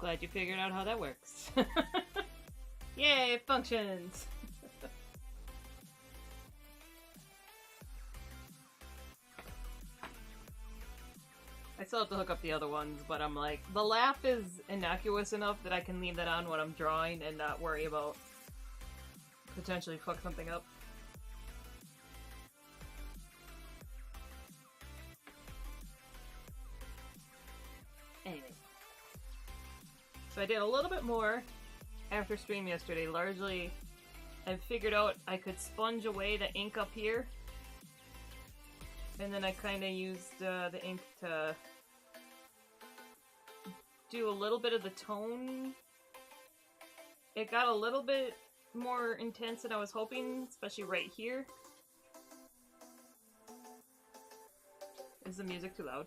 glad you figured out how that works. Yay, it functions! I still have to hook up the other ones, but I'm like, the laugh is innocuous enough that I can leave that on when I'm drawing and not worry about potentially fuck something up. Anyway. So I did a little bit more after stream yesterday. Largely, I figured out I could sponge away the ink up here. And then I kind of used the ink to do a little bit of the tone. It got a little bit more intense than I was hoping, especially right here. Is the music too loud?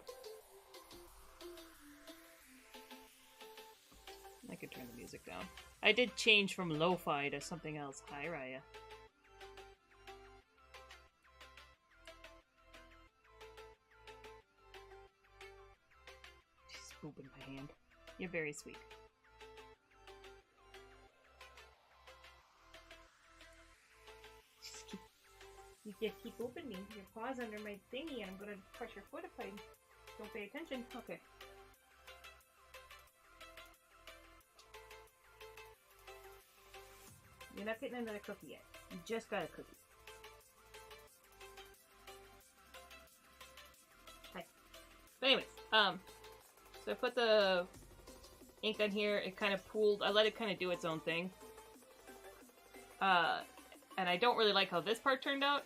I could turn the music down. I did change from lo-fi to something else. Hi, Raya. She's pooping my hand. You're very sweet. You just keep opening your paws under my thingy and I'm gonna crush your foot if I don't pay attention. Okay. You're not getting another cookie yet. You just got a cookie. Hi. But anyways, so I put the ink on here. It kind of pooled. I let it kind of do its own thing. And I don't really like how this part turned out.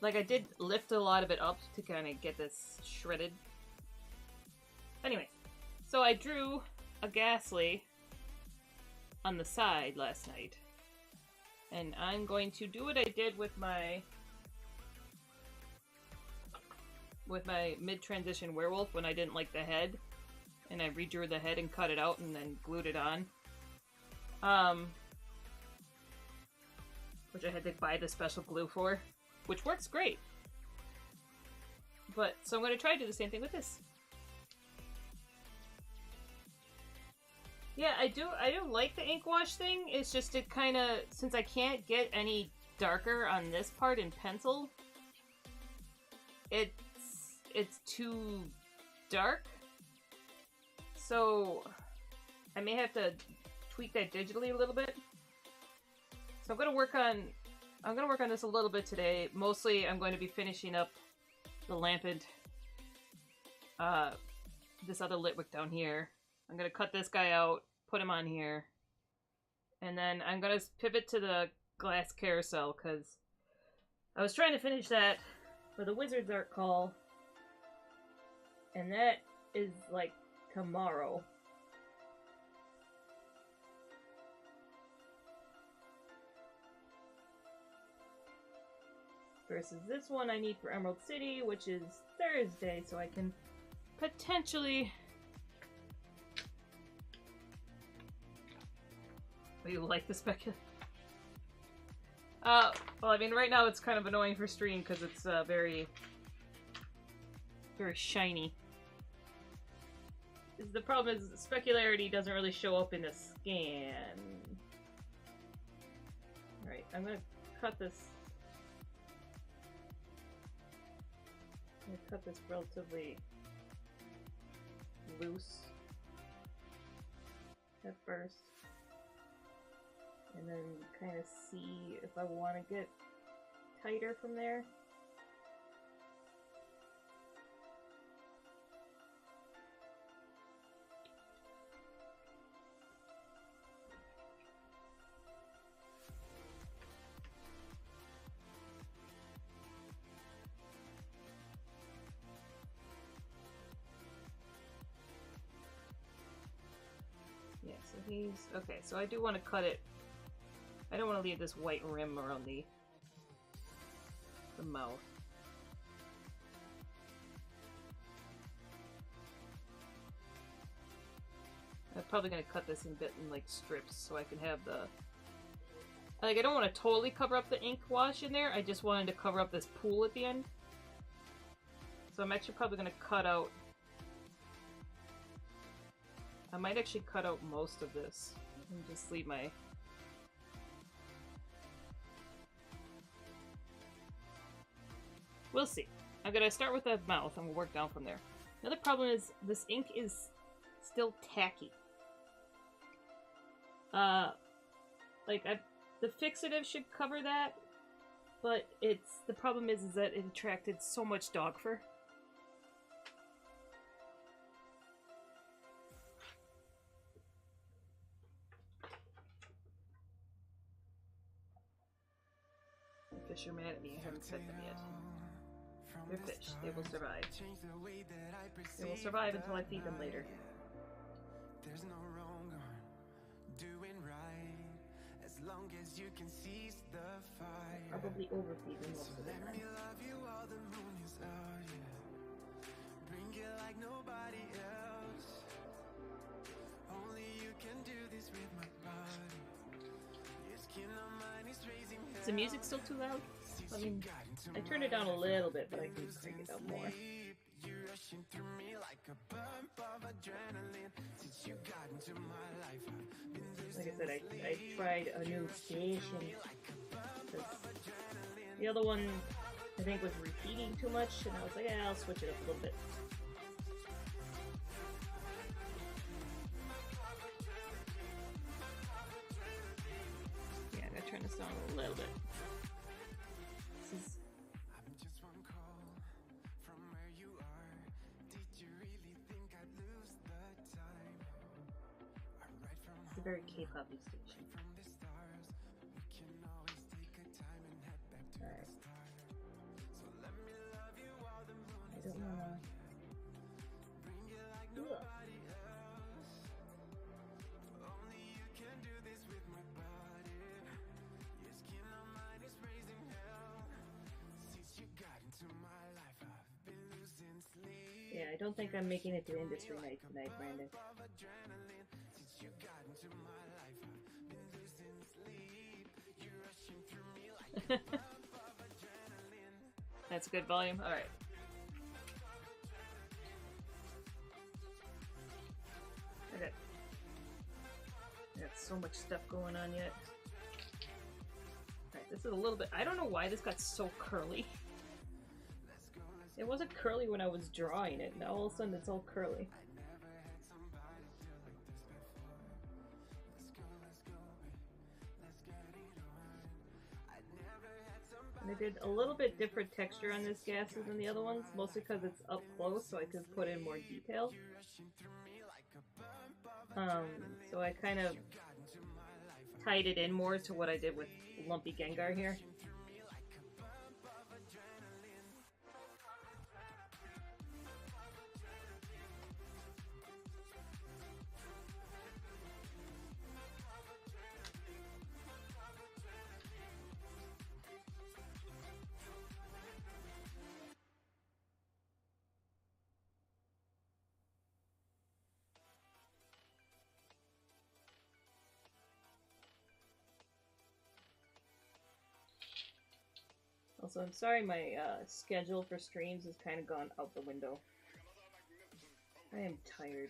Like, I did lift a lot of it up to kind of get this shredded. Anyway, so I drew a Ghastly on the side last night. And I'm going to do what I did with my mid-transition werewolf when I didn't like the head. And I redrew the head and cut it out and then glued it on. Which I had to buy the special glue for. Which works great. But, so I'm going to try to do the same thing with this. Yeah, I do like the ink wash thing. It's just it kind of, since I can't get any darker on this part in pencil, it's too dark. So I may have to tweak that digitally a little bit. So I'm gonna work on this a little bit today. Mostly I'm going to be finishing up the lampant, this other Litwick down here. I'm gonna cut this guy out, put him on here, and then I'm gonna pivot to the glass carousel because I was trying to finish that for the Wizard's Art Call, and that is like tomorrow. Versus this one I need for Emerald City, which is Thursday, so I can potentially... Oh, you like the speculation? Well, I mean, right now it's kind of annoying for stream because it's very shiny. The problem is specularity doesn't really show up in the scan. Alright, I'm gonna cut this. I'm gonna cut this relatively loose at first. And then kind of see if I want to get tighter from there. Yeah, so he's... Okay, so I do want to cut it. I don't want to leave this white rim around the mouth. I'm probably going to cut this in like strips so I can have the... Like, I don't want to totally cover up the ink wash in there, I just wanted to cover up this pool at the end. So I'm actually probably going to cut out I might actually cut out most of this and just leave my... We'll see. I'm gonna start with the mouth and we'll work down from there. The other problem is this ink is still tacky. The fixative should cover that, but the problem is that it attracted so much dog fur. Fish are mad at me. I haven't fed them yet. They're fish. They will survive. They will survive until I feed them later. There's no wrong on doing right as long as you can seize the fire. Probably overfeed them most of the time. Let me love you while the moon is out, yeah. Bring it like nobody else. Only you can do this with my body. Your skin on mine is raising hell. Is the music still too loud? I mean, I turned it down a little bit, but I can crank it down more. You're rushing through me like a bump of adrenaline. Since you got into my life, like I said, I tried a new station. The other one, I think, was repeating too much, and I was like, yeah, I'll switch it up a little bit. Yeah, I gotta turn this down a little bit. Very K-poppy station. Alright. I don't wanna... Ugh. Yeah, I don't think I'm making it to industry night tonight, Brandon. That's good volume. All right. Okay. I got so much stuff going on yet. All right, this is a little bit. I don't know why this got so curly. It wasn't curly when I was drawing it. Now all of a sudden it's all curly. And I did a little bit different texture on this gases than the other ones, mostly because it's up close, so I could put in more detail. So I kind of tied it in more to what I did with Lumpy Gengar here. Also, I'm sorry my schedule for streams has kind of gone out the window. I am tired.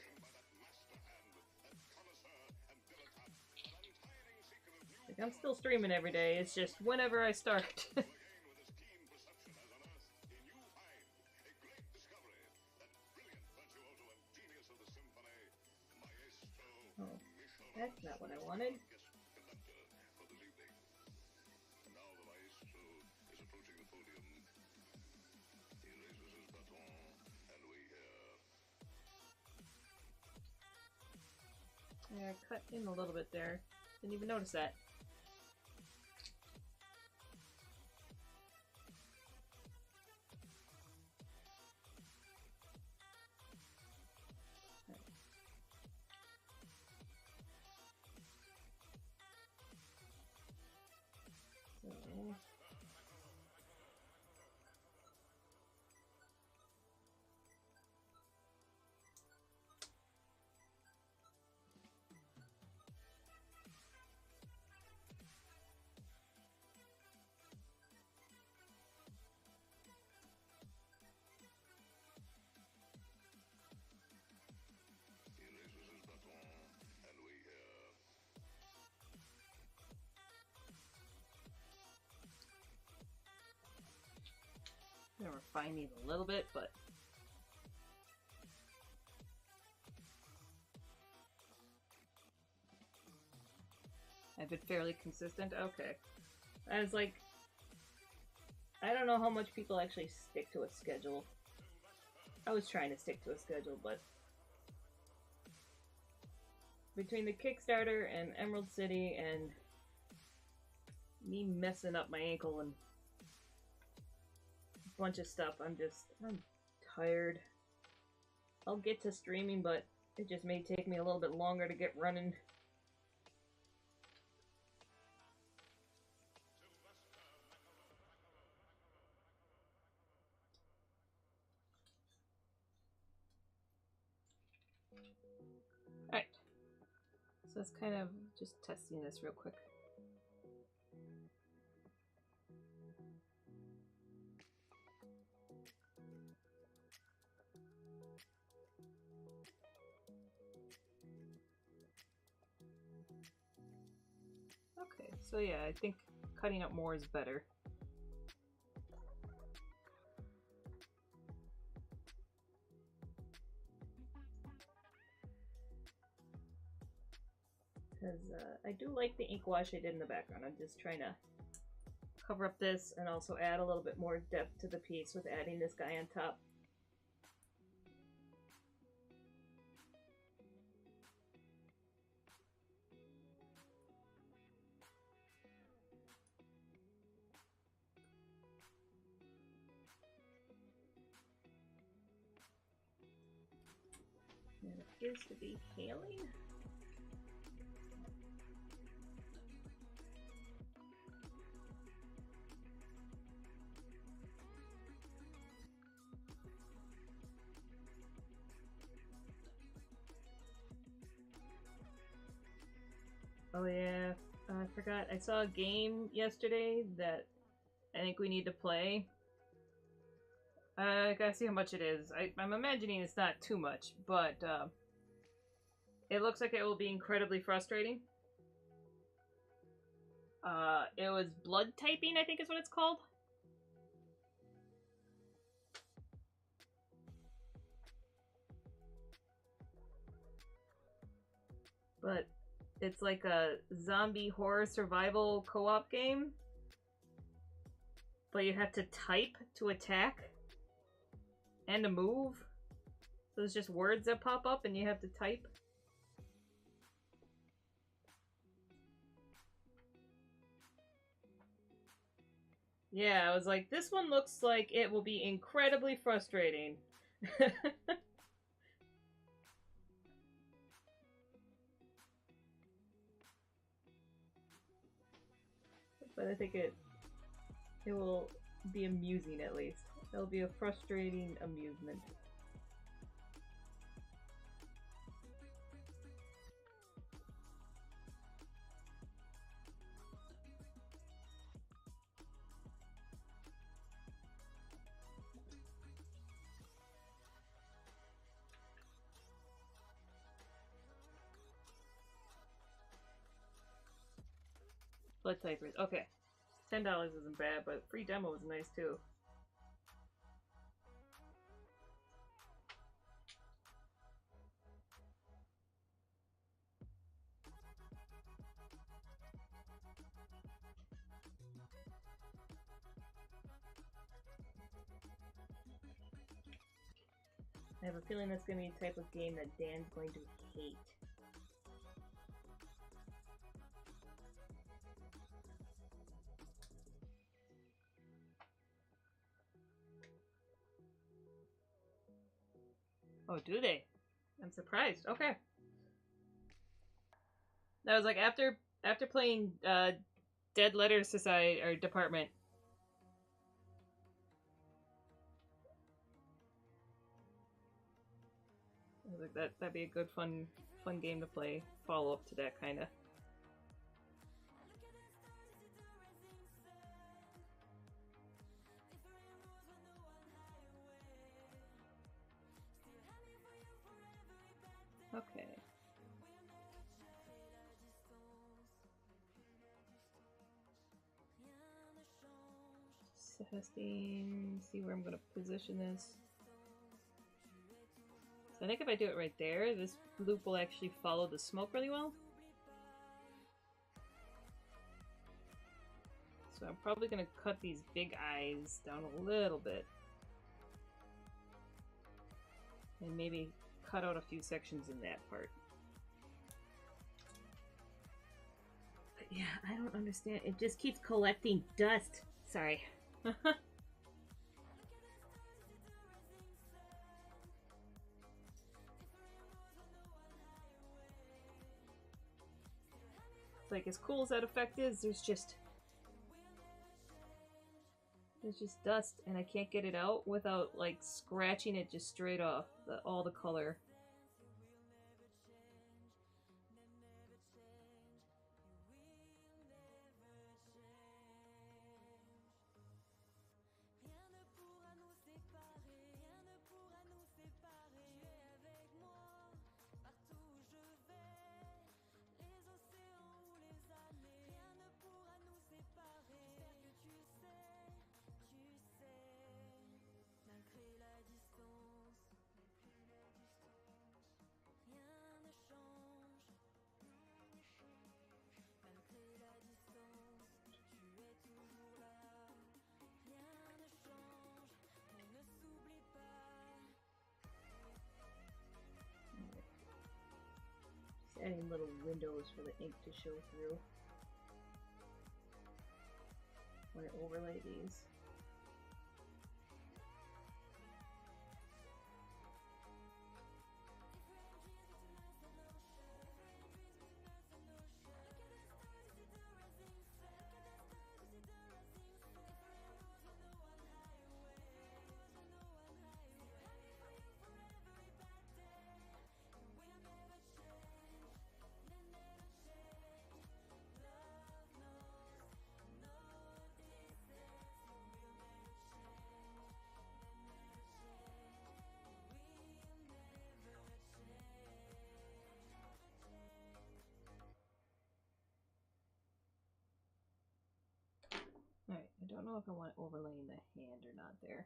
Like, I'm still streaming every day, it's just whenever I start. Oh, that's not what I wanted. Yeah, I cut in a little bit there. Didn't even notice that. So... refine these a little bit, but I've been fairly consistent. Okay. I was like, I don't know how much people actually stick to a schedule. I was trying to stick to a schedule, but between the Kickstarter and Emerald City and me messing up my ankle and a bunch of stuff, I'm tired. I'll get to streaming, but it just may take me a little bit longer to get running. Alright. So that's kind of just testing this real quick. Okay, so yeah, I think cutting up more is better. Because I do like the ink wash I did in the background. I'm just trying to cover up this and also add a little bit more depth to the piece with adding this guy on top. And it appears to be hailing. Oh yeah, I forgot. I saw a game yesterday that I think we need to play. I gotta see how much it is. I'm imagining it's not too much, but it looks like it will be incredibly frustrating. It was blood typing, I think is what it's called. But it's like a zombie horror survival co-op game. But you have to type to attack and to move. So there's just words that pop up and you have to type. Yeah, I was like, this one looks like it will be incredibly frustrating. But I think it will be amusing at least. It'll be a frustrating amusement. Blood typers. Okay. $10 isn't bad, but free demo was nice too. I have a feeling that's going to be the type of game that Dan's going to hate. Oh, do they? I'm surprised. Okay. That was like after playing Dead Letter Society or Department. I was like that'd be a good fun game to play. Follow up to that kinda. Okay. Testing, see where I'm going to position this. So I think if I do it right there, this loop will actually follow the smoke really well. So I'm probably going to cut these big eyes down a little bit. And maybe cut out a few sections in that part. But yeah, I don't understand. It just keeps collecting dust. Sorry. It's like, as cool as that effect is, there's just dust, and I can't get it out without like scratching it just straight off all the color. Adding little windows for the ink to show through when I overlay these. Alright, I don't know if I want overlaying the hand or not there.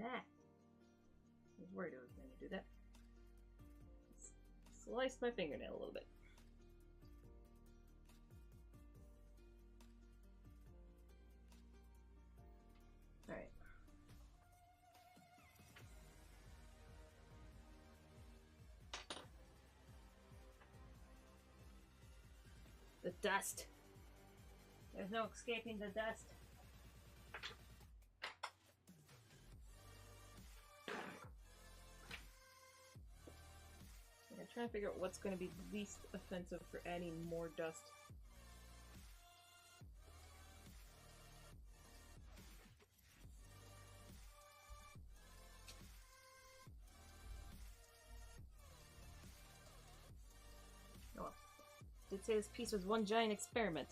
Ah! I was worried I was going to do that. Slice my fingernail a little bit. Alright. The dust. There's no escaping the dust. I'm trying to figure out what's going to be least offensive for adding more dust. Oh, did say this piece was one giant experiment.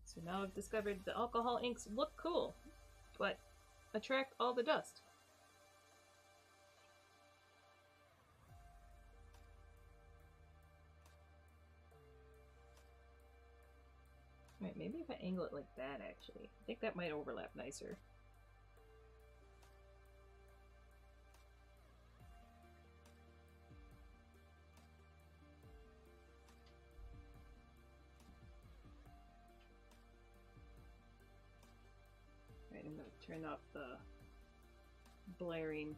So now I've discovered the alcohol inks look cool, but attract all the dust. Right, maybe if I angle it like that, actually. I think that might overlap nicer. Right, I'm going to turn off the blaring.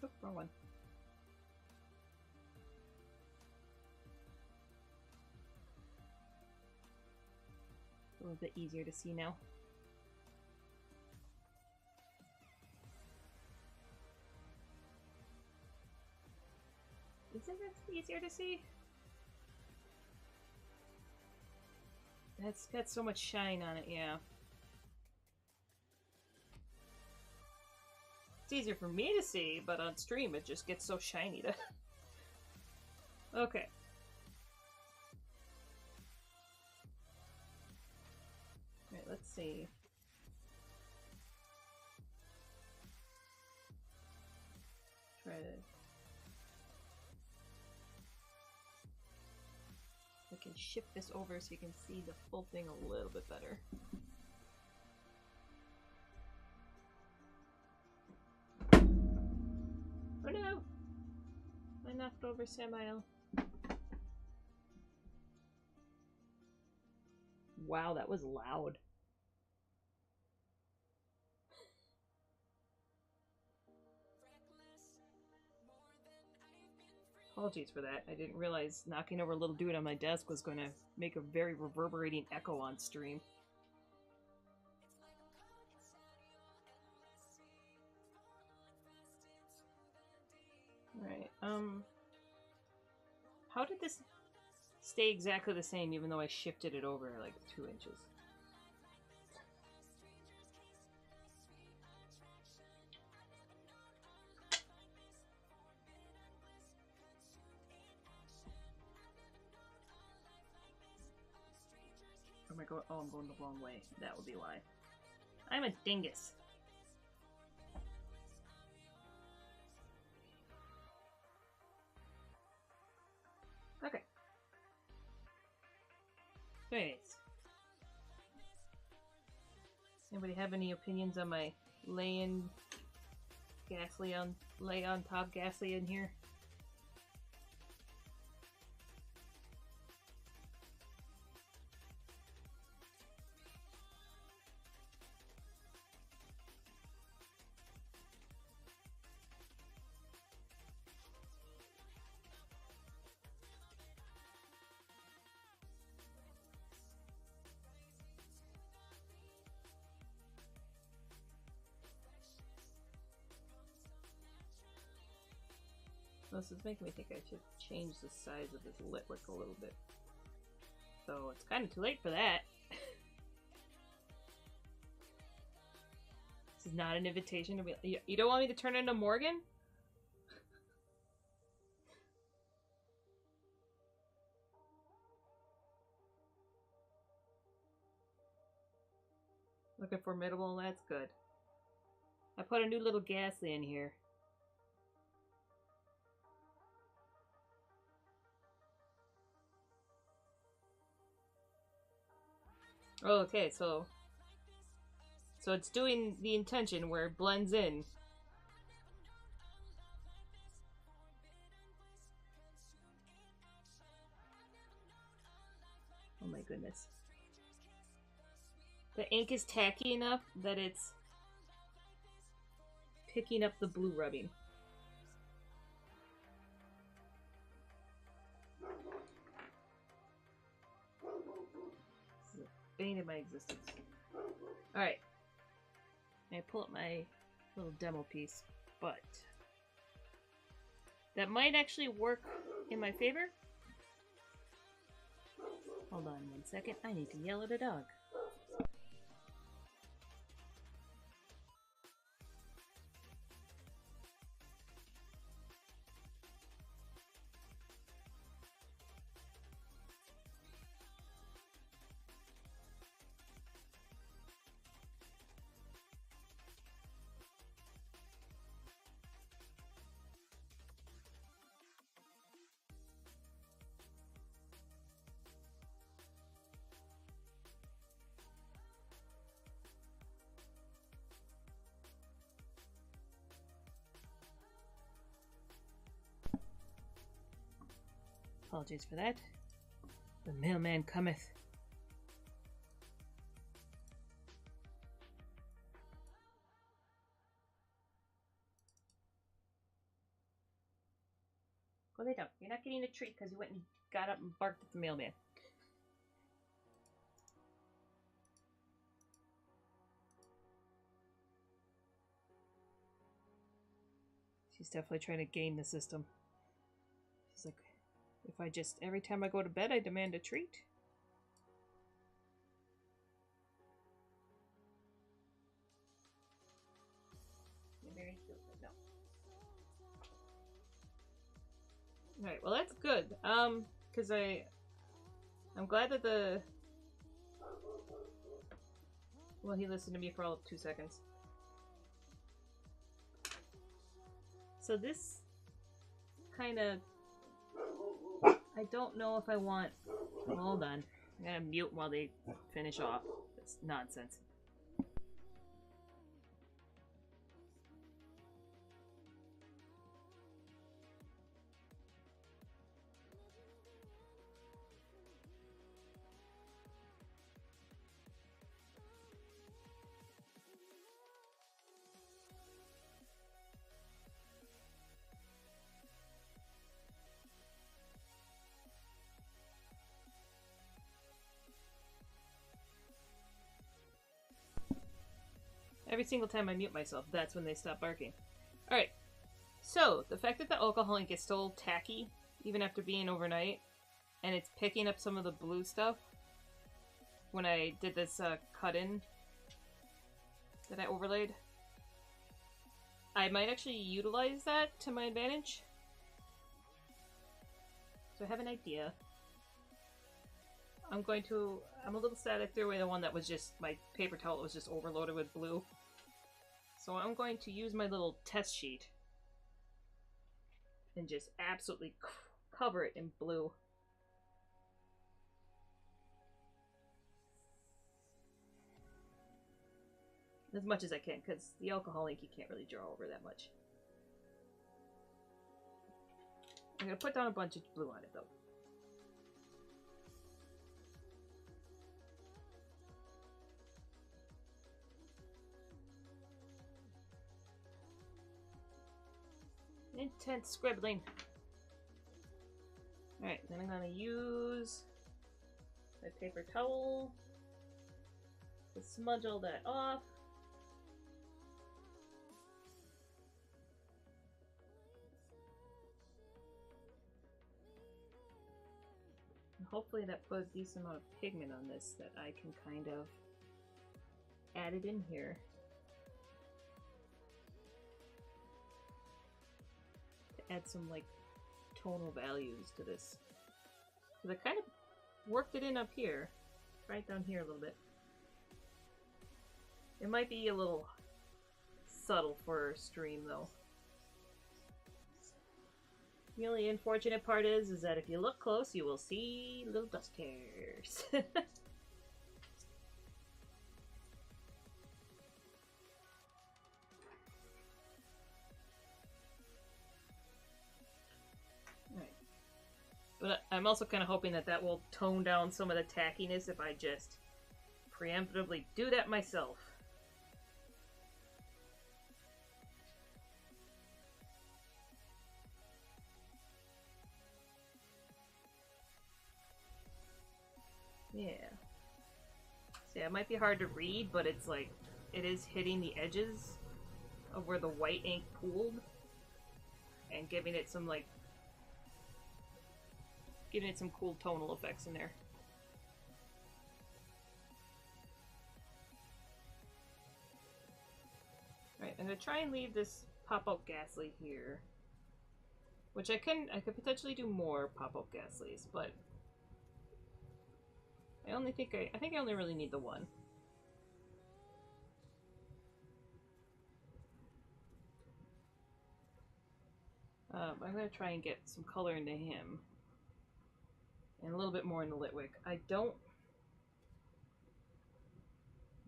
Oh, wrong one. A little bit easier to see now. Isn't it easier to see? That's got so much shine on it, yeah. It's easier for me to see, but on stream it just gets so shiny to... Okay. Alright, let's see. Try to... I can shift this over so you can see the full thing a little bit better. Oh no! I knocked over Samael. Wow, that was loud. Apologies for that. I didn't realize knocking over a little dude on my desk was going to make a very reverberating echo on stream. Alright, how did this stay exactly the same even though I shifted it over like 2 inches? Or am I going? Oh, I'm going the wrong way. That would be why. I'm a dingus. Okay. Anyways. Anybody have any opinions on my lay on top Ghastly in here? This is making me think I should change the size of this Litwick a little bit. So it's kind of too late for that. This is not an invitation to be. You don't want me to turn into Morgan? Looking formidable, that's good. I put a new little Ghastly in here. Oh, okay, so it's doing the intention where it blends in. Oh my goodness. The ink is tacky enough that it's picking up the blue rubbing. This is a bane of my existence. Alright. I pull up my little demo piece, but that might actually work in my favor. Hold on 1 second. I need to yell at a dog. Apologies for that. The mailman cometh. Go lay down. You're not getting a treat because you went and got up and barked at the mailman. She's definitely trying to game the system. She's like, if I just, every time I go to bed, I demand a treat. Mary feels it. No. Alright, well that's good. Because I'm glad that the... Well, he listened to me for all of 2 seconds. So this kind of... I don't know if I want... Hold on. I gotta mute while they finish off. It's nonsense. Every single time I mute myself, that's when they stop barking. Alright, so the fact that the alcohol ink is still tacky, even after being overnight, and it's picking up some of the blue stuff when I did this cut-in that I overlaid, I might actually utilize that to my advantage. So I have an idea. I'm a little sad I threw away the one that was just, my paper towel was just overloaded with blue. So I'm going to use my little test sheet and just absolutely cover it in blue. As much as I can, because the alcohol ink you can't really draw over that much. I'm going to put down a bunch of blue on it though. Intense scribbling. Alright, then I'm gonna use my paper towel to smudge all that off. And hopefully that puts a decent amount of pigment on this that I can kind of add it in here. Add some like tonal values to this. So I kind of worked it in up here, right down here a little bit. It might be a little subtle for stream though. The only unfortunate part is that if you look close, you will see little dust hairs. But I'm also kind of hoping that that will tone down some of the tackiness if I just preemptively do that myself. Yeah. So yeah, it might be hard to read, but it's like, it is hitting the edges of where the white ink pooled and giving it some like giving it some cool tonal effects in there. Alright, I'm gonna try and leave this pop-out ghastly here. Which I could potentially do more pop-out ghastlies, but I think I only really need the one. I'm gonna try and get some color into him. And a little bit more in the Litwick. I don't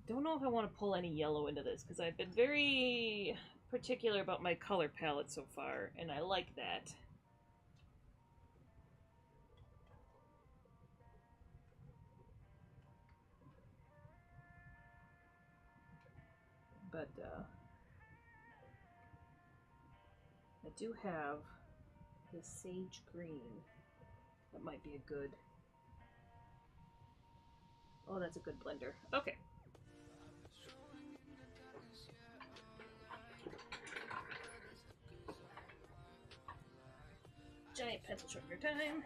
know if I want to pull any yellow into this, because I've been very particular about my color palette so far, and I like that. But, I do have the sage green. That might be a good... Oh, that's a good blender. Okay. Giant pencil sharpener time.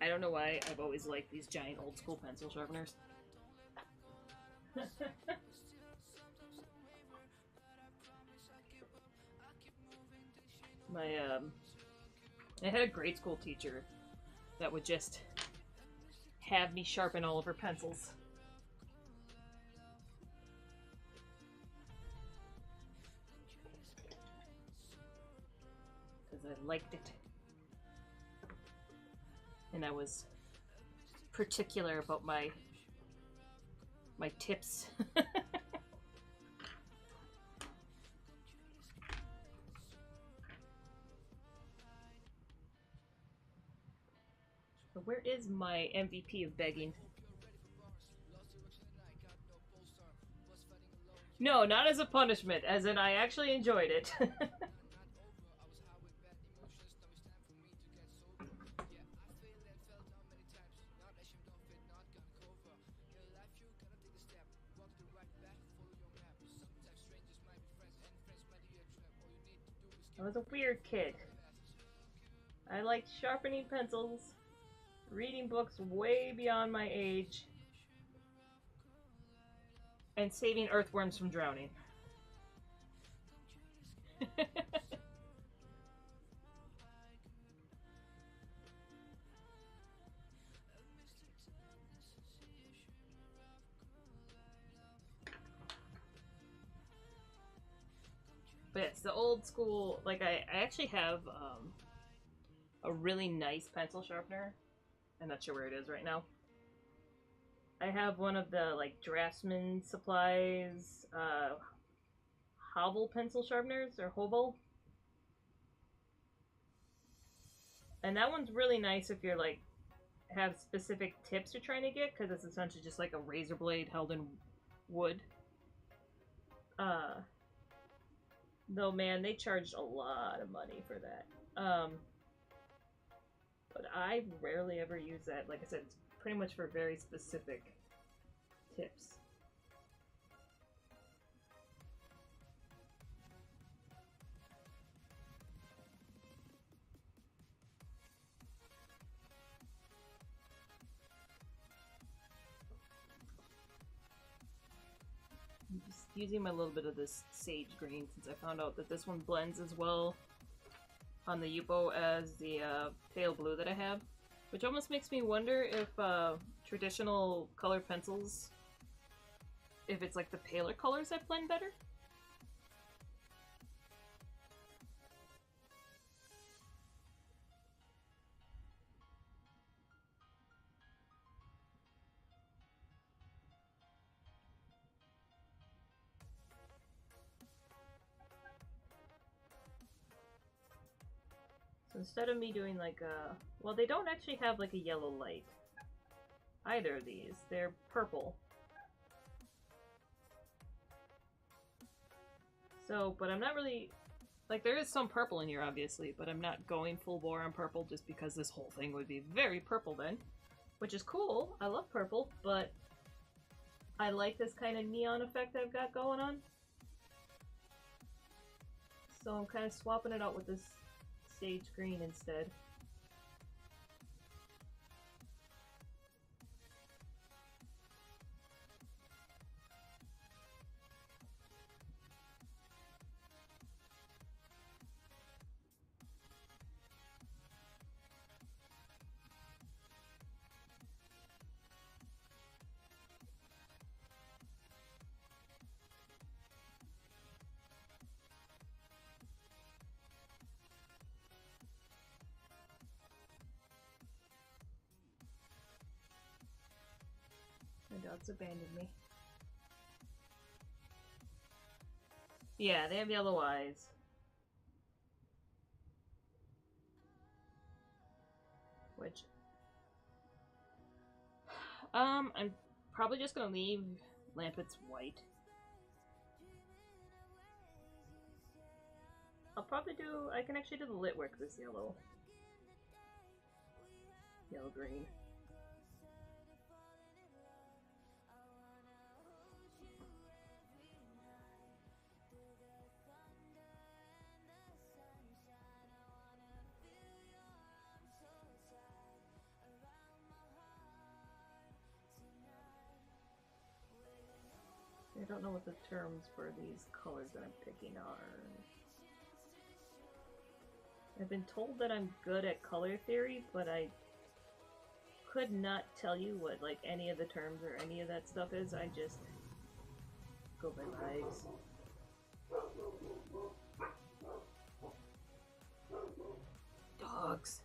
I don't know why I've always liked these giant old school pencil sharpeners. I had a grade school teacher that would just have me sharpen all of her pencils. Because I liked it. And I was particular about my tips. So where is my MVP of begging? No, not as a punishment, as in I actually enjoyed it. I was a weird kid. I liked sharpening pencils, reading books way beyond my age, and saving earthworms from drowning. But it's the old school, like I actually have a really nice pencil sharpener. I'm not sure where it is right now. I have one of the like Draftsman Supplies Hovel pencil sharpeners, or Hovel. And that one's really nice if you're like have specific tips you're trying to get, because it's essentially just like a razor blade held in wood. Though, man, they charged a lot of money for that. But I rarely ever use that. Like I said, it's pretty much for very specific tips. I'm just using my little bit of this sage green since I found out that this one blends as well on the Yupo as the pale blue that I have. Which almost makes me wonder if traditional color pencils, if it's like the paler colors that blend better. So instead of me doing like a... Well, they don't actually have like a yellow light. Either of these. They're purple. So, but I'm not really... Like, there is some purple in here, obviously, but I'm not going full bore on purple just because this whole thing would be very purple then. Which is cool. I love purple, but I like this kind of neon effect I've got going on. So I'm kind of swapping it out with this sage green instead. My dogs abandoned me. Yeah, they have yellow eyes. Which... I'm probably just gonna leave Lampets white. I'll probably do... I can actually do the lit work this yellow. Yellow-green. don't know what the terms for these colors that I'm picking are. I've been told that I'm good at color theory, but I could not tell you what like any of the terms or any of that stuff is. I just go by vibes. Dogs.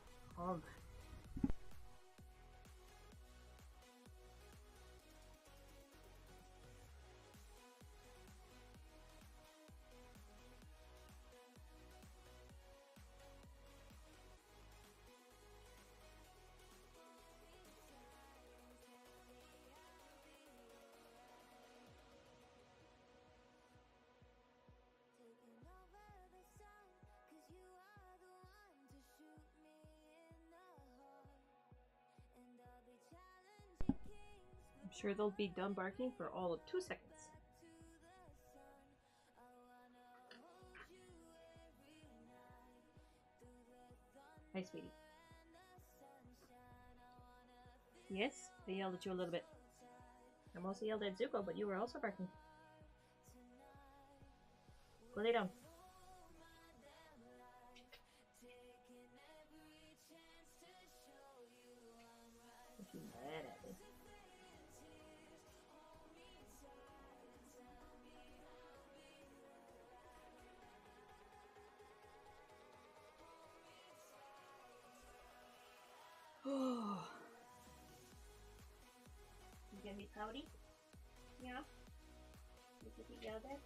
I'm sure they'll be done barking for all of 2 seconds. Hi, sweetie. Yes, I yelled at you a little bit. I mostly yelled at Zuko, but you were also barking. Go lay down. If you're mad at me. Oh. You gonna be pouty? Yeah? You could be yelled at?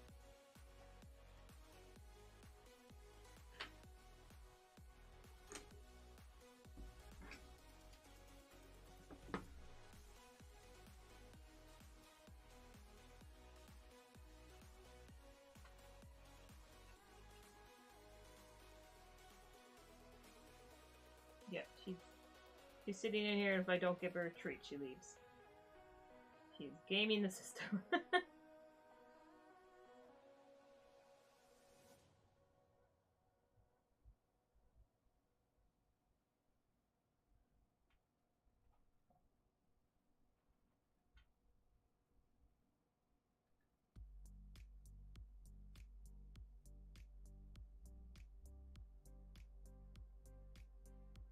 Yeah, she's sitting in here, and if I don't give her a treat, she leaves. She's gaming the system.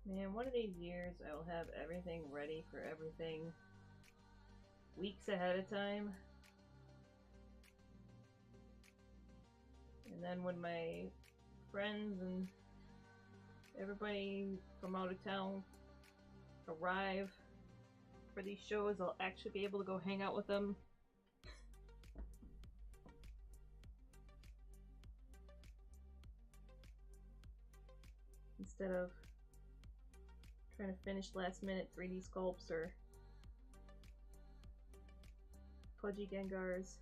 Man, one of these years I will have everything ready for everything weeks ahead of time. And then when my friends and everybody from out of town arrive for these shows, I'll actually be able to go hang out with them. Instead of trying to finish last minute 3D sculpts or Pudgy Gengars.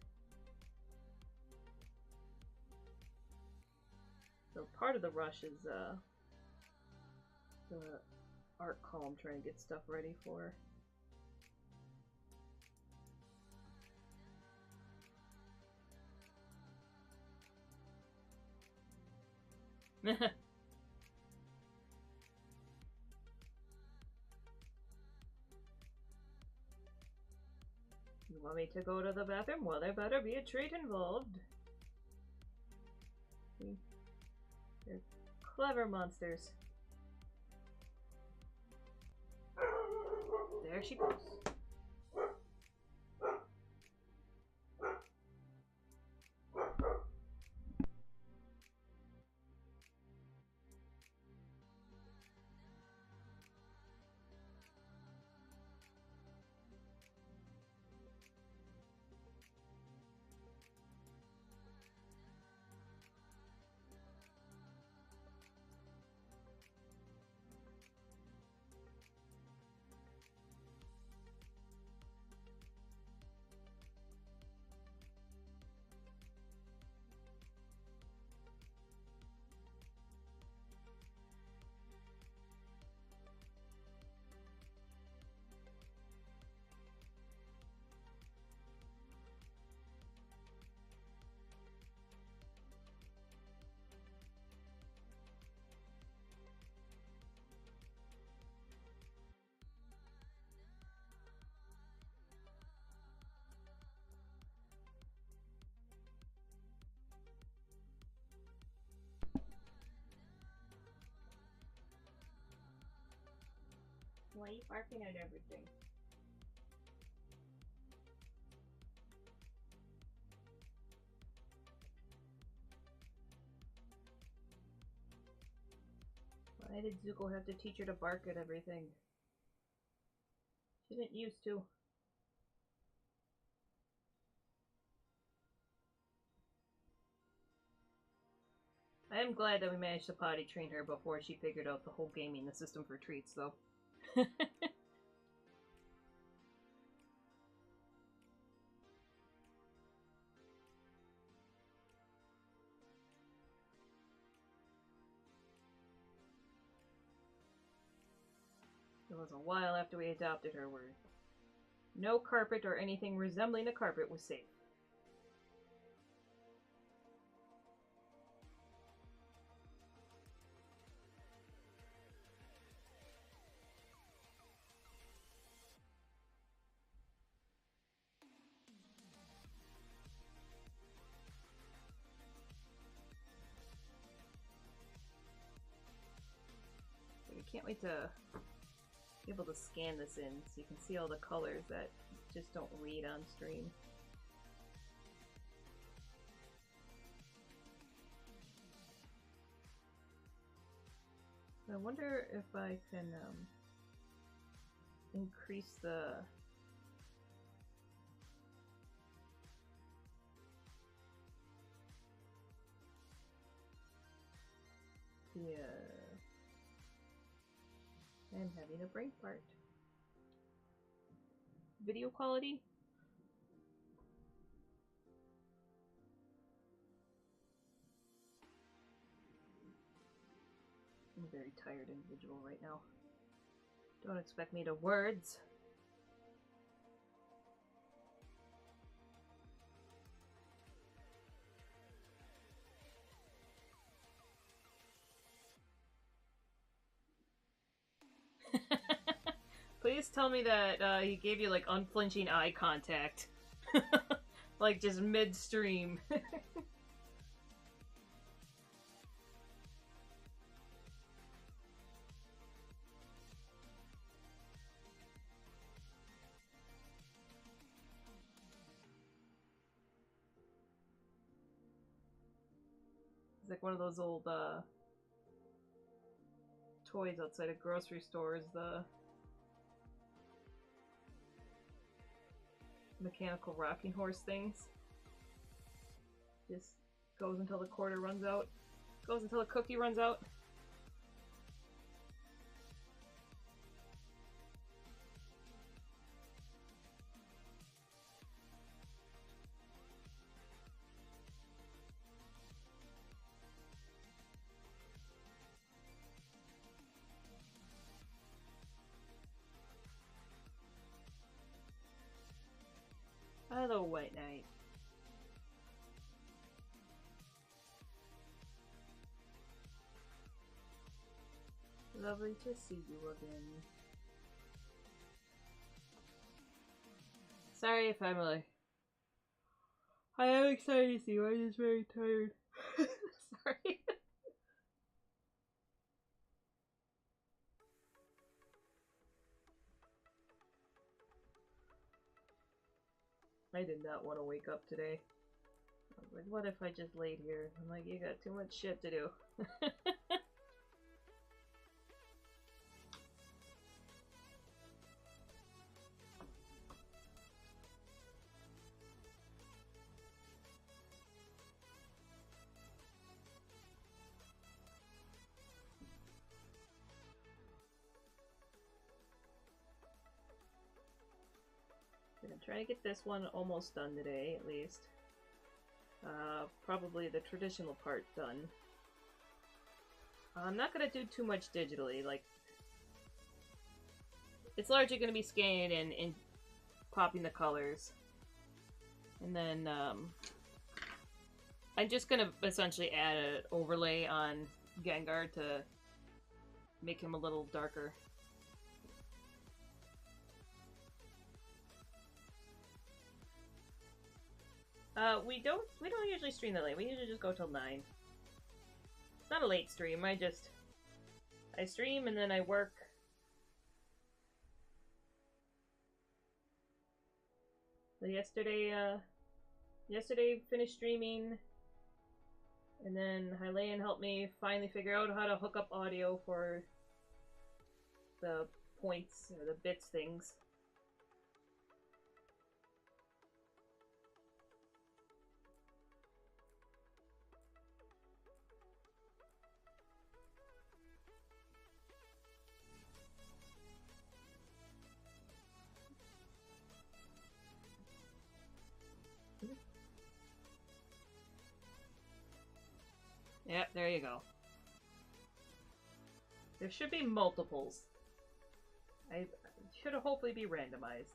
So part of the rush is the art column, trying to get stuff ready for. You want me to go to the bathroom? Well, there better be a treat involved. They're clever monsters. There she goes. Why are you barking at everything? Why did Zuko have to teach her to bark at everything? She didn't used to. I am glad that we managed to potty train her before she figured out the whole gaming the system for treats, though. It was a while after we adopted her where no carpet or anything resembling a carpet was safe. I can't wait to be able to scan this in so you can see all the colors that just don't read on stream. I wonder if I can increase the I'm having a brain fart. Video quality? I'm a very tired individual right now. Don't expect me to words. Please tell me that he gave you like unflinching eye contact. Like just midstream. It's like one of those old toys outside of grocery stores, the mechanical rocking horse things. Just goes until the quarter runs out. Goes until the cookie runs out. Hello, White Knight. Lovely to see you again. Sorry if I'm like... I am excited to see you, I'm just very tired. Sorry. I did not want to wake up today. I was like, what if I just laid here? I'm like, you got too much shit to do. I'm gonna try to get this one almost done today, at least. Probably the traditional part done. I'm not gonna do too much digitally, like... It's largely gonna be scanning and popping the colors. And then, I'm just gonna essentially add an overlay on Gengar to make him a little darker. We don't usually stream that late. We usually just go till 9. It's not a late stream. I stream and then I work So yesterday finished streaming, and then Hylian helped me finally figure out how to hook up audio for the points or the bits things. Yep, there you go. There should be multiples. I should hopefully be randomized.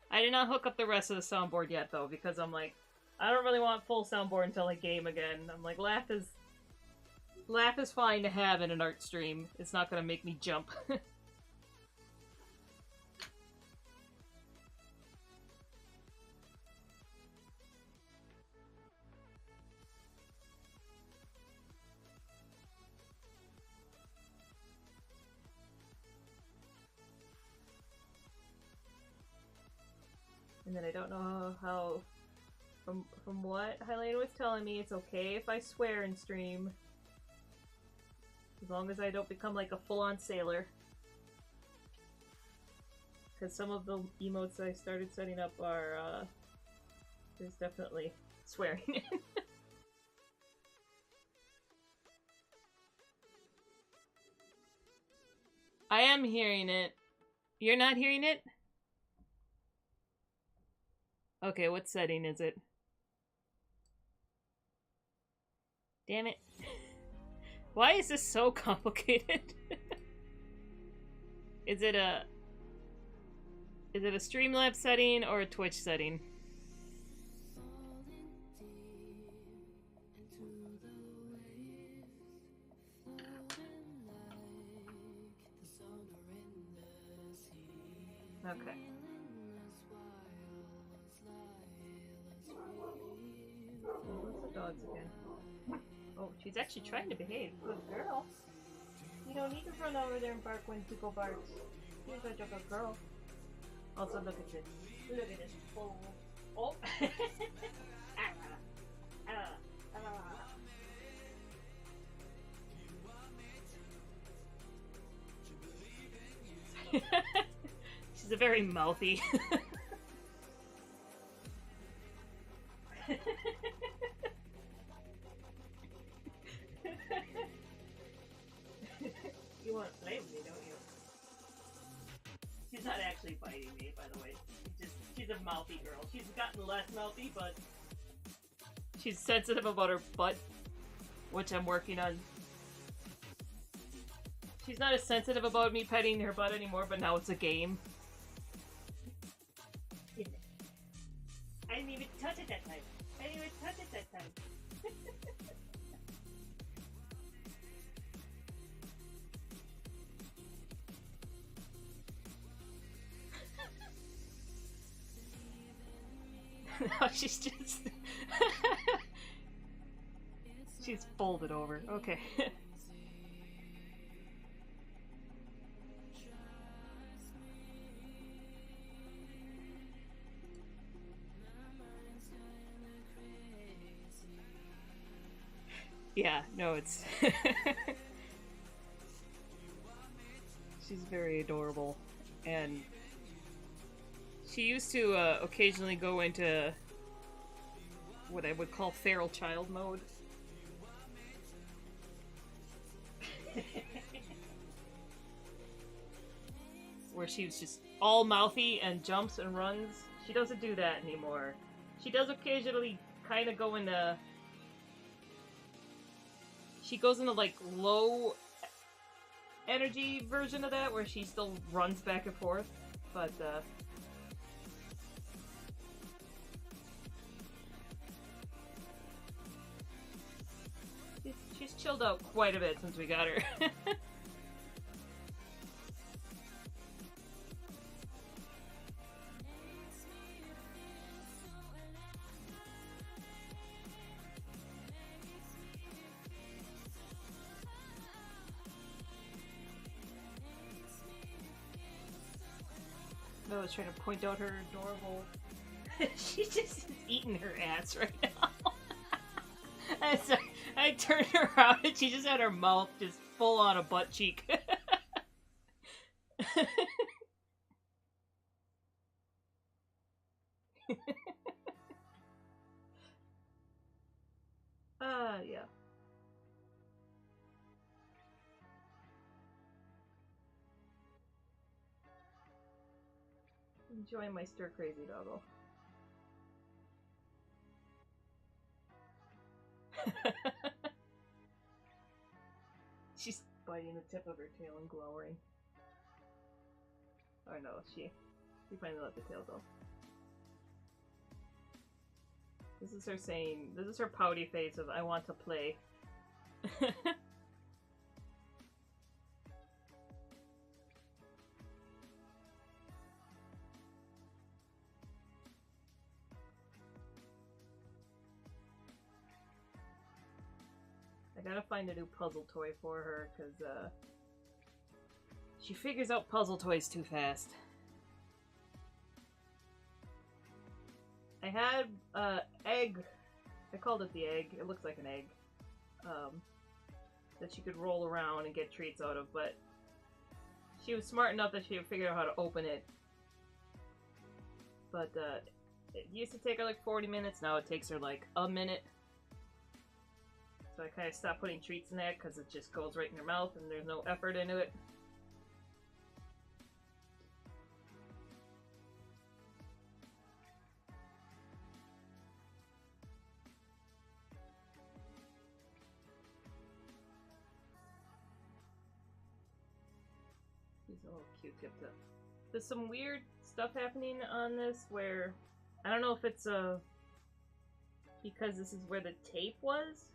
I did not hook up the rest of the soundboard yet, though, because I'm like, I don't really want full soundboard until I game again. I'm like, laugh is fine to have in an art stream. It's not gonna make me jump. And then I don't know how, from what Hylian was telling me, it's okay if I swear in stream. As long as I don't become like a full-on sailor. Because some of the emotes I started setting up are, there's definitely swearing in. I am hearing it. You're not hearing it? Okay, what setting is it? Damn it. Why is this so complicated? Is it a Streamlabs setting or a Twitch setting? Okay. What's the dogs again? Oh, she's actually trying to behave. Good girl. You don't need to run over there and bark when Tico barks. You're such a good girl. Also, look at this. Look at this. Oh. Oh. She's a very mouthy. You want to play with me, don't you? She's not actually biting me, by the way. She's a mouthy girl. She's gotten less mouthy, but she's sensitive about her butt, which I'm working on. She's not as sensitive about me petting her butt anymore, but now it's a game. I didn't even touch it that time. I didn't even touch it that time. No, she's just... she's folded over. Okay. Yeah, no, it's... she's very adorable, and she used to occasionally go into what I would call feral child mode. Where she was just all mouthy and jumps and runs. She doesn't do that anymore. She does occasionally kind of go into... She goes into, like, low energy version of that, where she still runs back and forth, but, she's chilled out quite a bit since we got her. was trying to point out her adorable... She's just eating her ass right now. I turned around and she just had her mouth just full on a butt cheek. Yeah. Enjoying my stir crazy doggo. She's biting the tip of her tail and glowering. Oh no, she finally let the tail go. This is her saying, this is her pouty face of I want to play. I gotta find a new puzzle toy for her, because, she figures out puzzle toys too fast. I had, egg, I called it the egg, it looks like an egg, that she could roll around and get treats out of, but she was smart enough that she would figure out how to open it. But, it used to take her like 40 minutes, now it takes her like a minute. So I kind of stopped putting treats in that because it just goes right in her mouth and there's no effort into it. He's a little Q-tip. There's some weird stuff happening on this where I don't know if it's because this is where the tape was,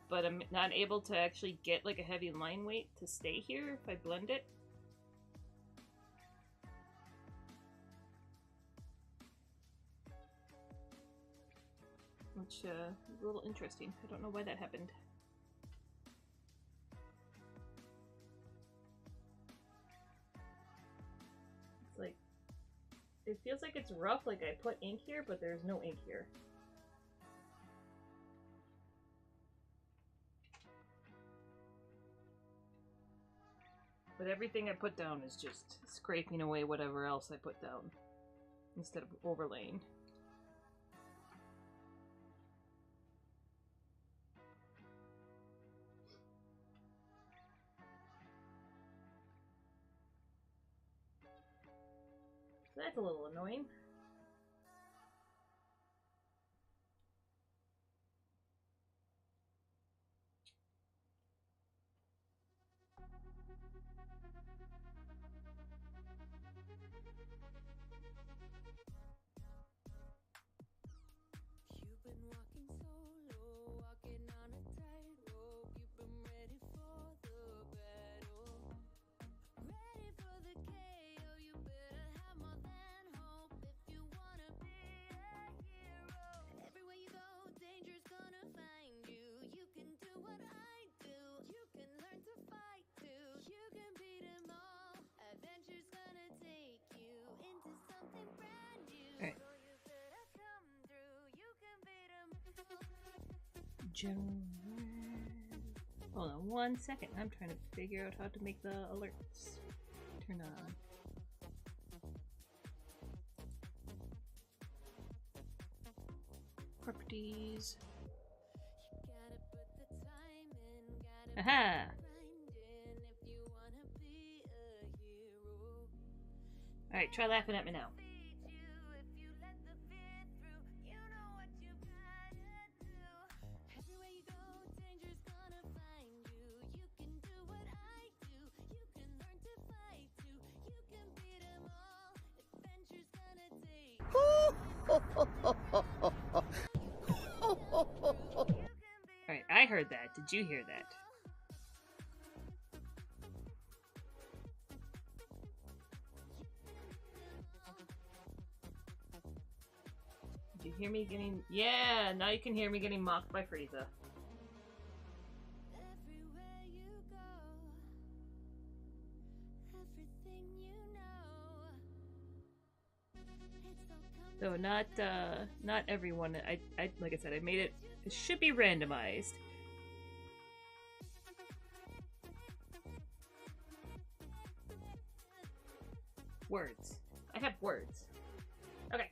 but I'm not able to actually get like a heavy line weight to stay here if I blend it. Which is a little interesting. I don't know why that happened. It's like, it feels like it's rough, like I put ink here, but there's no ink here. But everything I put down is just scraping away whatever else I put down, instead of overlaying. So that's a little annoying. Hold on 1 second. I'm trying to figure out how to make the alerts turn on. Properties. Aha! Alright, try laughing at me now. Alright, I heard that. Did you hear that? Did you hear me getting... Yeah! Now you can hear me getting mocked by Frieza. Though not everyone. I like I said, I made it. It should be randomized. Words. I have words. Okay.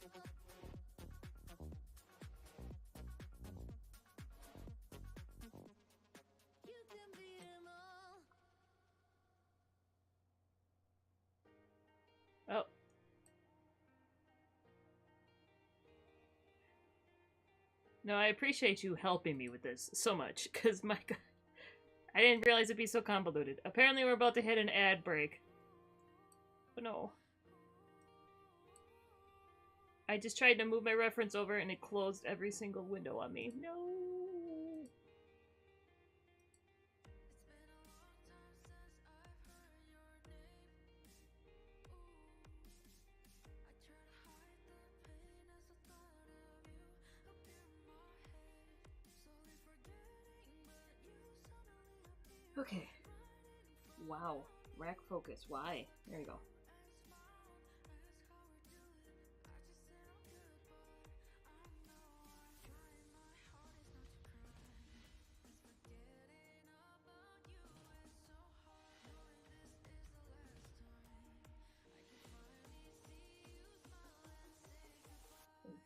Oh. No, I appreciate you helping me with this so much, because my god, I didn't realize it'd be so convoluted. Apparently we're about to hit an ad break. Oh no. I just tried to move my reference over and it closed every single window on me. No. Okay. Wow. Rack focus. Why? There you go.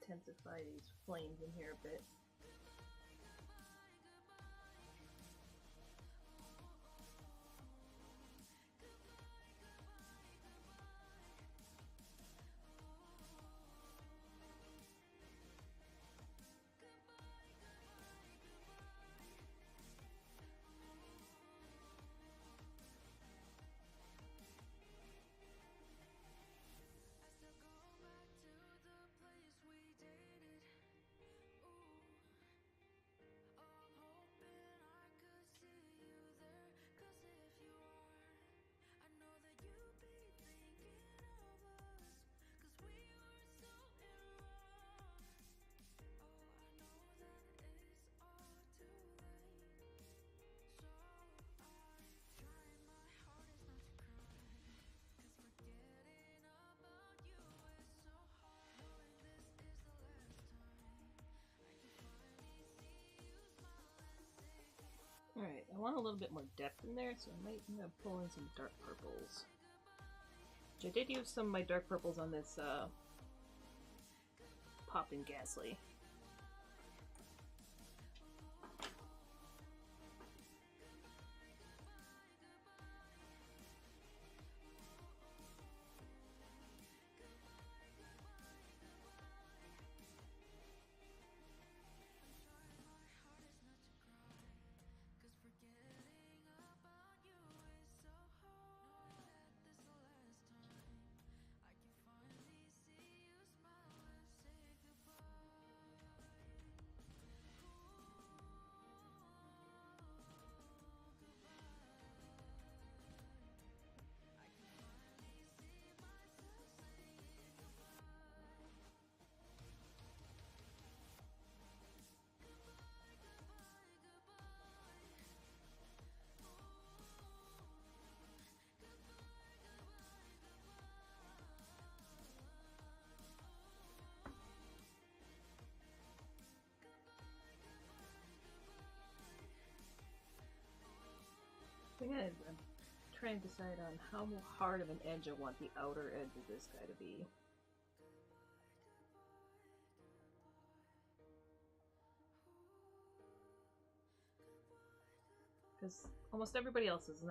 Intensify these flames in here a bit. Alright, I want a little bit more depth in there, so I might end up pulling some dark purples. Which I did use some of my dark purples on this, Poppin' Ghastly. I'm trying to decide on how hard of an edge I want the outer edge of this guy to be. Because almost everybody else has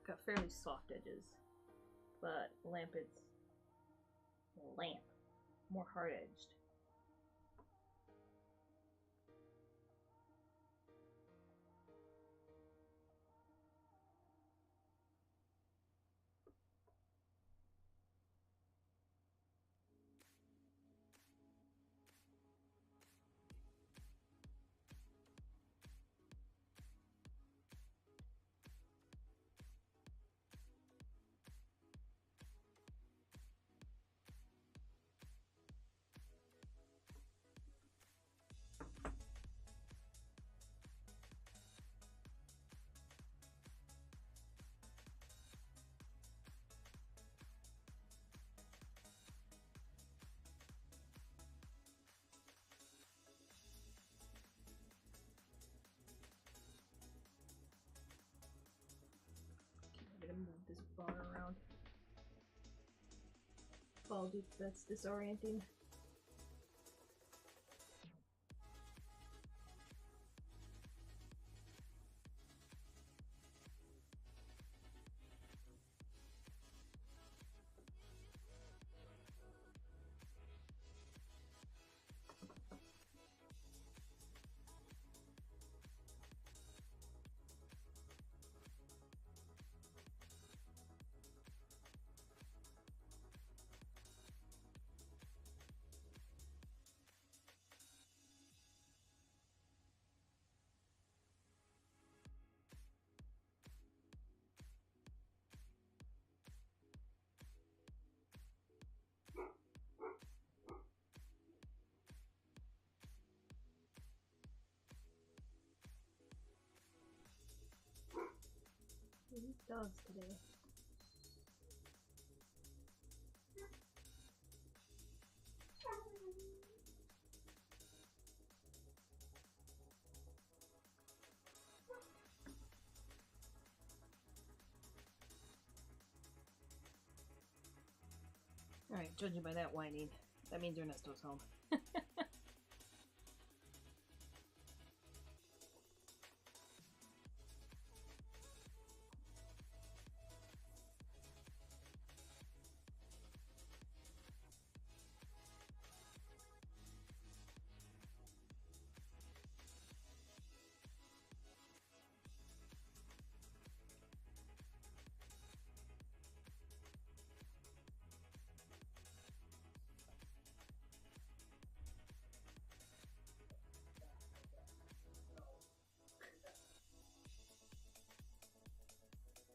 got fairly soft edges, but lamp more hard edged. Apologies, that's disorienting. These dogs today. Alright, judging by that whining, that means Ernesto's home.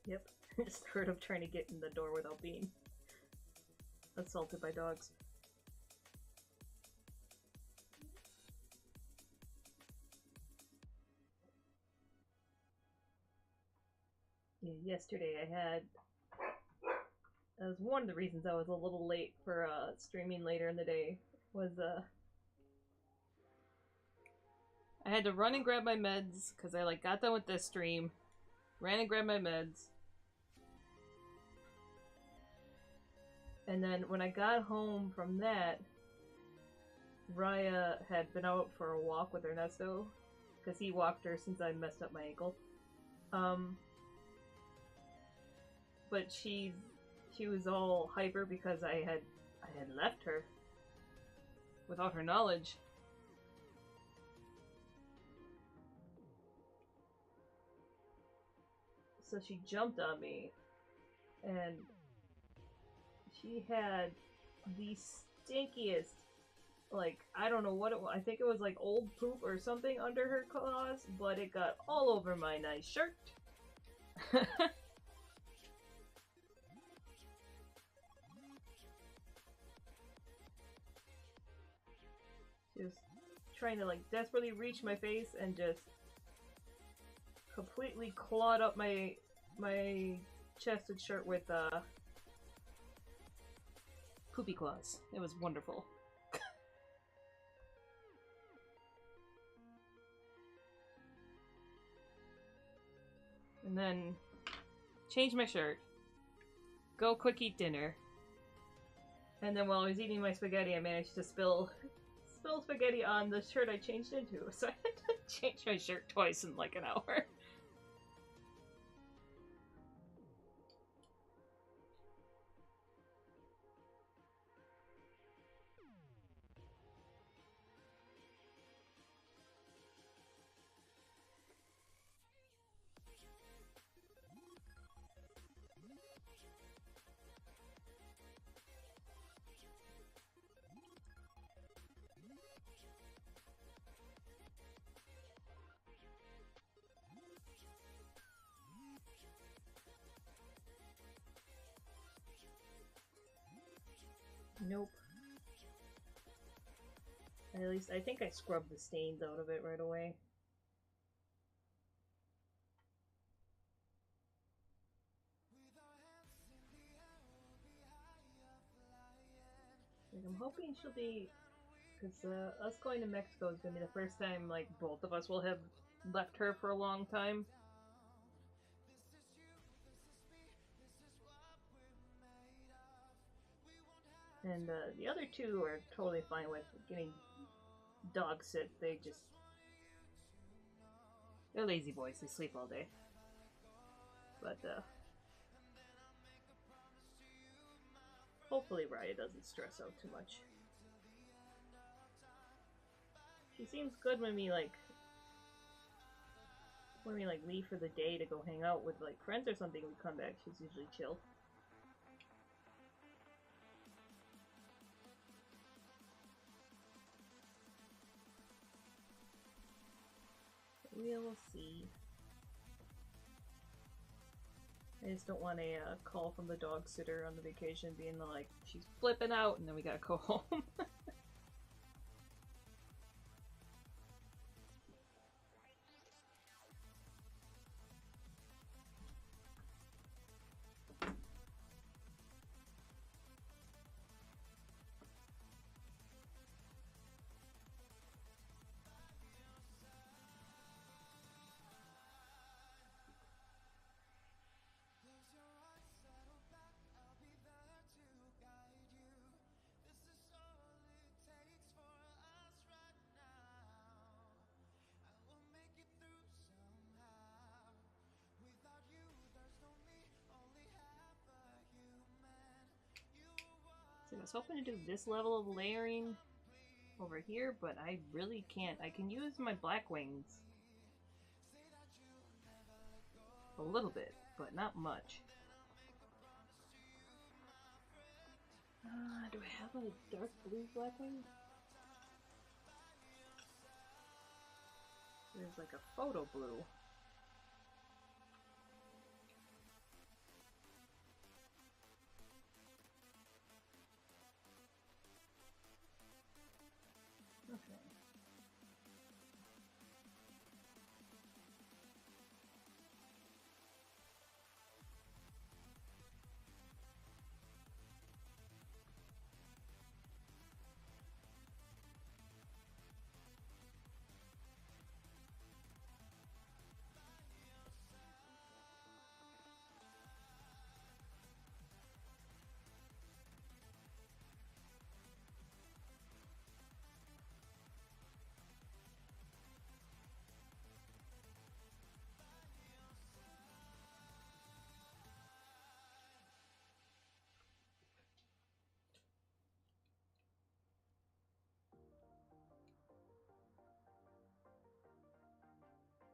Yep, just heard him trying to get in the door without being assaulted by dogs. Yeah, yesterday that was one of the reasons I was a little late for streaming later in the day, was I had to run and grab my meds, because I got done with this stream, ran and grabbed my meds, and then when I got home from that, Raya had been out for a walk with Ernesto, because he walked her since I messed up my ankle. But she was all hyper because I had left her without her knowledge. So she jumped on me, and she had the stinkiest, I don't know what it was. I think it was old poop or something under her claws, but it got all over my nice shirt. Just trying to desperately reach my face and just completely clawed up my chested shirt with poopy claws. It was wonderful. And then change my shirt, go quick eat dinner, and then while I was eating my spaghetti I managed to spill spaghetti on the shirt I changed into, so I had to change my shirt twice in an hour. Nope. At least I think I scrubbed the stains out of it right away. I'm hoping she'll be, because us going to Mexico is going to be the first time both of us will have left her for a long time. And the other two are totally fine with getting dog sit. They're lazy boys. They sleep all day. But hopefully Raya doesn't stress out too much. She seems good when we leave for the day to go hang out with like friends or something. We come back, she's usually chill. We'll see. I just don't want a call from the dog sitter on the vacation being like, she's flipping out, and then we gotta go home. I was hoping to do this level of layering over here, but I really can't. I can use my black wings a little bit, but not much. Do I have a dark blue black wing? There's like a photo blue. Okay.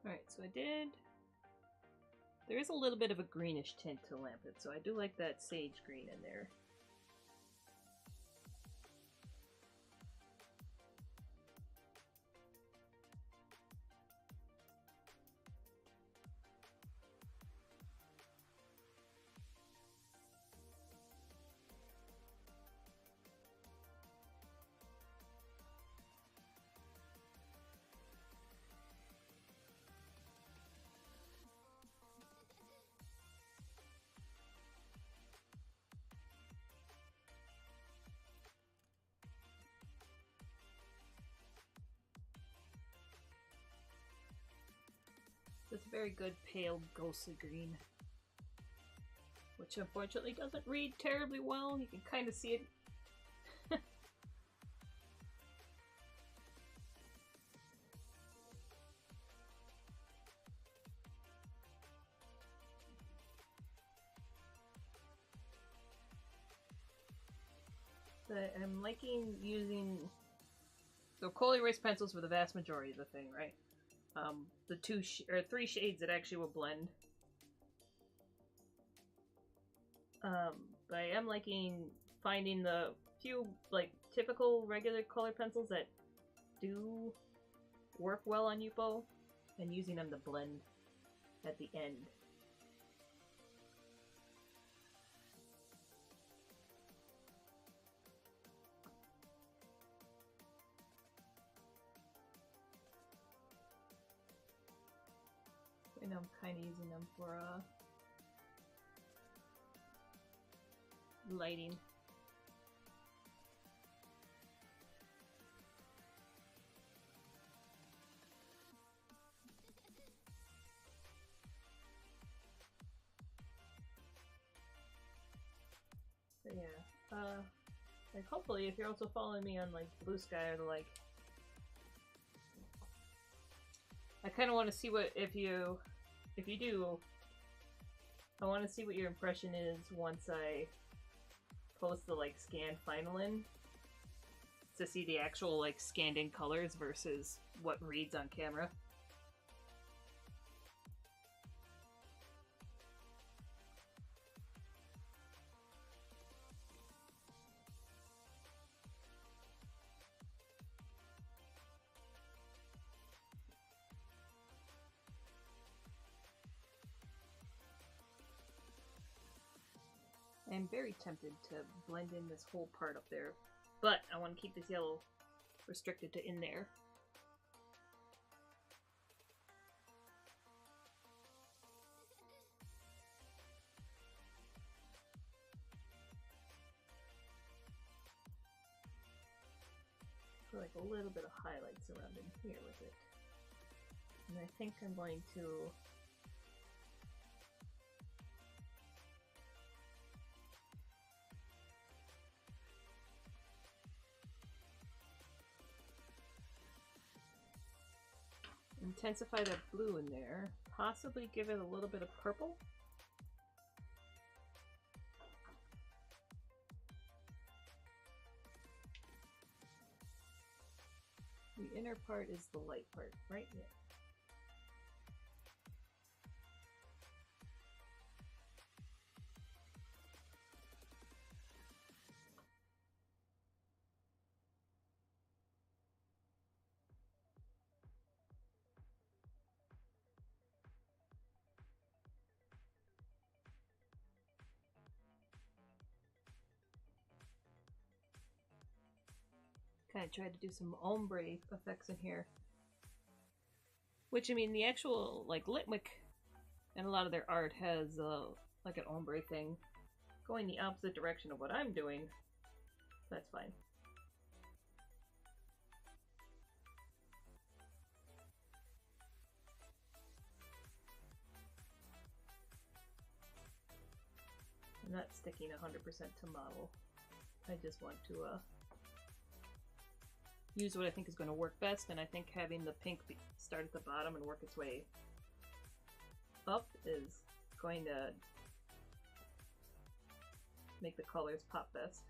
Alright, so I did... There is a little bit of a greenish tint to Lampet, so I do like that sage green in there. It's a very good pale ghostly green, which unfortunately doesn't read terribly well. You can kind of see it. But I'm liking using the Coal Erase pencils for the vast majority of the thing, right? The three shades that actually will blend. But I am liking finding the few, like, typical regular color pencils that do work well on Yupo and using them to blend at the end. Right now I'm kind of using them for lighting. But yeah, Like, hopefully, if you're also following me on, like, Blue Sky or the like, I kind of want to see what, if you do, I want to see what your impression is once I post the, like, scanned final in, to see the actual, like, scanned in colors versus what reads on camera. I'm very tempted to blend in this whole part up there, but I want to keep this yellow restricted to in there. For like a little bit of highlights around in here with it. And I think I'm going to intensify that blue in there, possibly give it a little bit of purple. The inner part is the light part, right? Yeah. Kind of tried to do some ombre effects in here. Which, I mean, the actual, like, Litwick and a lot of their art has, like, an ombre thing going the opposite direction of what I'm doing. That's fine. I'm not sticking 100% to model. I just want to, use what I think is going to work best, and I think having the pink start at the bottom and work its way up is going to make the colors pop best.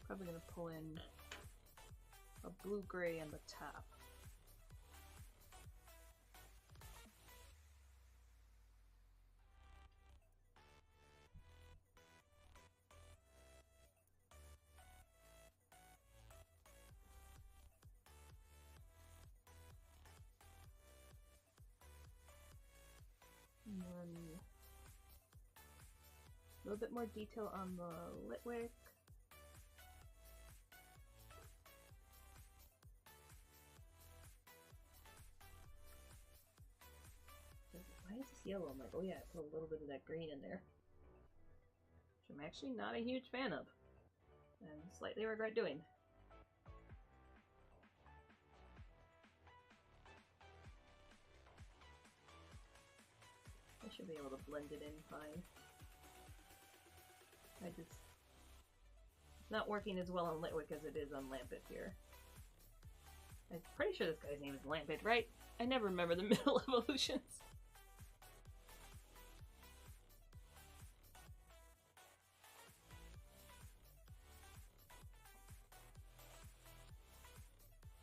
Probably going to pull in a blue-gray on the top. And then a little bit more detail on the Litwick. Why is this yellow? I'm like, oh yeah, I put a little bit of that green in there. Which I'm actually not a huge fan of. And slightly regret doing. I should be able to blend it in fine. I just... It's not working as well on Litwick as it is on Lampet here. I'm pretty sure this guy's name is Lampet, right? I never remember the middle evolutions.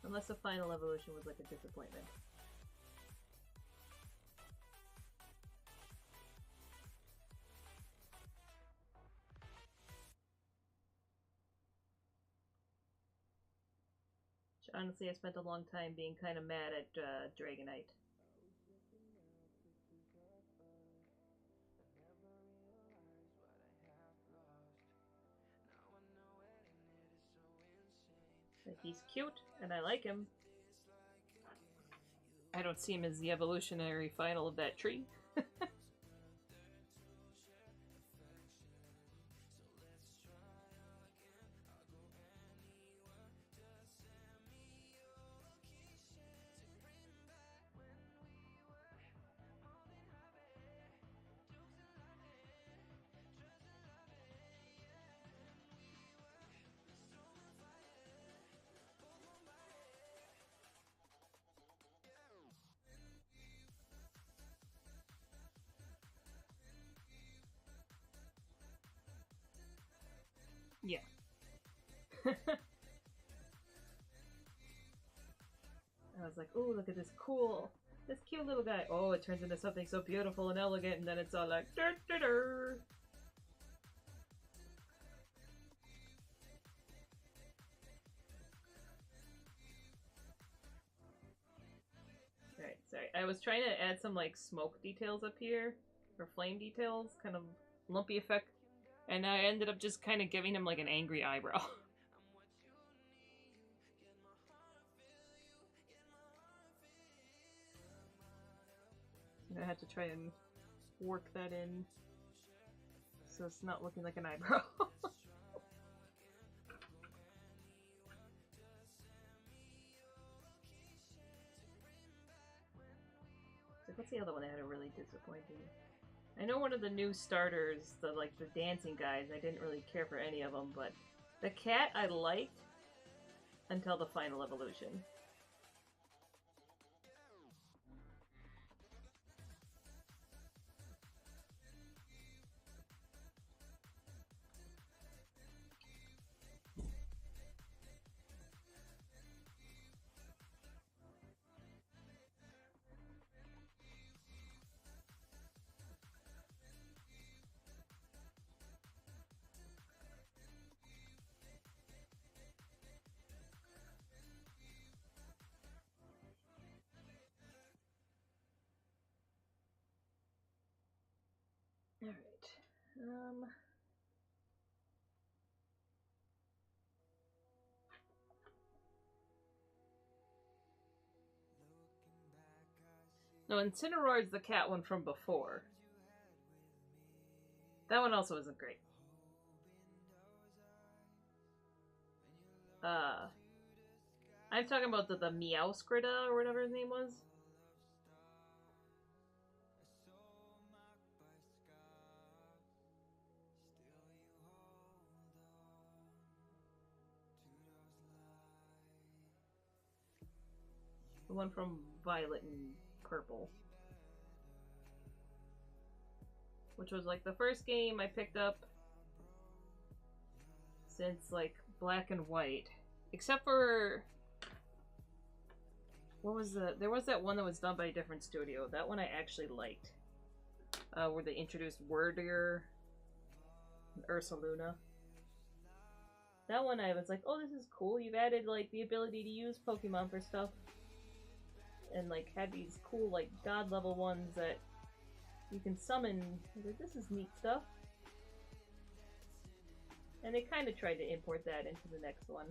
Unless the final evolution was like a disappointment. Honestly, I spent a long time being kind of mad at Dragonite. He's cute, and I like him. I don't see him as the evolutionary final of that tree. Yeah. I was like, "Ooh, look at this this cute little guy." Oh, it turns into something so beautiful and elegant, and then it's all like, "Dur, dur, dur." Alright, sorry. I was trying to add some, like, smoke details up here, or flame details, kind of lumpy effect, and I ended up just kind of giving him, like, an angry eyebrow. I had to try and work that in so it's not looking like an eyebrow. What's the other one that had a really disappointing? I know one of the new starters, the dancing guys, I didn't really care for any of them, but the cat I liked until the final evolution. Alright. No, Incineroar's the cat one from before. That one also isn't great. I'm talking about the Meowscrida or whatever his name was. The one from Violet and Purple. Which was like the first game I picked up since like Black and White. Except for... What was there was that one that was done by a different studio. That one I actually liked. Where they introduced Wordier and Ursaluna. That one I was like, oh, this is cool. You've added like the ability to use Pokemon for stuff. And like had these cool like god level ones that you can summon. I was like, this is neat stuff. And they kind of tried to import that into the next one.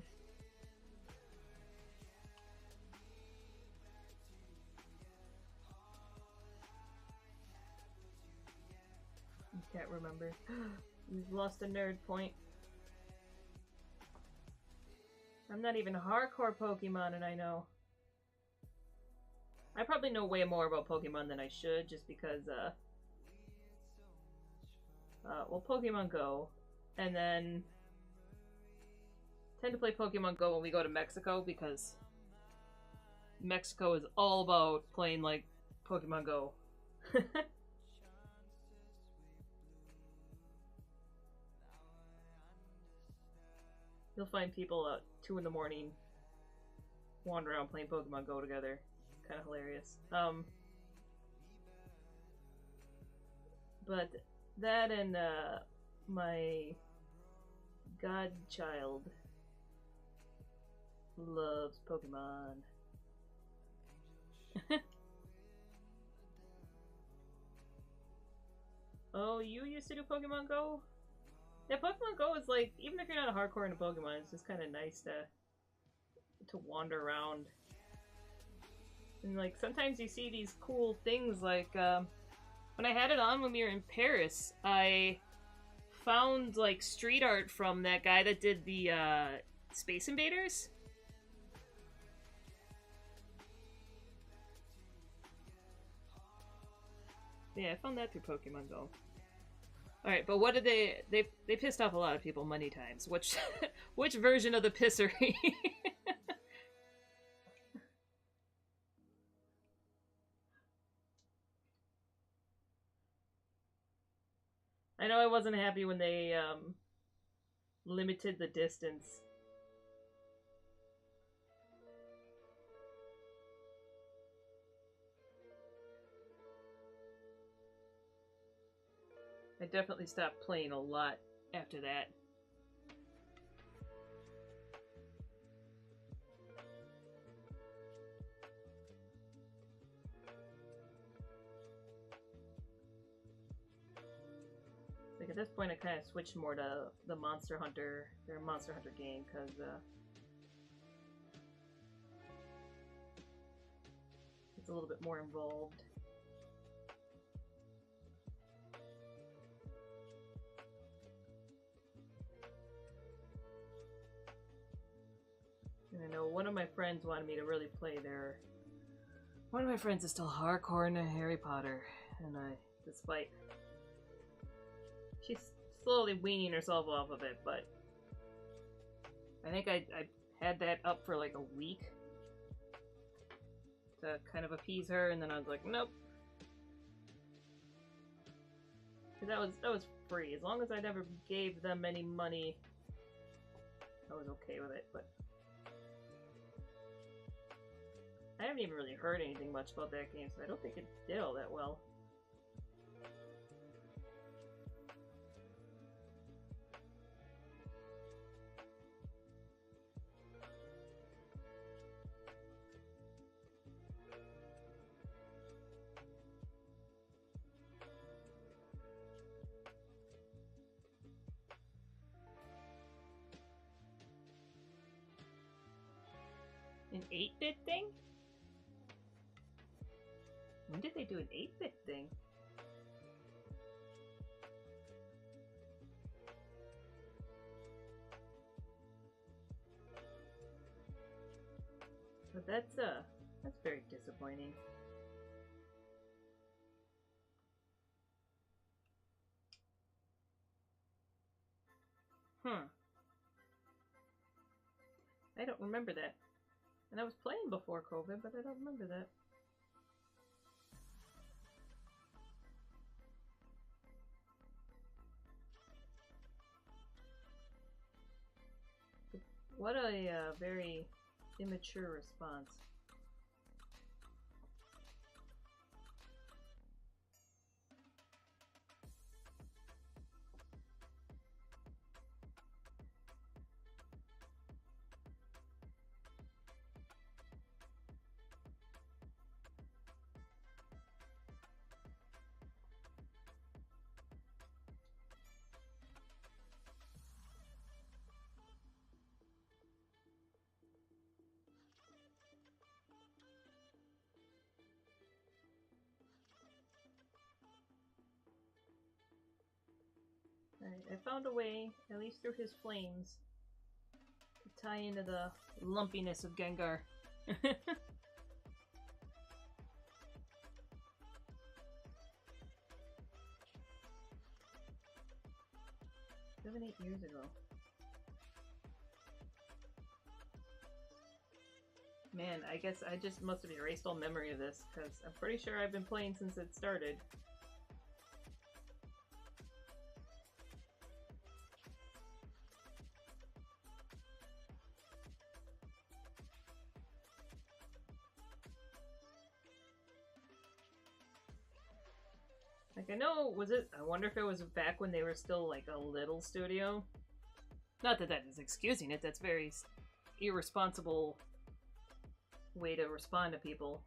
I can't remember. You've lost a nerd point. I'm not even a hardcore Pokemon and I know. I probably know way more about Pokemon than I should just because, well, Pokemon Go. And then tend to play Pokemon Go when we go to Mexico because Mexico is all about playing like Pokemon Go. You'll find people at 2 in the morning wandering around playing Pokemon Go together. Kind of hilarious. But that and my godchild loves Pokemon. Oh, you used to do Pokemon Go? Yeah, Pokemon Go is like, even if you're not a hardcore into Pokemon, it's just kind of nice to to wander around. And like sometimes you see these cool things like when I had it on when we were in Paris, I found like street art from that guy that did the Space Invaders. Yeah, I found that through Pokemon Go. Alright, but what did they pissed off a lot of people many times. Which which version of the pissery? I know I wasn't happy when they limited the distance. I definitely stopped playing a lot after that. Like at this point, I kind of switched more to the Monster Hunter, their Monster Hunter game, because it's a little bit more involved. And I know one of my friends wanted me to really play their... One of my friends is still hardcore into Harry Potter, and despite... She's slowly weaning herself off of it, but... I think I had that up for like a week to kind of appease her, and then I was like, nope. Because that was free. As long as I never gave them any money, I was okay with it, but... I haven't even really heard anything much about that game, so I don't think it did all that well. An 8-bit thing? When did they do an 8-bit thing? But that's very disappointing. I don't remember that. And I was playing before COVID, but I don't remember that. What a very immature response. Alright, I found a way, at least through his flames, to tie into the lumpiness of Gengar. 7-8 years ago. Man, I guess I just must have erased all memory of this, because I'm pretty sure I've been playing since it started. Like, I know, I wonder if it was back when they were still, like, a little studio? Not that that is excusing it, that's very irresponsible way to respond to people.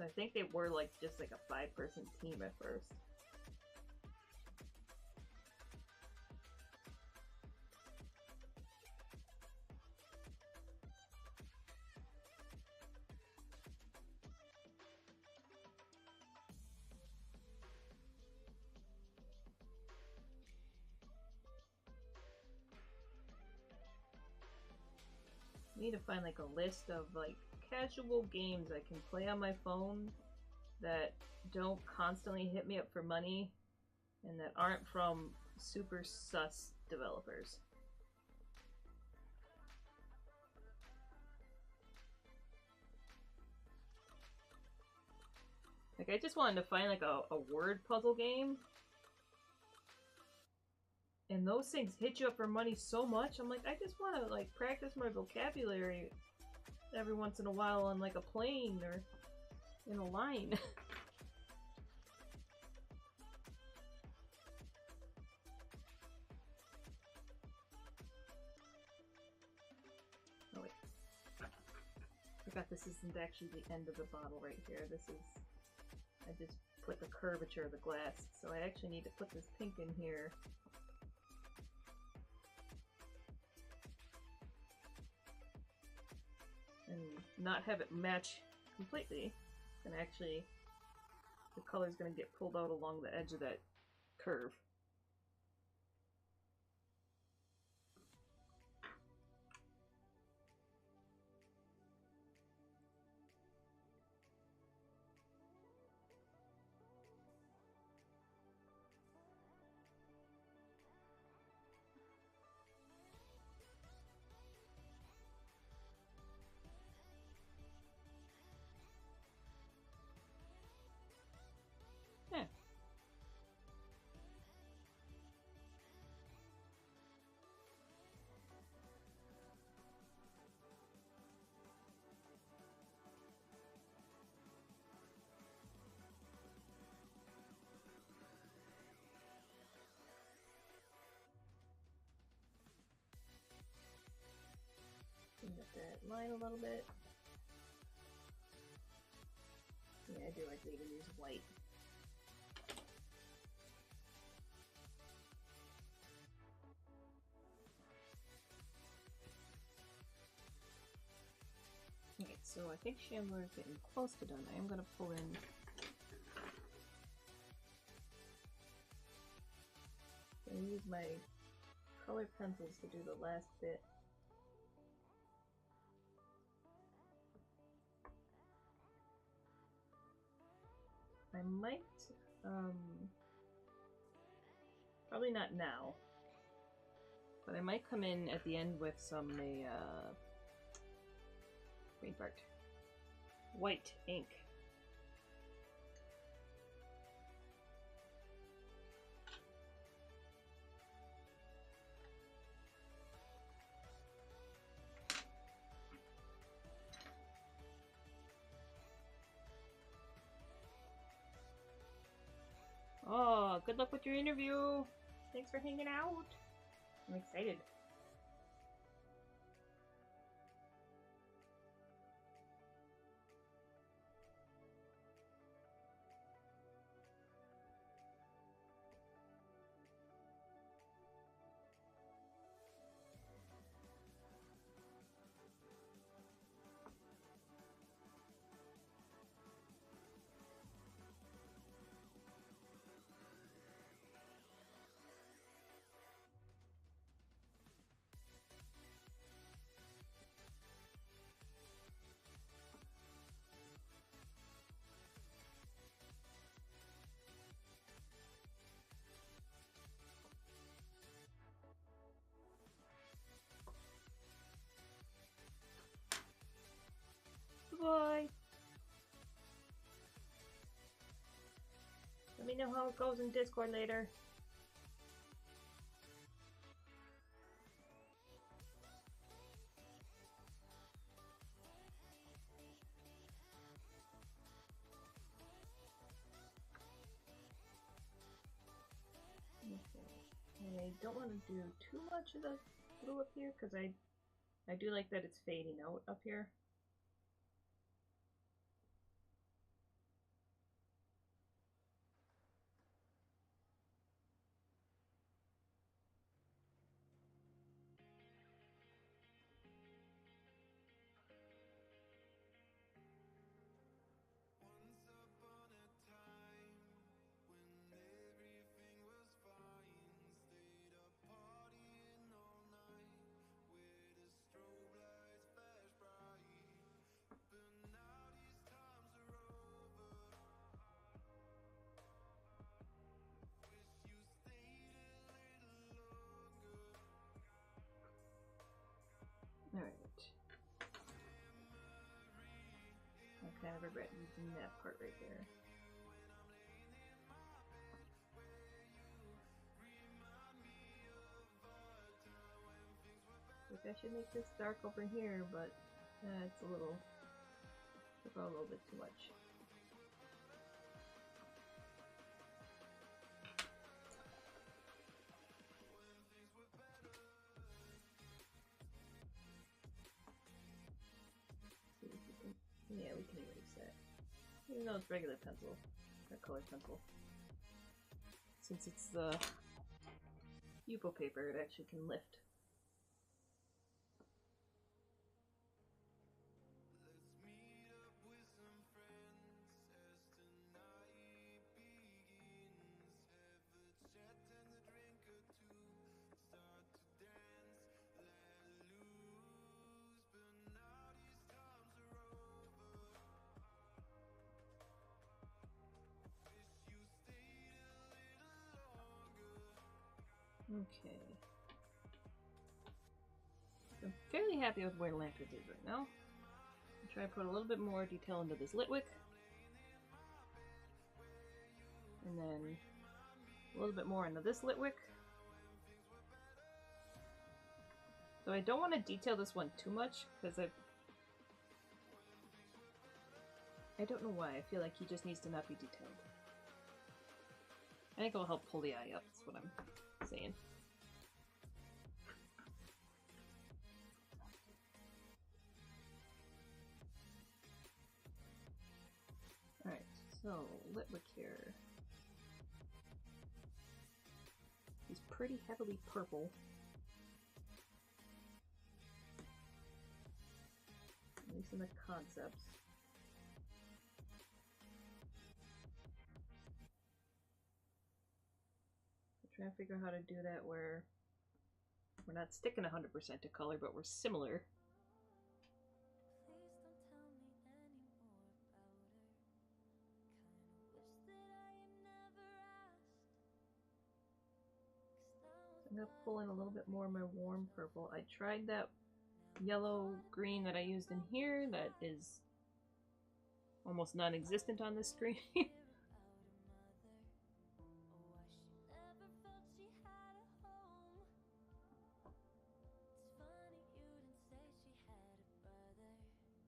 I think they were, like, just, like, a 5-person team at first. I need to find like a list of like casual games I can play on my phone that don't constantly hit me up for money and that aren't from super sus developers. Like, I just wanted to find like a word puzzle game. And those things hit you up for money so much. I'm like, I just want to like practice my vocabulary every once in a while on like a plane or in a line. Oh wait. I forgot this isn't actually the end of the bottle right here. This is... I just put the curvature of the glass, so I actually need to put this pink in here. And not have it match completely. And actually, the color's going to get pulled out along the edge of that curve. Yeah. Clean up that line a little bit. Yeah, I do like to even use white. Okay, so I think Shambler is getting close to done. I am going to pull in and use my colored pencils to do the last bit. I might, probably not now, but I might come in at the end with some, green part, white ink. Oh, good luck with your interview. Thanks for hanging out. I'm excited. Bye. Let me know how it goes in Discord later. Okay. I don't want to do too much of the blue up here because I do like that it's fading out up here. kind of regret using that part right there. Like I should make this dark over here, but it's a little, took a little bit too much. Yeah, we can erase that. Even though it's regular pencil, or colored pencil. Since it's the Yupo paper, it actually can lift. Okay. I'm fairly happy with where Lantern is right now. I'll try to put a little bit more detail into this Litwick. And then a little bit more into this Litwick. So I don't want to detail this one too much, because I don't know why. I feel like he just needs to not be detailed. I think it'll help pull the eye up, that's what I'm saying. Alright, so Litwick here. He's pretty heavily purple. At least in the concepts. I'm trying to figure out how to do that where we're not sticking 100% to color, but we're similar. I'm gonna pull in a little bit more of my warm purple. I tried that yellow green that I used in here that is almost non-existent on this screen.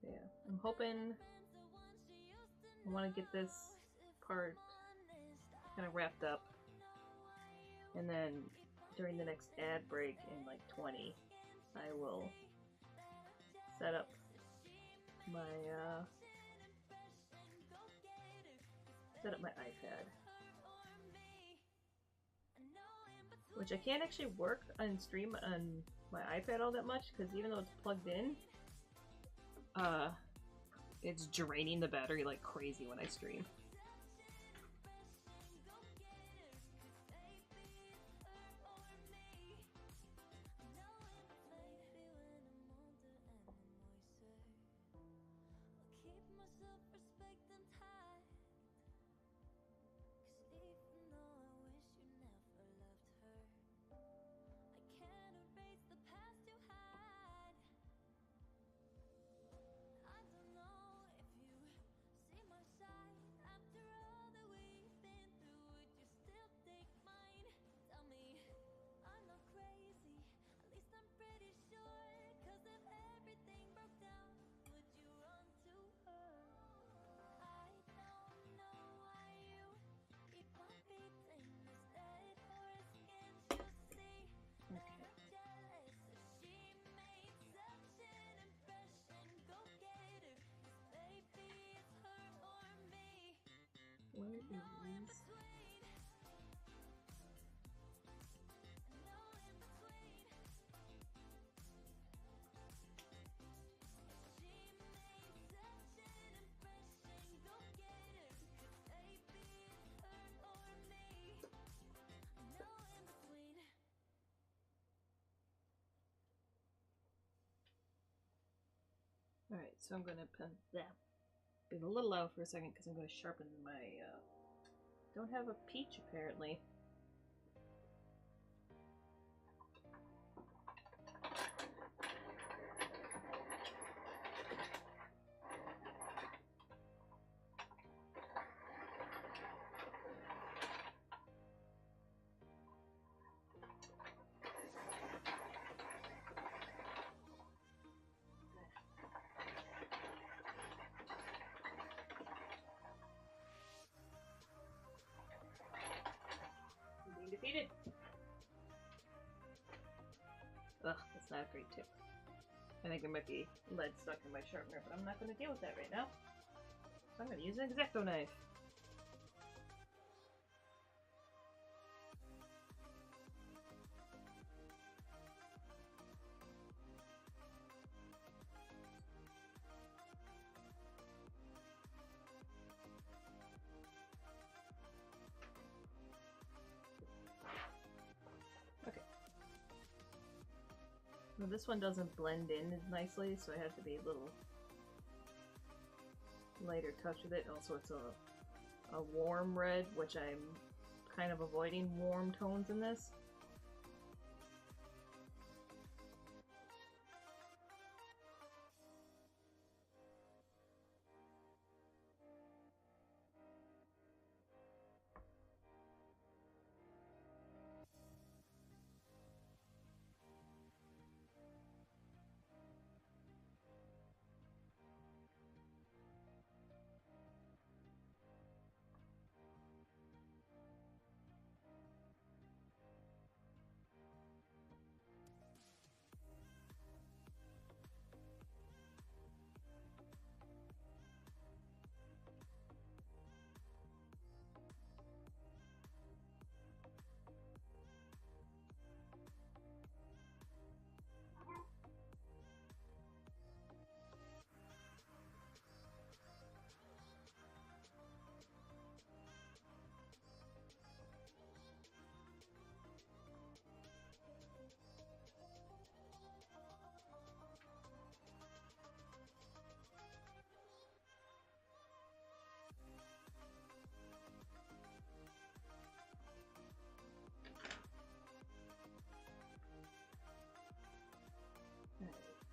Yeah, I'm hoping I want to get this part kind of wrapped up, and then during the next ad break in like 20, I will set up my iPad, which I can't actually work on stream on my iPad all that much because even though it's plugged in, it's draining the battery like crazy when I stream. Where is this? Alright, so I'm going to be a little loud for a second because I'm going to sharpen my, don't have a peach apparently. Ugh, that's not a great tip. I think there might be lead stuck in my sharpener, but I'm not going to deal with that right now. I'm going to use an X-Acto knife. Okay. Well, this one doesn't blend in as nicely, so I have to be a little lighter touch with it. Also, it's a warm red, which I'm kind of avoiding warm tones in this.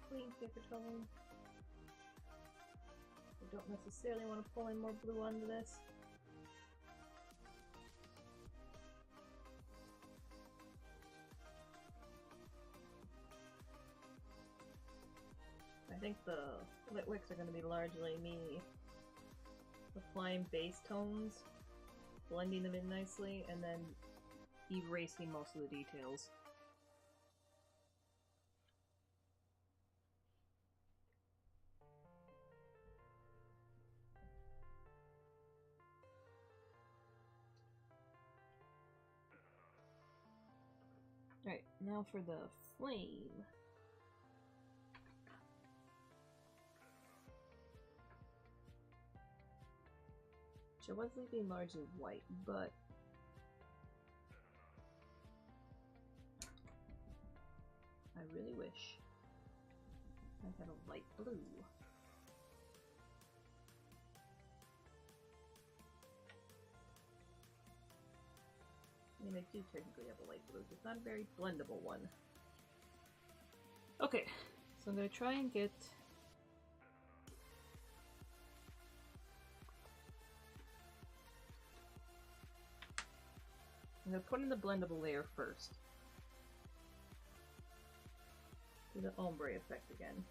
Clean paper towel. I don't necessarily want to pull in more blue onto this. I think the lit wicks are going to be largely me applying base tones, blending them in nicely, and then erasing most of the details. Alright, now for the flame. Which I was leaving largely white, but I really wish I had a light blue. I mean, I do technically have a light blue, it's not a very blendable one. Okay, so I'm going to try and get I'm going to put in the blendable layer first. Do the ombre effect again.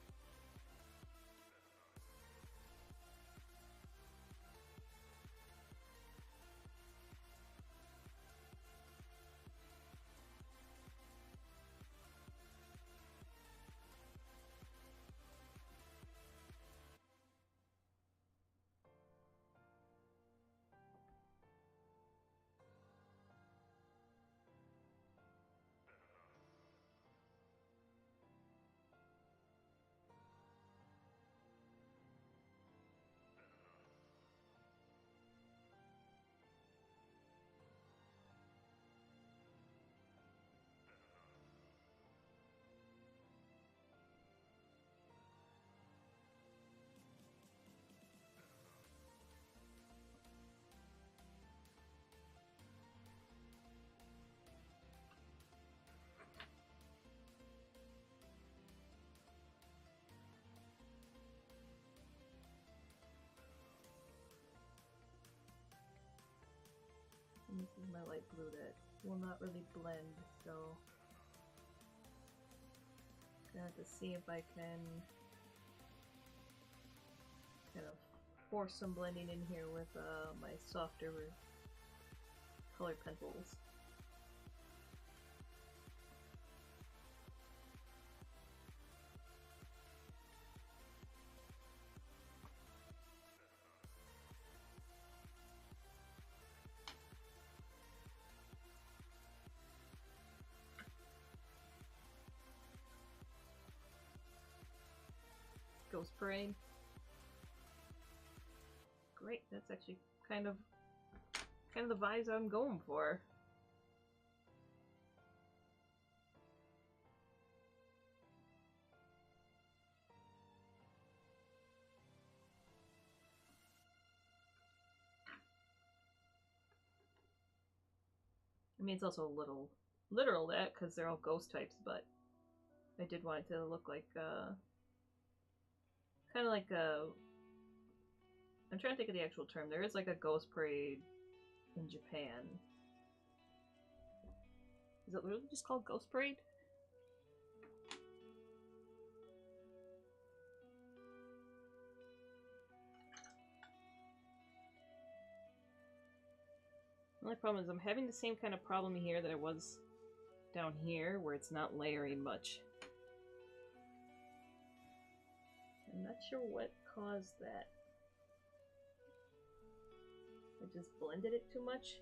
And this is my light blue that will not really blend, so I'm gonna have to see if I can kind of force some blending in here with my softer colored pencils. Ghost Parade. Great, that's actually kind of the vibes I'm going for. I mean, it's also a little literal that because they're all ghost types, but I did want it to look like kind of like a. I'm trying to think of the actual term. There is like a ghost parade in Japan. Is it literally just called Ghost Parade? The only problem is I'm having the same kind of problem here that I was down here, where it's not layering much. I'm not sure what caused that. I just blended it too much.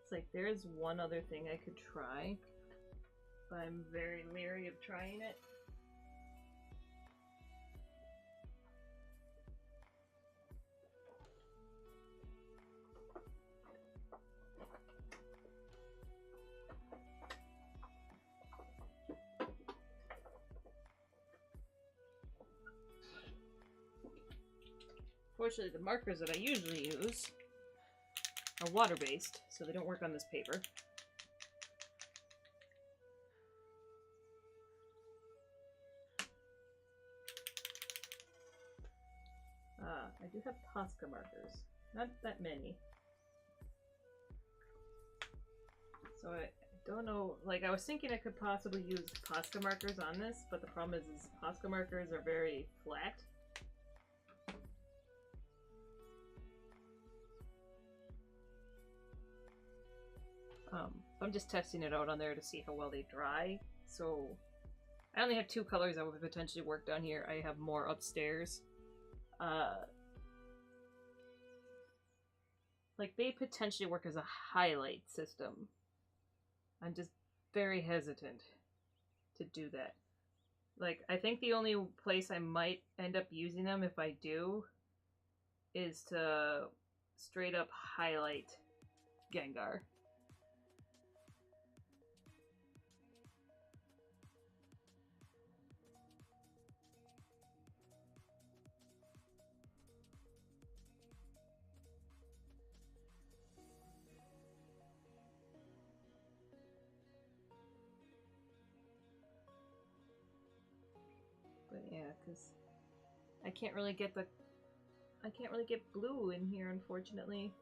It's like there's one other thing I could try, but I'm very leery of trying it. Fortunately, the markers that I usually use are water-based, so they don't work on this paper. I do have Posca markers. Not that many. So I don't know, like I was thinking I could possibly use Posca markers on this, but the problem is Posca markers are very flat. I'm just testing it out on there to see how well they dry. So I only have two colors that would potentially work down here. I have more upstairs. Like they potentially work as a highlight system. I'm just very hesitant to do that. Like I think the only place I might end up using them if I do is to straight up highlight Gengar. But yeah, because I can't really get blue in here, unfortunately,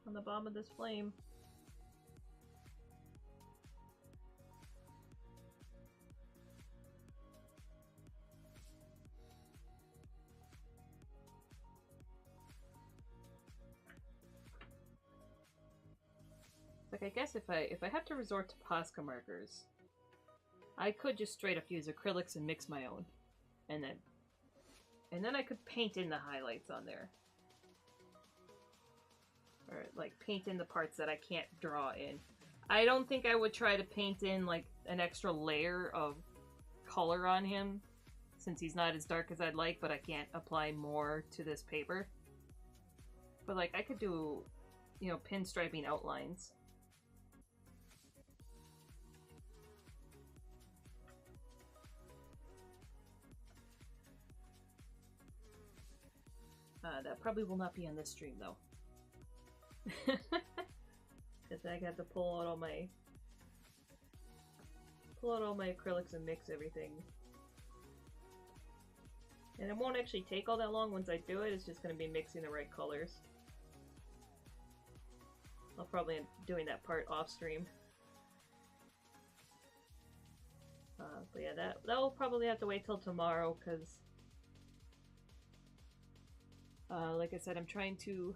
on the bottom of this flame. Like I guess if I have to resort to Posca markers, I could just straight up use acrylics and mix my own, and then I could paint in the highlights on there. Or, like, paint in the parts that I can't draw in. I don't think I would try to paint in, like, an extra layer of color on him, since he's not as dark as I'd like, but I can't apply more to this paper. But, like, I could do, you know, pinstriping outlines. That probably will not be on this stream, though. Because I got to pull out all my acrylics and mix everything. And it won't actually take all that long once I do it. It's just going to be mixing the right colors. I'll probably end up doing that part off stream. But yeah, that will probably have to wait till tomorrow because, like I said, I'm trying to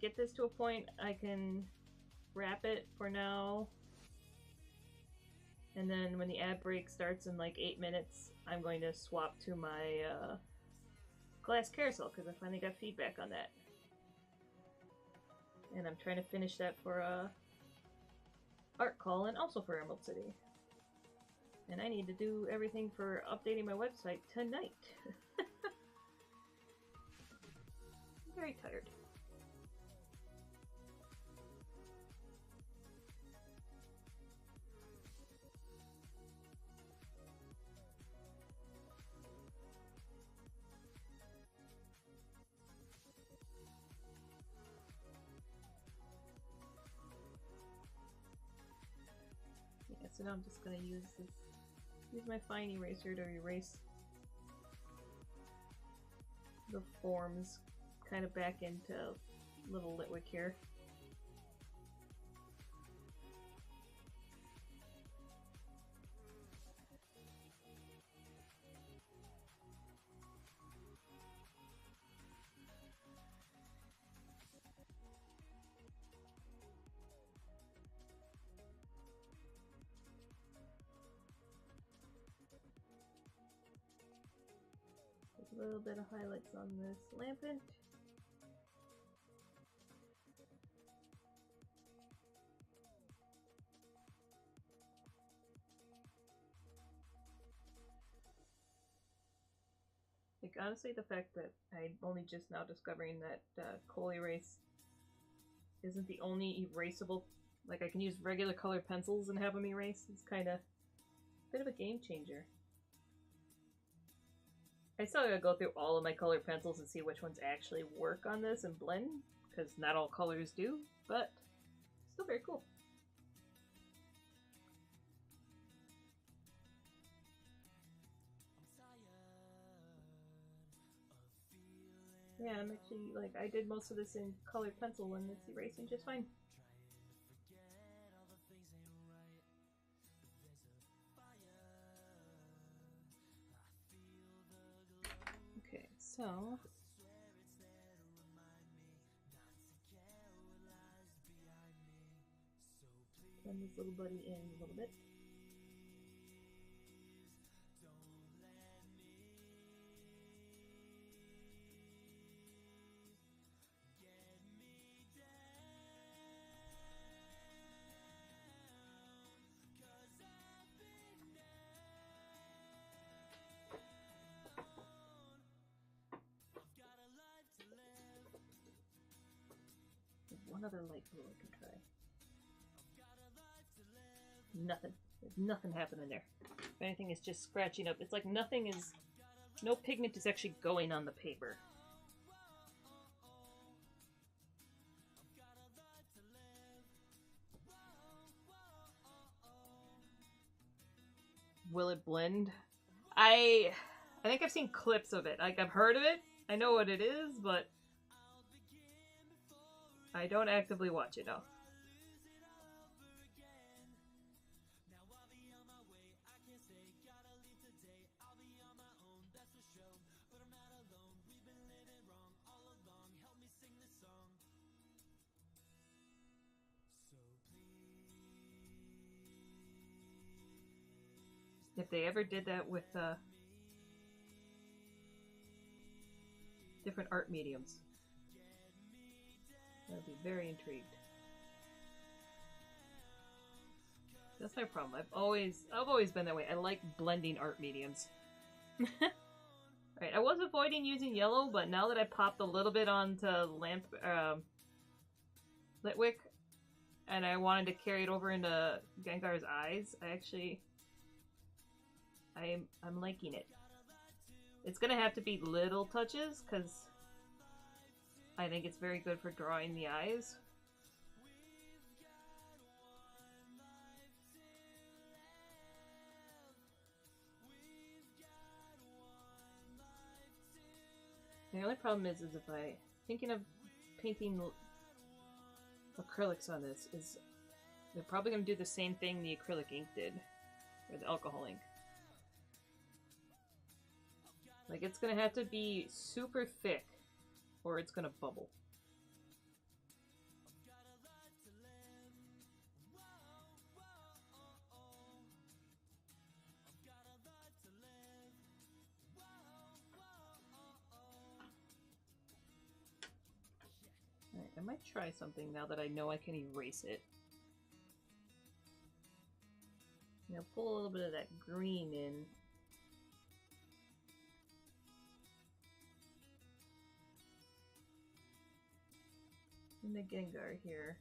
get this to a point I can wrap it for now. And then when the ad break starts in like 8 minutes, I'm going to swap to my glass carousel because I finally got feedback on that. And I'm trying to finish that for Art Call and also for Emerald City. And I need to do everything for updating my website tonight. I'm very tired. Yeah, so now I'm just gonna use my fine eraser to erase the forms kind of back into little Litwick here. A little bit of highlights on this lampant. Like, honestly, the fact that I'm only just now discovering that Kohl Erase isn't the only erasable, like I can use regular colored pencils and have them erase, is kind of a bit of a game changer. I still gotta go through all of my colored pencils and see which ones actually work on this and blend, because not all colors do, but still very cool. Yeah, I'm actually, like, I did most of this in colored pencil and it's erasing just fine. Okay, so blend this little buddy in a little bit. One other light blue I can try. Nothing. There's nothing happening there. If anything, it's just scratching up. It's like nothing is... No pigment is actually going on the paper. Will it blend? I think I've seen clips of it. Like, I've heard of it. I know what it is, but I don't actively watch it, no. If they ever did that with different art mediums, I'd be very intrigued. That's my problem. I've always been that way. I like blending art mediums. Alright, I was avoiding using yellow, but now that I popped a little bit onto Litwick, and I wanted to carry it over into Gengar's eyes, I'm liking it. It's gonna have to be little touches, because I think it's very good for drawing the eyes. The only problem is if thinking of painting acrylics on this, is they're probably going to do the same thing the acrylic ink did, or the alcohol ink. Like, it's going to have to be super thick, or it's going to bubble. might try something now that I know I can erase it. You know, pull a little bit of that green in. In the Gengar here.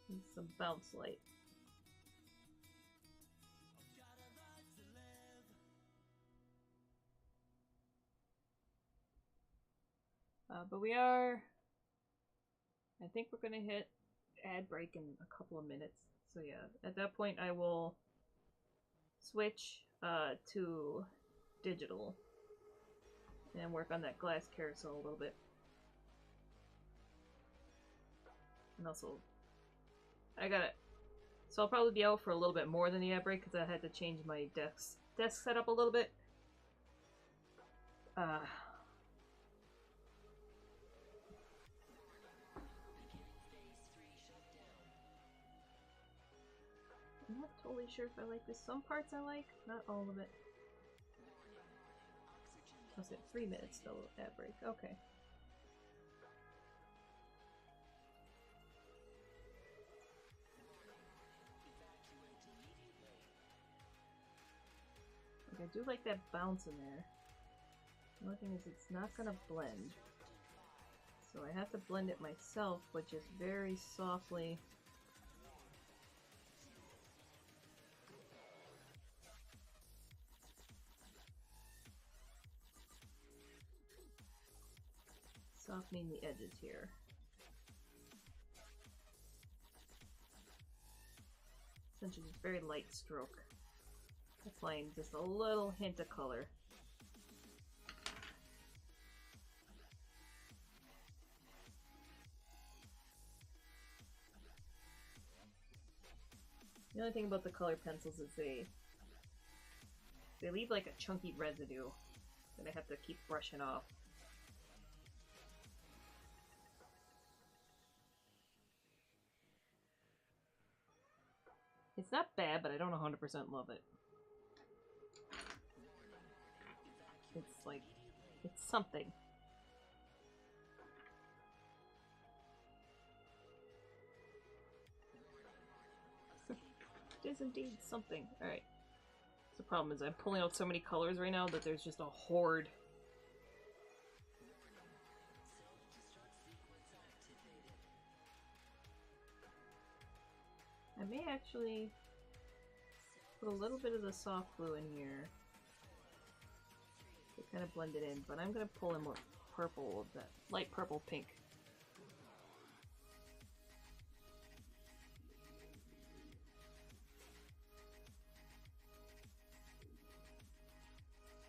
And some bounce light. But we are... I think we're gonna hit ad break in a couple of minutes. So yeah, at that point I will switch to digital and work on that glass carousel a little bit. And also, I got it. So I'll probably be out for a little bit more than the ad break because I had to change my desk setup a little bit. I'm not totally sure if I like this. Some parts I like, not all of it. I said 3 minutes though, ad break. Okay. Like, I do like that bounce in there. The only thing is it's not gonna blend. So I have to blend it myself, but just very softly. Softening the edges here. Essentially just very light stroke. Applying just a little hint of color. The only thing about the color pencils is they leave like a chunky residue that I have to keep brushing off. It's not bad, but I don't 100% love it. It's like, it's something. It is indeed something. Alright. The problem is I'm pulling out so many colors right now that there's just a horde. I may actually put a little bit of the soft blue in here to kind of blend it in, but I'm going to pull in more purple, that light purple pink.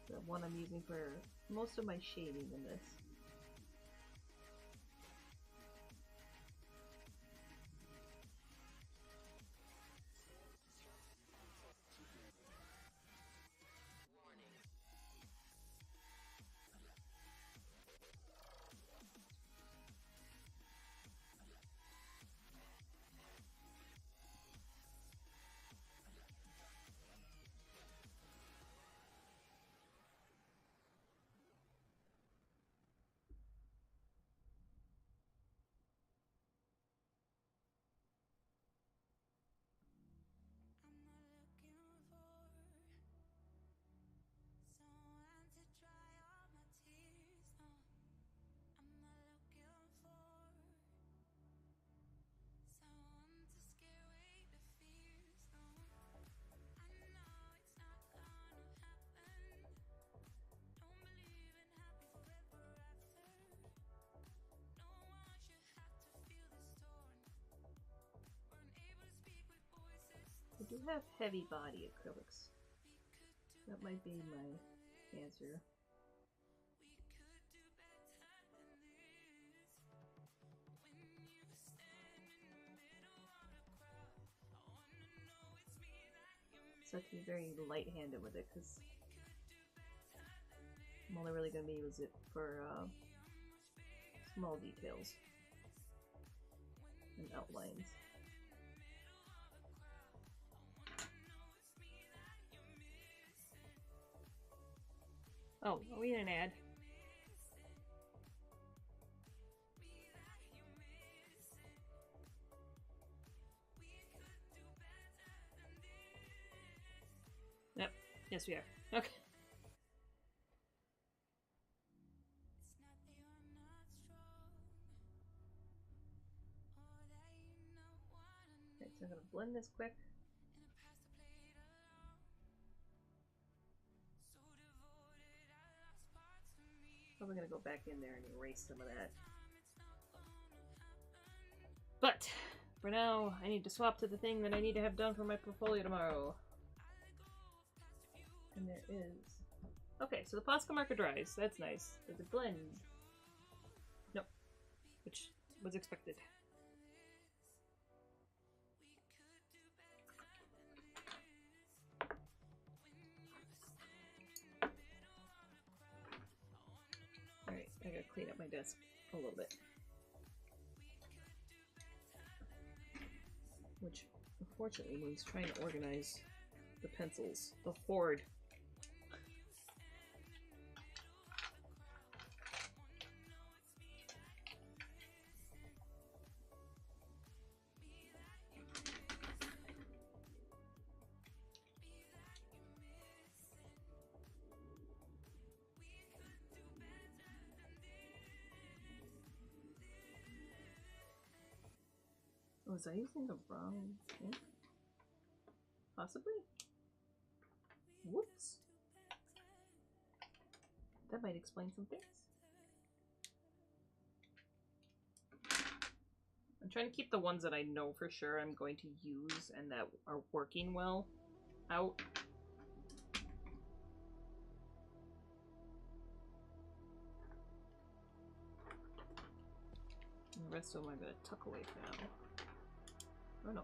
The one I'm using for most of my shading in this. I do have heavy body acrylics. That might be my answer. So I have to be very light-handed with it because I'm only really going to use it for small details and outlines. Oh, are we in an ad? Yes, we are. Okay. Okay, so I'm gonna blend this quick. Probably gonna go back in there and erase some of that. But for now, I need to swap to the thing that I need to have done for my portfolio tomorrow. And there is... Okay, so the Posca marker dries. That's nice. There's a blend. Nope. Which was expected. Alright, I gotta clean up my desk a little bit. Which, unfortunately, means trying to organize the pencils. The hoard. Was I using the wrong thing? Possibly? Whoops. That might explain some things. I'm trying to keep the ones that I know for sure I'm going to use and that are working well out. And the rest of them I'm going to tuck away for now. Oh no.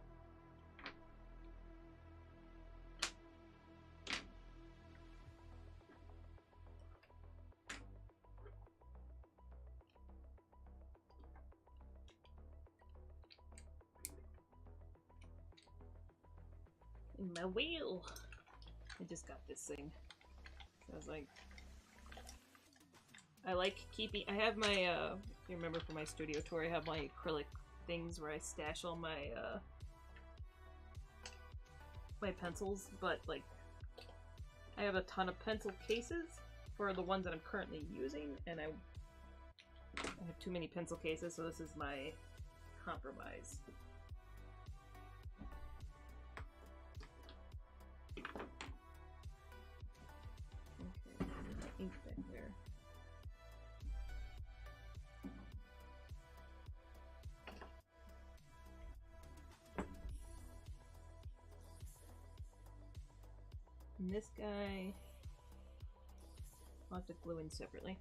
In my wheel! I just got this thing. So I was like... I like keeping... I have my, if you remember from my studio tour, I have my acrylic things where I stash all my, my pencils, but, like, I have a ton of pencil cases for the ones that I'm currently using, and I have too many pencil cases, so this is my compromise. Okay, my ink back there. And this guy, I'll have to glue in separately.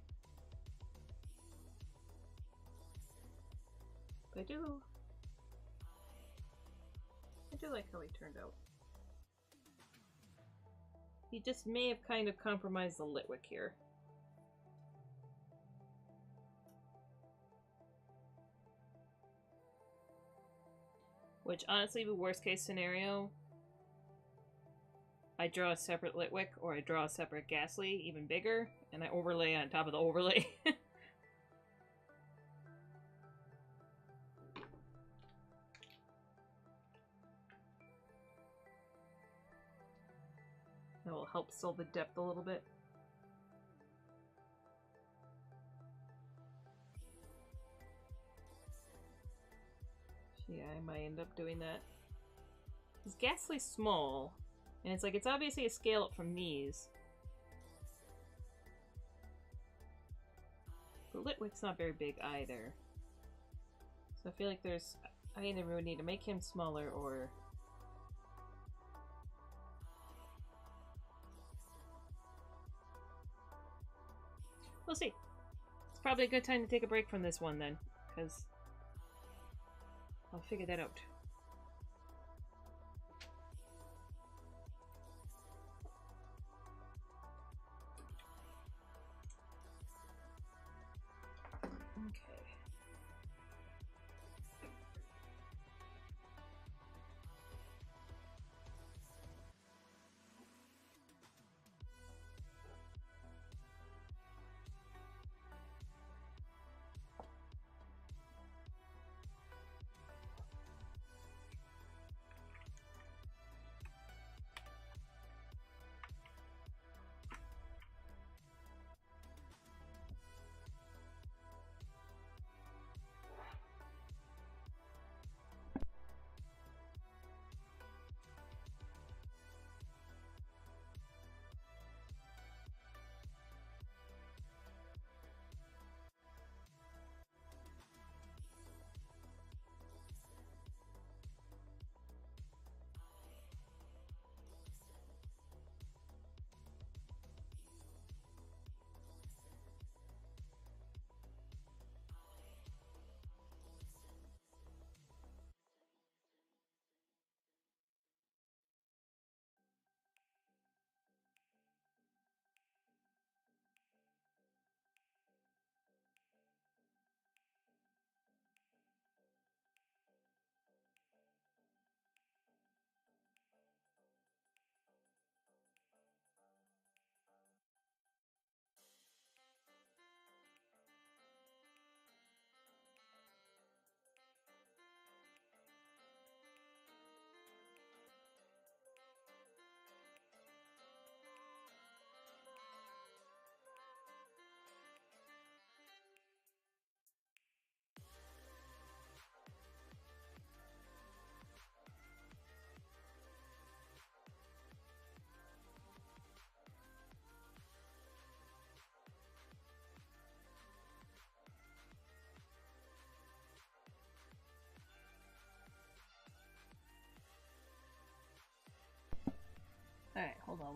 But I do like how he turned out. He just may have kind of compromised the Litwick here. Which, honestly, the worst case scenario, I draw a separate Litwick or I draw a separate Ghastly, even bigger, and I overlay on top of the overlay. That will help solve the depth a little bit. Yeah, I might end up doing that. Because Ghastly's small, and it's like, it's obviously a scale up from these. But Litwick's not very big either. So I feel like there's... I either would need to make him smaller or... We'll see. It's probably a good time to take a break from this one then, because I'll figure that out. Okay.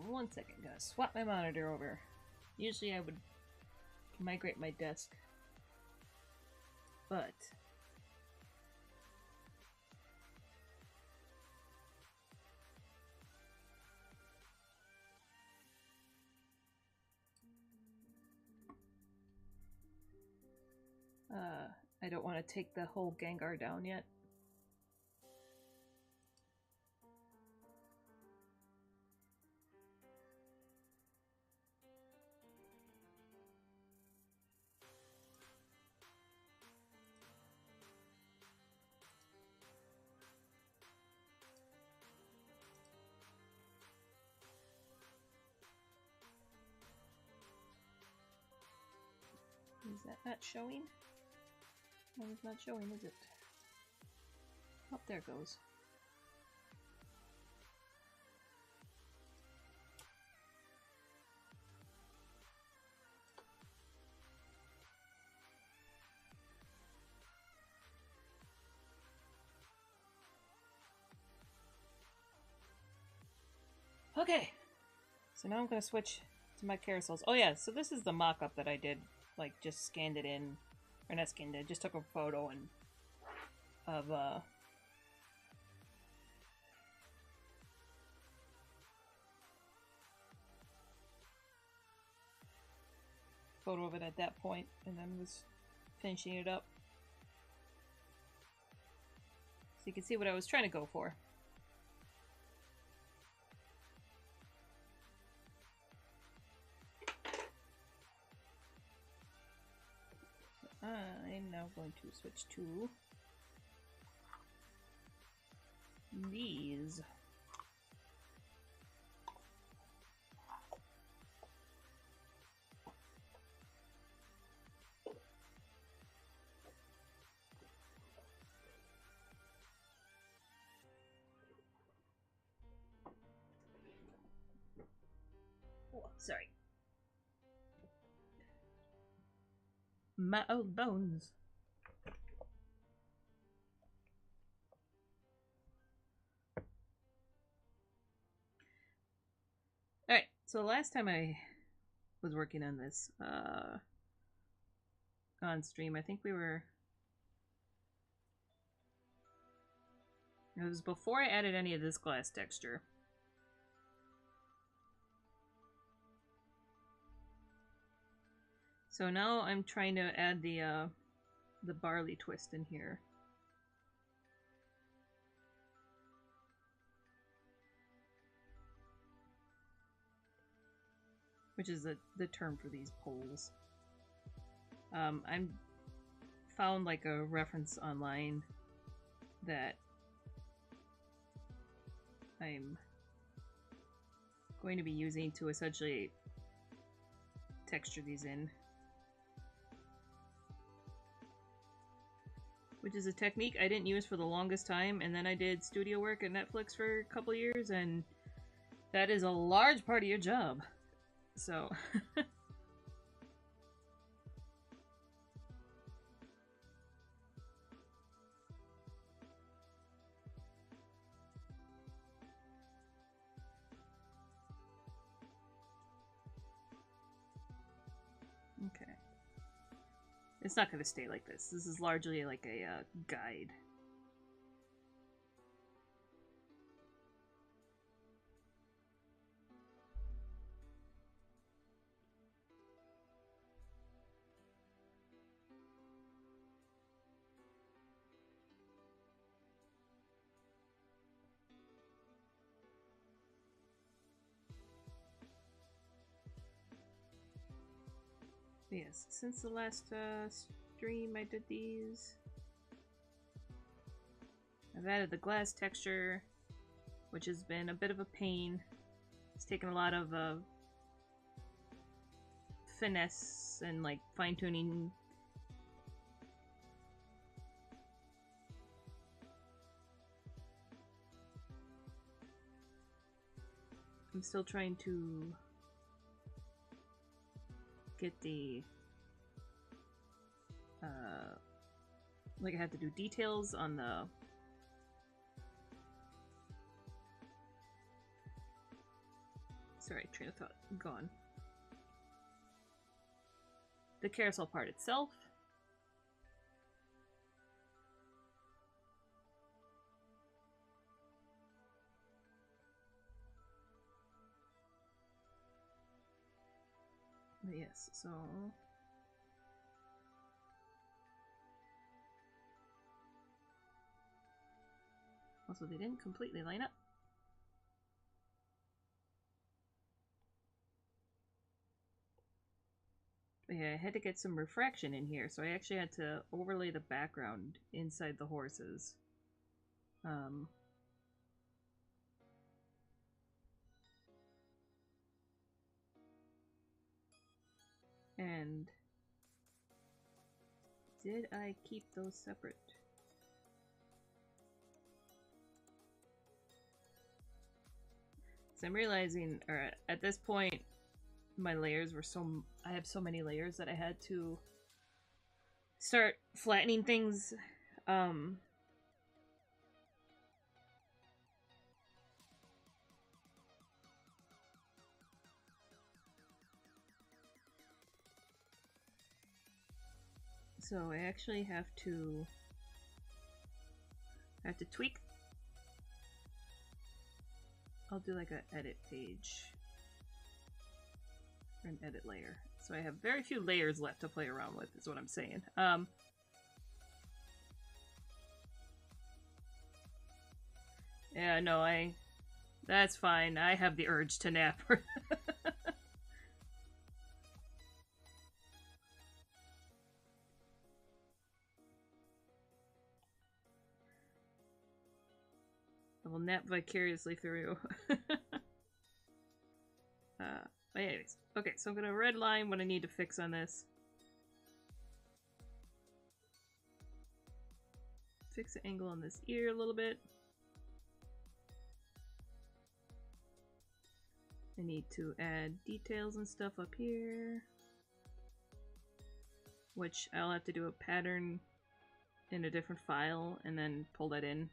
on 1 second. Gotta swap my monitor over. Usually I would migrate my desk, but I don't want to take the whole Gengar down yet. Is that not showing? No, it's not showing, is it? Oh, there it goes. Okay, so now I'm going to switch to my carousels. Oh yeah, so this is the mock-up that I did, like just scanned it in, or not scanned it, just took a photo and of photo of it at that point, and then was finishing it up. So you can see what I was trying to go for. I'm now going to switch to these. Oh, sorry. My old bones. Alright, so last time I was working on this on stream, I think we were... It was before I added any of this glass texture. So now I'm trying to add the barley twist in here. Which is the term for these poles. I found like a reference online that I'm going to be using to essentially texture these in. Which is a technique I didn't use for the longest time, and then I did studio work at Netflix for a couple years, and that is a large part of your job. So... Okay. It's not going to stay like this. This is largely like a guide. Yes, since the last stream I did these. I've added the glass texture, which has been a bit of a pain. It's taken a lot of finesse and like fine-tuning. I'm still trying to get the like I have to do details on the Sorry, train of thought gone. The carousel part itself. But yes, so also they didn't completely line up. But yeah, I had to get some refraction in here, so I actually had to overlay the background inside the horses. And did I keep those separate? So I'm realizing, or at this point, my layers were I have so many layers that I had to start flattening things. So I actually have to tweak. I'll do like an edit page or an edit layer. So I have very few layers left to play around with, is what I'm saying. Yeah, no, that's fine. I have the urge to nap. I will nap vicariously through you. But anyways, okay, so I'm gonna redline what I need to fix on this. Fix the angle on this ear a little bit. I need to add details and stuff up here, which I'll have to do a pattern in a different file and then pull that in.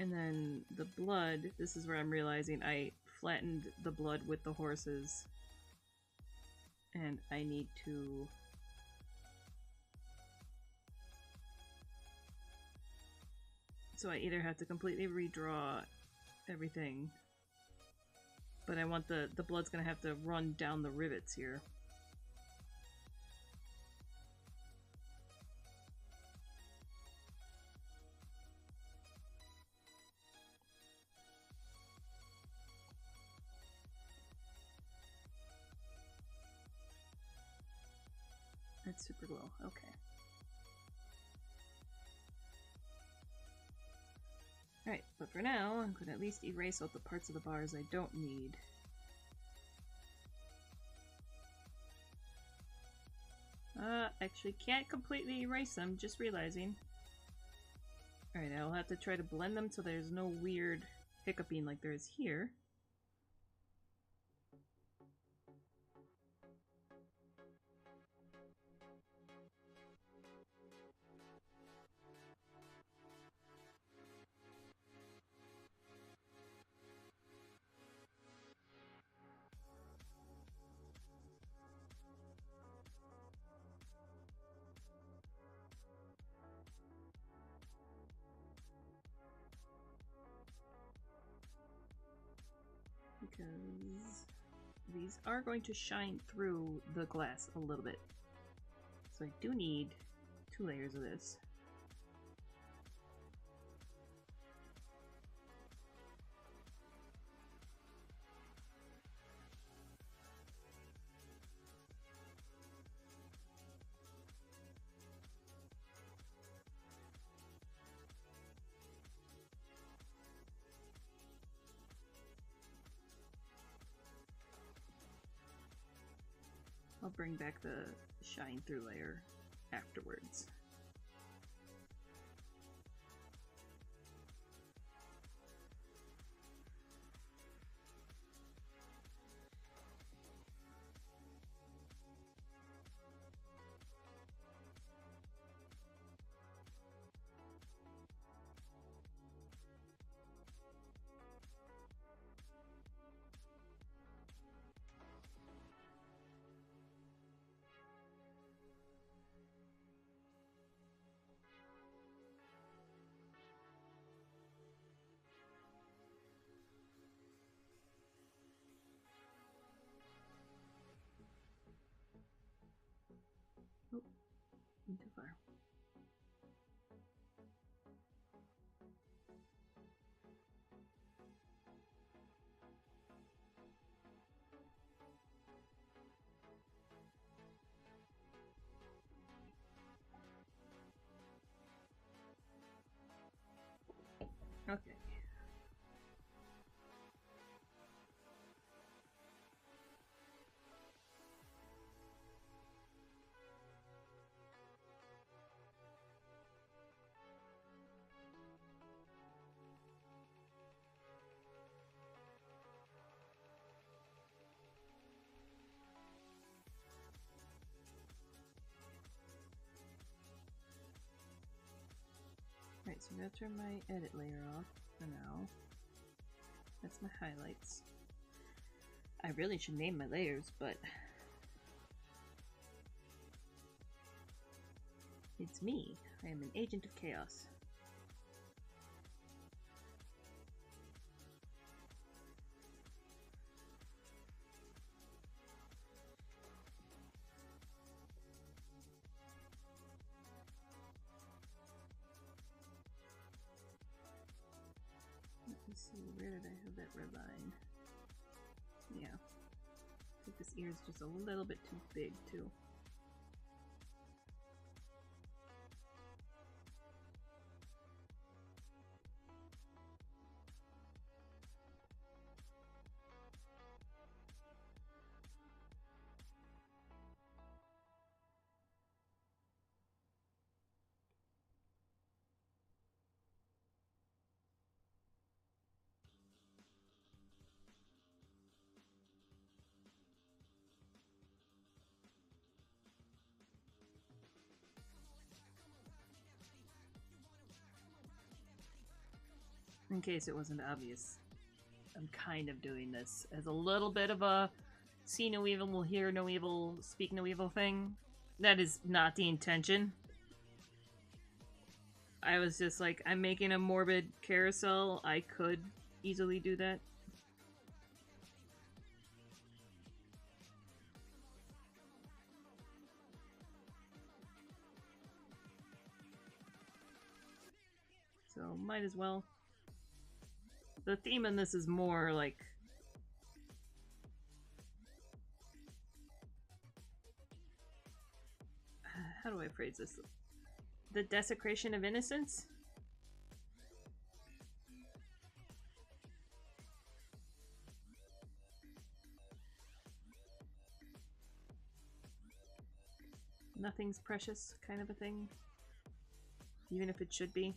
And then the blood, this is where I'm realizing I flattened the blood with the horses. And I need to... So I either have to completely redraw everything, but I want the blood's gonna have to run down the rivets here. That's super glow, okay. Alright, but for now, I'm going to at least erase out the parts of the bars I don't need. Actually can't completely erase them, just realizing. Alright, I'll have to try to blend them so there's no weird hiccuping like there is here. Because these are going to shine through the glass a little bit. So I do need 2 layers of this. I'll bring back the shine through layer afterwards. I'm gonna turn my edit layer off for now. That's my highlights. I really should name my layers, but it's me. I am an agent of chaos. Let me see, where did I have that red line? Yeah. I think this ear is just a little bit too big, too. In case it wasn't obvious, I'm kind of doing this as a little bit of a see no evil, will hear no evil, speak no evil thing. That is not the intention. I was just like, I'm making a morbid carousel. I could easily do that. So, might as well. The theme in this is more like... how do I phrase this? The desecration of innocence? Nothing's precious kind of a thing. Even if it should be.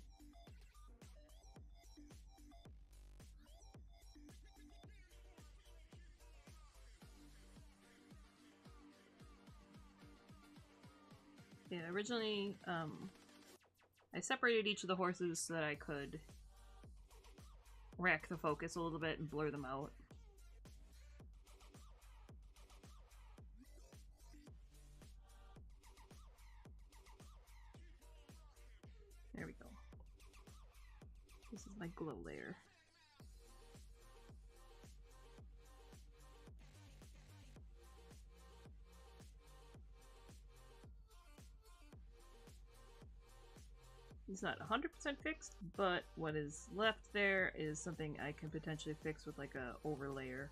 Yeah, originally, I separated each of the horses so that I could rack the focus a little bit and blur them out. There we go. This is my glow layer. It's not 100% fixed, but what is left there is something I can potentially fix with like a overlayer.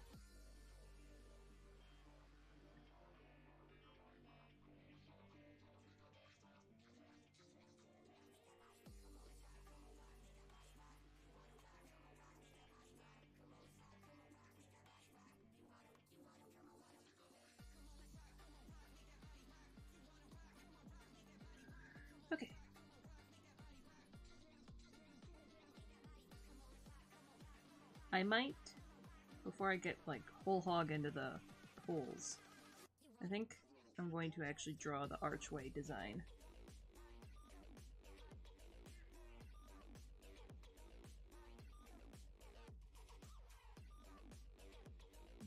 Okay. I might, before I get like whole hog into the poles, I think I'm going to actually draw the archway design.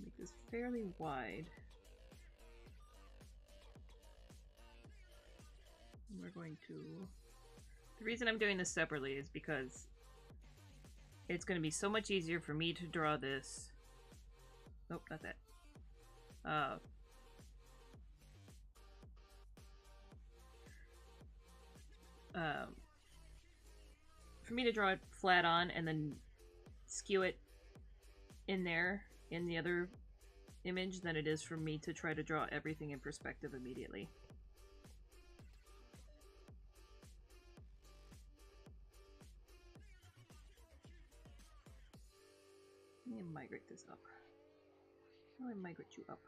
Make this fairly wide. We're going to... The reason I'm doing this separately is because it's going to be so much easier for me to draw this. Nope, not that. For me to draw it flat on and then skew it in there, in the other image, than it is for me to try to draw everything in perspective immediately. Let me migrate this up. How do I migrate you up?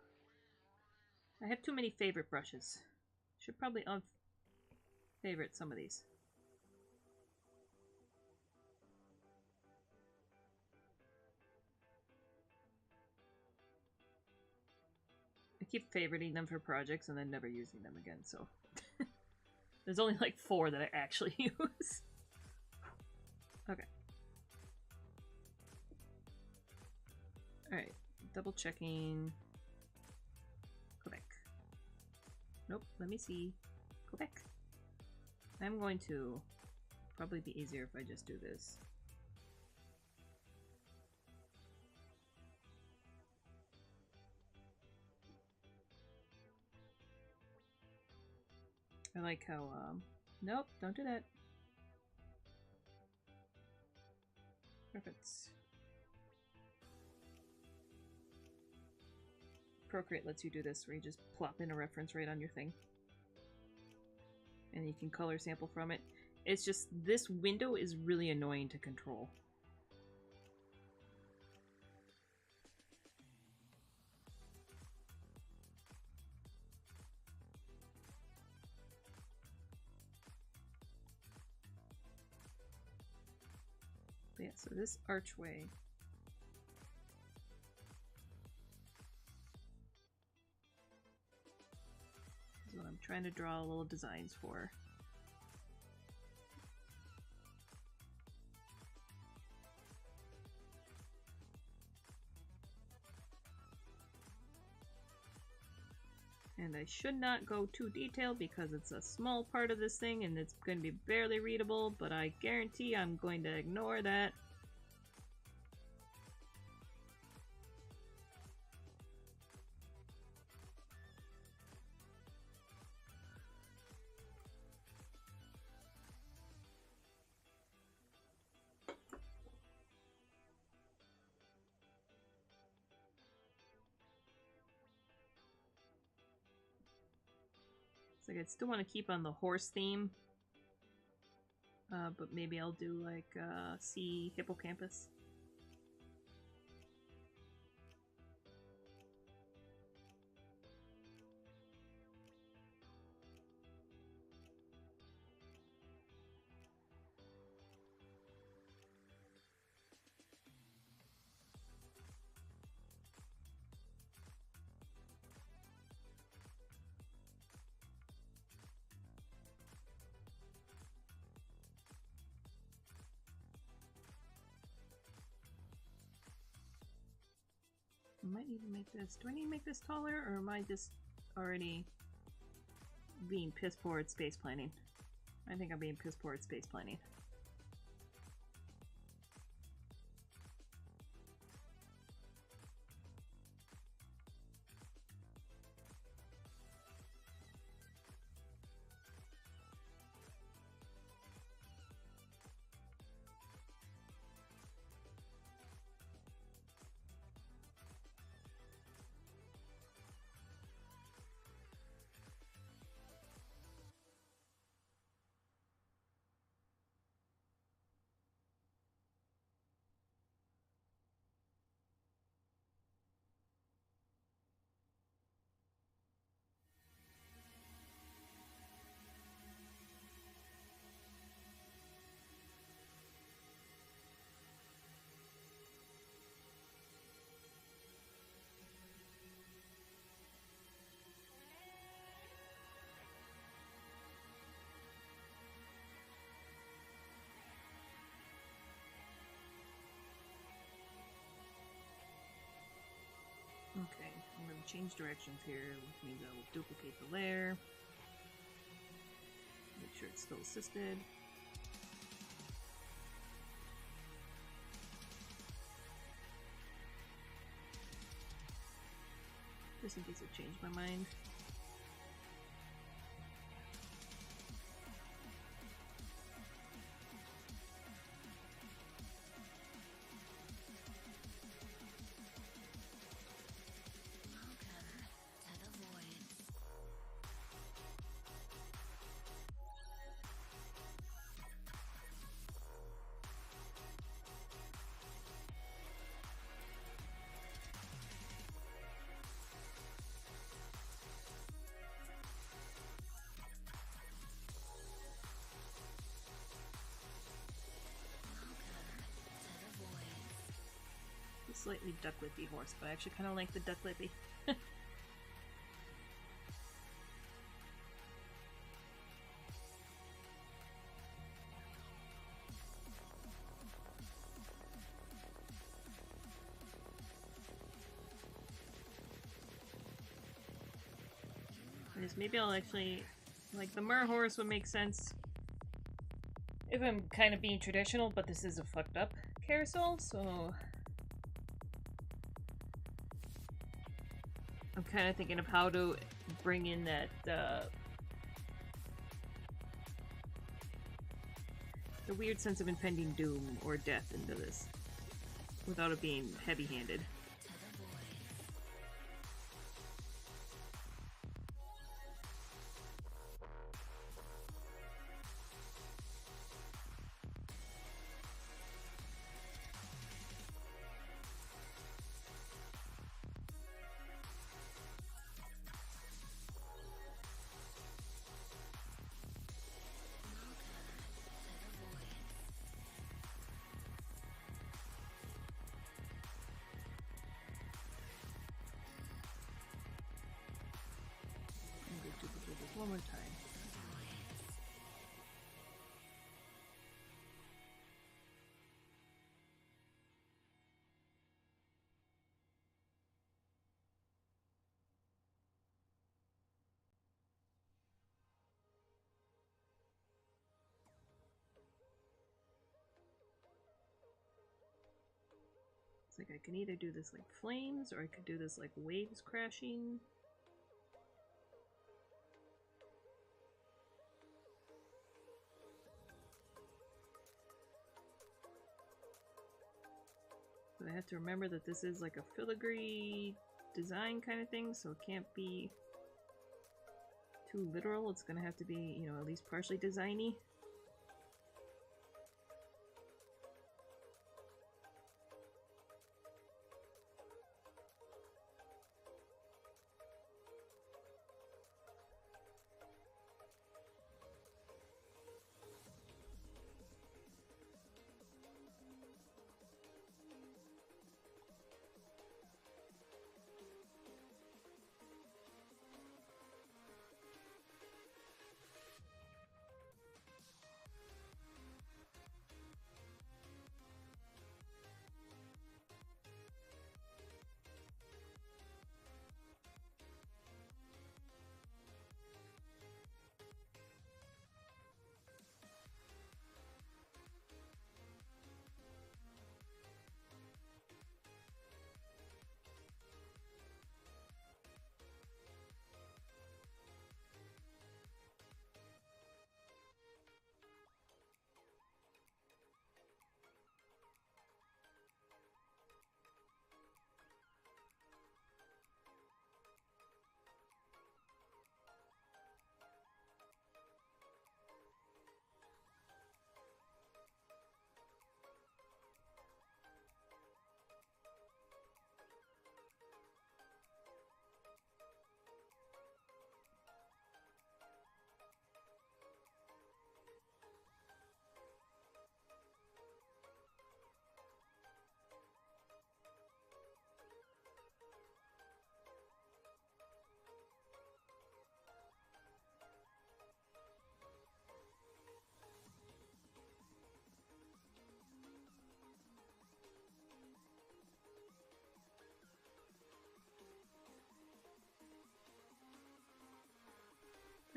I have too many favorite brushes. Should probably unfavorite some of these. I keep favoriting them for projects and then never using them again, so... There's only like 4 that I actually use. Okay. Alright, double checking. Go back. Nope, let me see. Go back. I'm going to probably be easier if I just do this. I like how, nope, don't do that. Perfect. Procreate lets you do this where you just plop in a reference right on your thing. And you can color sample from it. It's just, this window is really annoying to control. But yeah, so this archway is what I'm trying to draw little designs for. And I should not go too detailed because it's a small part of this thing and it's going to be barely readable, but I guarantee I'm going to ignore that. It's like I still want to keep on the horse theme, but maybe I'll do like C hippocampus. I might need to make this. Do I need to make this taller, or am I just already being piss poor at space planning? I think I'm being piss poor at space planning. Okay, I'm going to change directions here, which means I will duplicate the layer. Make sure it's still assisted. Just in case I change my mind. Slightly ducklippy horse, but I actually kind of like the ducklippy. is maybe I'll actually, like, the mer horse would make sense if I'm kind of being traditional, but this is a fucked up carousel, so I'm kind of thinking of how to bring in that, the weird sense of impending doom or death into this, without it being heavy-handed. One more time. It's like I can either do this like flames, or I could do this like waves crashing. But I have to remember that this is like a filigree design kind of thing, so it can't be too literal. It's gonna have to be, you know, at least partially designy.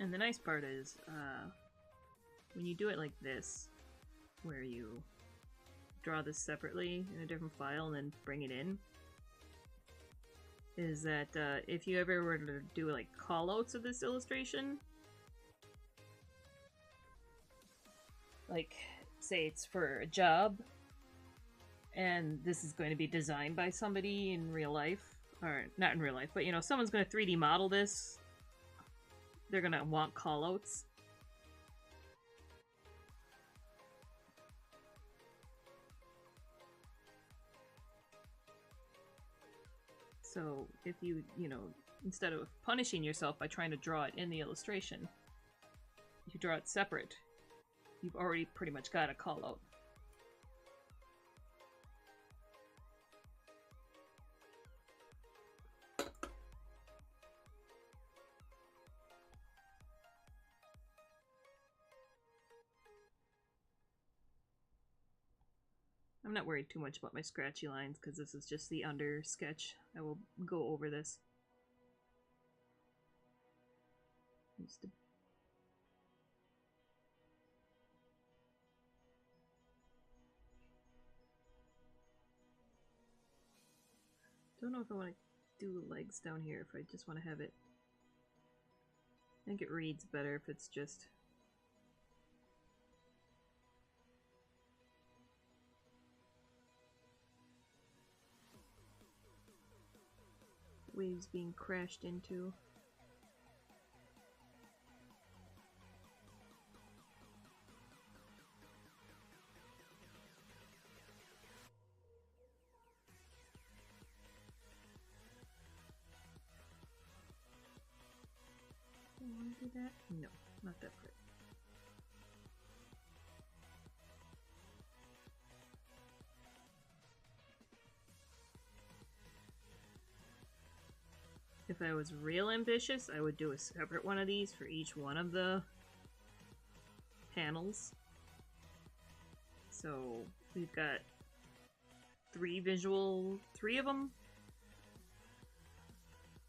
And the nice part is, when you do it like this, where you draw this separately in a different file and then bring it in, is that if you ever were to do like callouts of this illustration, like say it's for a job, and this is going to be designed by somebody in real life, or not in real life, but you know, someone's going to 3D model this, they're going to want callouts. So if you, instead of punishing yourself by trying to draw it in the illustration, if you draw it separate, you've already pretty much got a callout. I'm not worried too much about my scratchy lines because this is just the under sketch. I will go over this. used to. Don't know if I want to do the legs down here, if I just want to have it. I think it reads better if it's just waves being crashed into. Want to do that? No, not that part. If I was real ambitious, I would do a separate one of these for each one of the panels. So we've got three of them.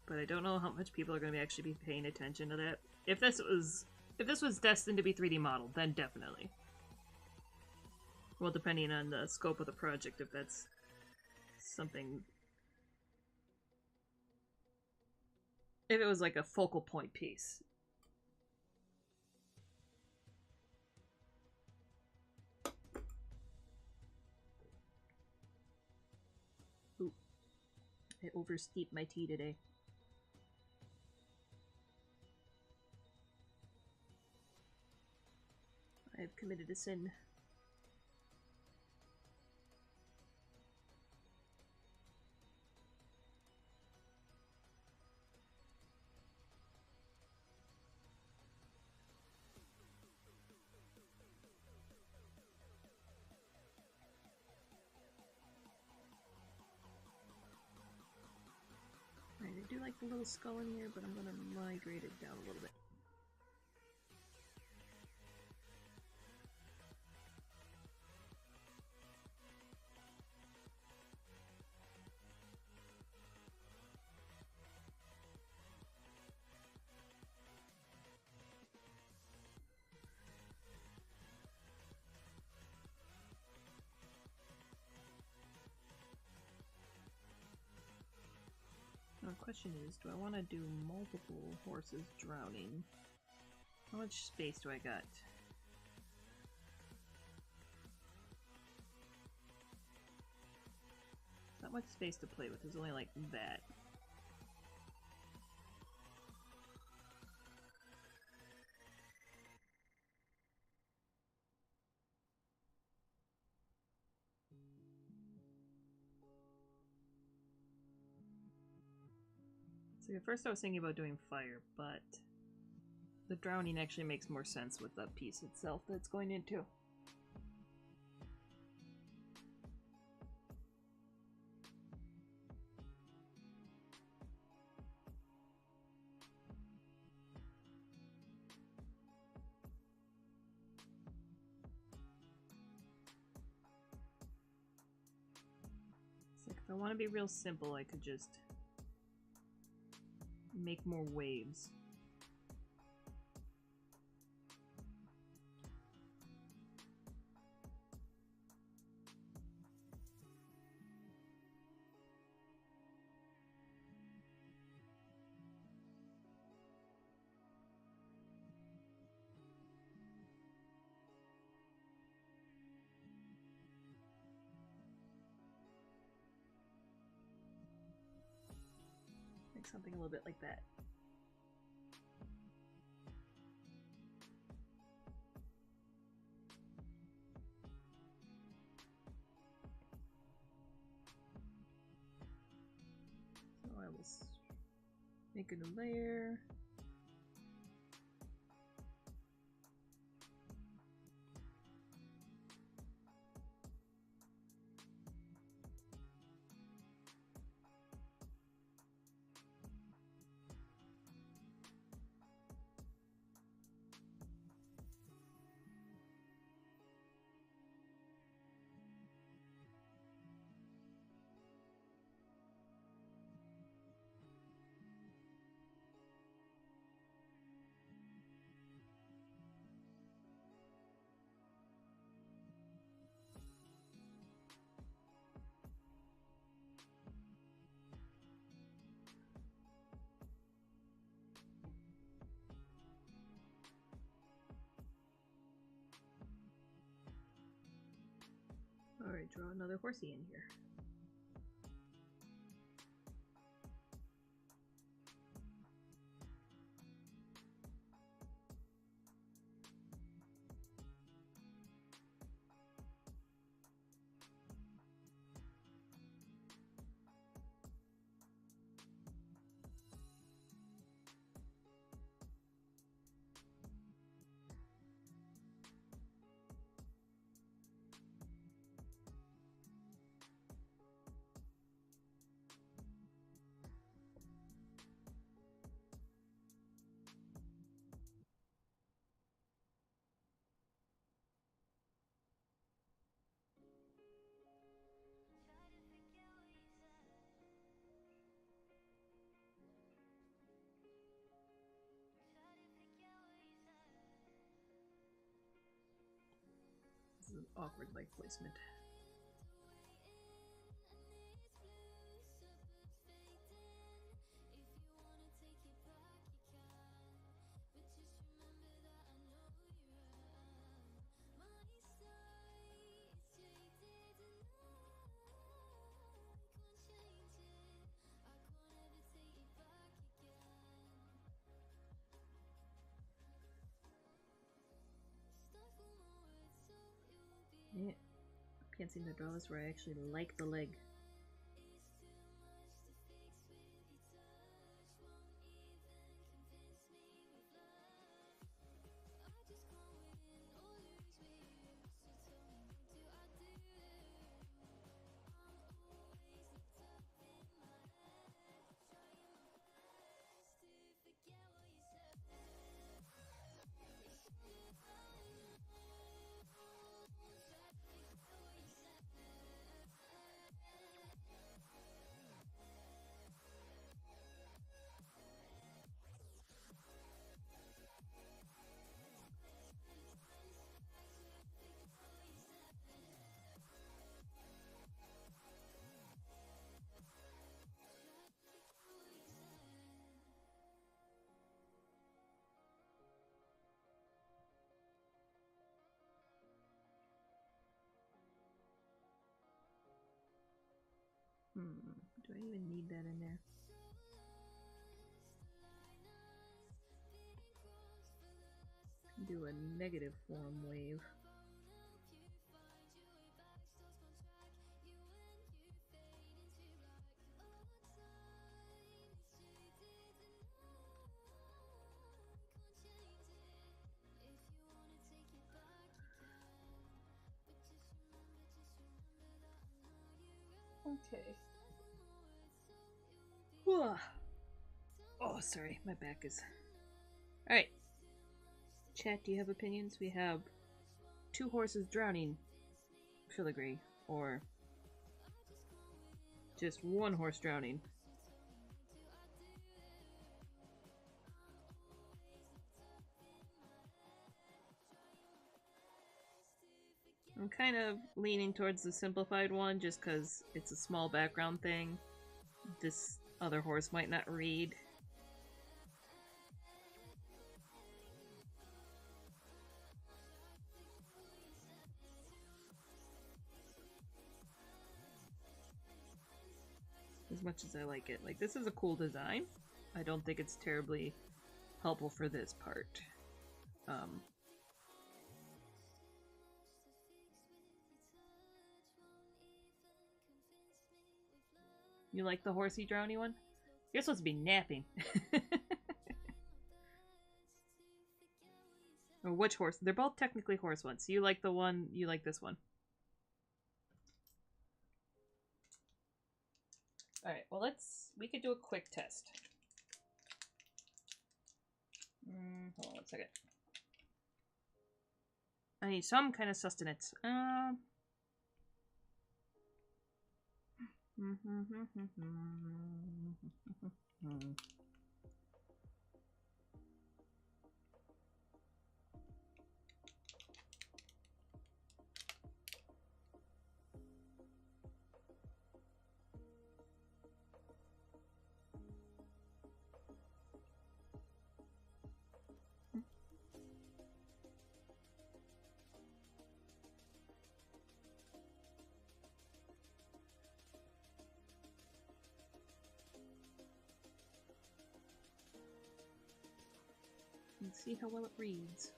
But I don't know how much people are going to actually be paying attention to that. If this was destined to be 3D modeled, then definitely. Well, depending on the scope of the project, if that's something. If it was like a focal point piece. Ooh. I oversteeped my tea today. I've committed a sin. Alright, I do like the little skull in here, but I'm gonna migrate it down a little bit. Now, the question is, do I want to do multiple horses drowning? How much space do I got? Not much space to play with, there's only like that. So at first I was thinking about doing fire, but the drowning actually makes more sense with the piece itself that it's going into. It's like if I want to be real simple, I could just make more waves. Make something a little bit like that. So I will make a new layer. Alright, draw another horsey in here. This is an awkward light placement. Yeah. Can't seem to draw this where I actually like the leg. Do I even need that in there? Do a negative form wave. Okay. Oh, sorry, my back is... Alright. Chat, do you have opinions? We have 2 horses drowning filigree, or just 1 horse drowning. I'm kind of leaning towards the simplified one just because it's a small background thing. This other horse might not read. As much as I like it. Like, this is a cool design. I don't think it's terribly helpful for this part. You like the horsey drowny one? You're supposed to be napping. Or which horse? They're both technically horse ones. So you like the one, you like this one. Alright, well we could do a quick test. Hold on 1 second. I need some kind of sustenance. Let's see how well it reads.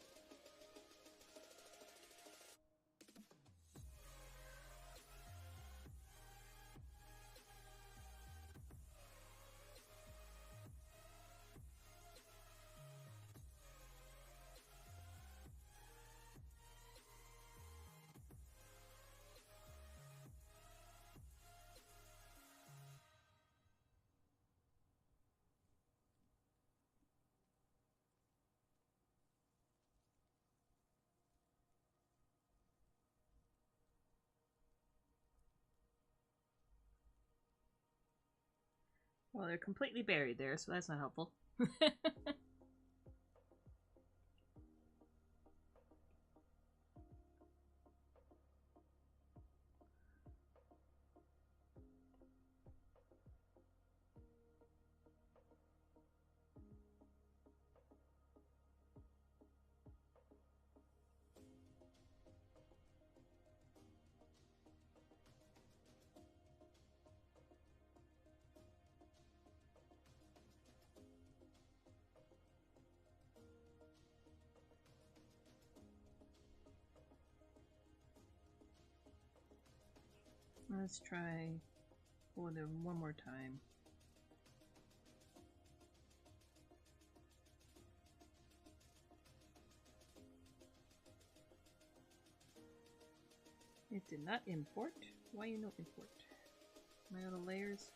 Well, they're completely buried there, so that's not helpful. Let's try pulling them one more time. It did not import. Why you no import? Am I out of layers?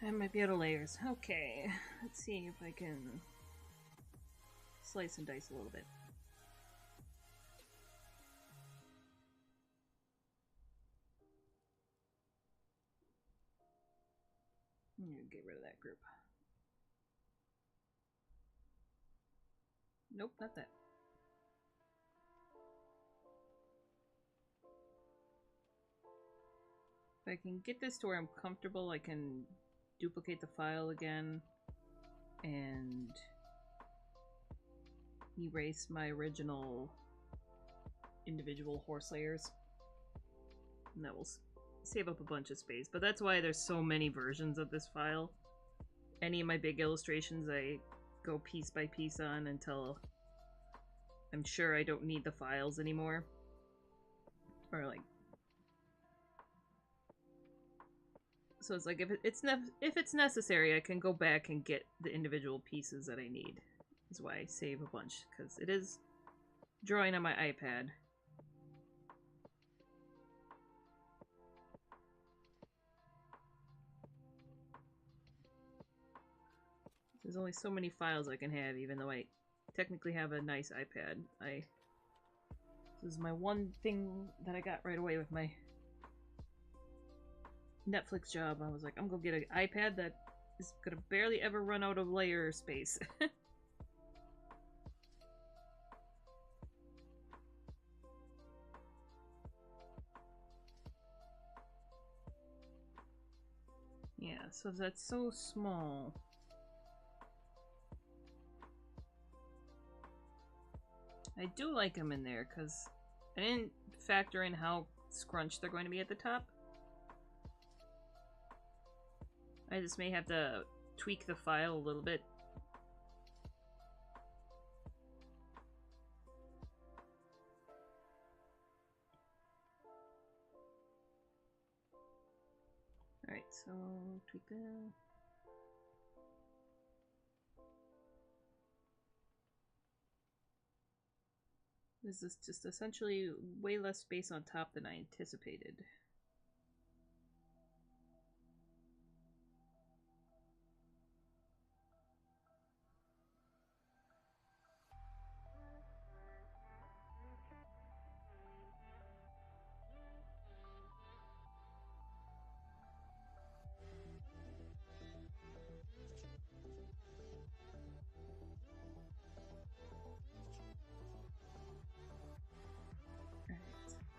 I might be out of layers. Okay, let's see if I can slice and dice a little bit. I'm gonna get rid of that group. Nope, not that. If I can get this to where I'm comfortable, I can duplicate the file again and erase my original individual horse layers. And that will save up a bunch of space. But that's why there's so many versions of this file. Any of my big illustrations I go piece by piece on until I'm sure I don't need the files anymore. Or like... So it's like, if it's necessary, I can go back and get the individual pieces that I need. That's why I save a bunch, because it is drawing on my iPad. There's only so many files I can have, even though I technically have a nice iPad. This is my one thing that I got right away with my Netflix job. I was like, I'm gonna get an iPad that is gonna barely ever run out of layer space. Yeah, so that's so small. I do like them in there because I didn't factor in how scrunched they're going to be at the top. I just may have to tweak the file a little bit. Alright, so tweak that. This is just essentially way less space on top than I anticipated.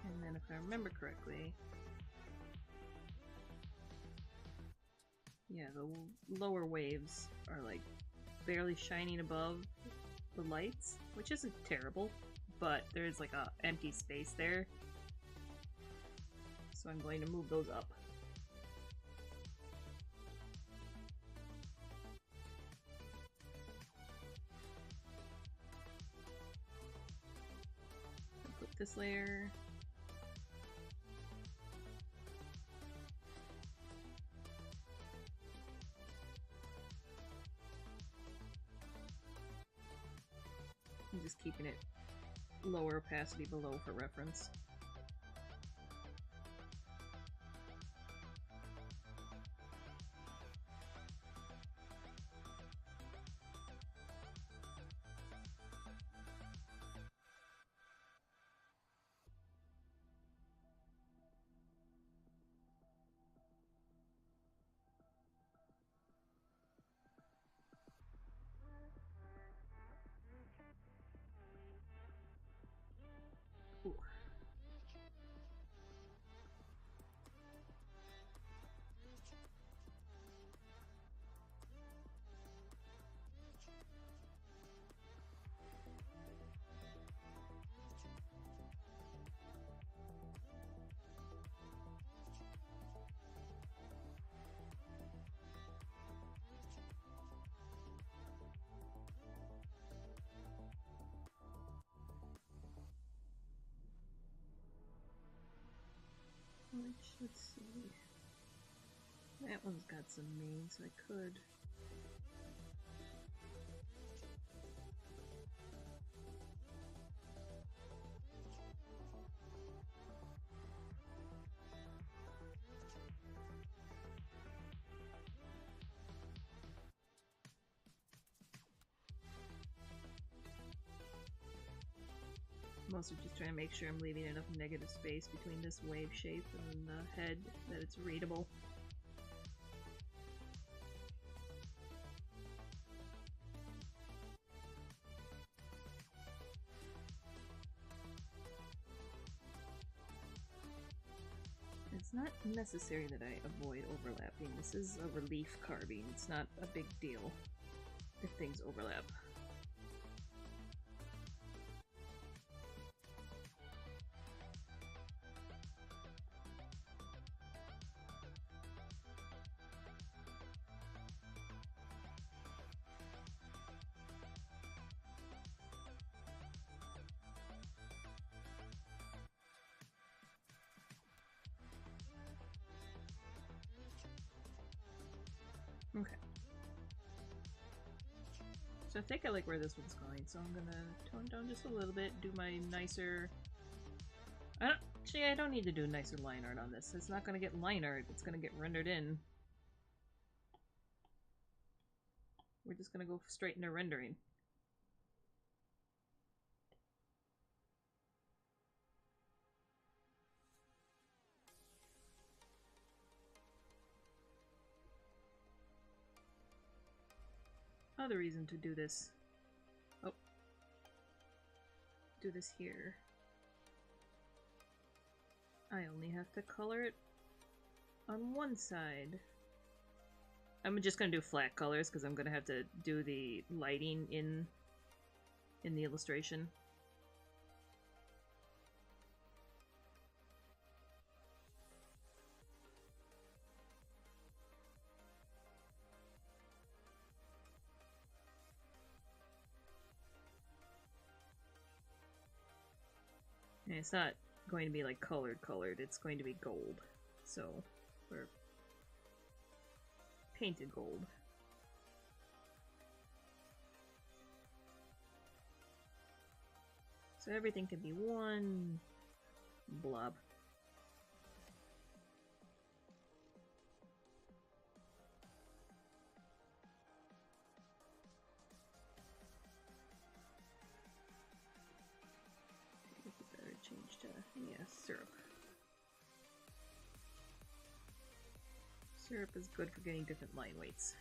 And then if I remember correctly, yeah, the lower waves are like barely shining above the lights, which isn't terrible, but there's like a empty space there. So I'm going to move those up. Put this layer. I'm just keeping it lower opacity below for reference. Ooh. Let's see. That one's got some mane, so I could. I'm also just trying to make sure I'm leaving enough negative space between this wave shape and the head that it's readable. It's not necessary that I avoid overlapping. This is a relief carving. It's not a big deal if things overlap. Okay. So I think I like where this one's going, so I'm gonna tone down just a little bit, do my nicer... I don't need to do nicer line art on this. It's not gonna get line art, it's gonna get rendered in. We're just gonna go straight into rendering. Other reason to do this. Oh. Do this here. I only have to color it on one side. I'm just gonna do flat colors because I'm gonna have to do the lighting in the illustration. And it's not going to be like colored, it's going to be gold. So, or painted gold. So everything can be one blob. Change to, yeah, syrup. Syrup is good for getting different line weights.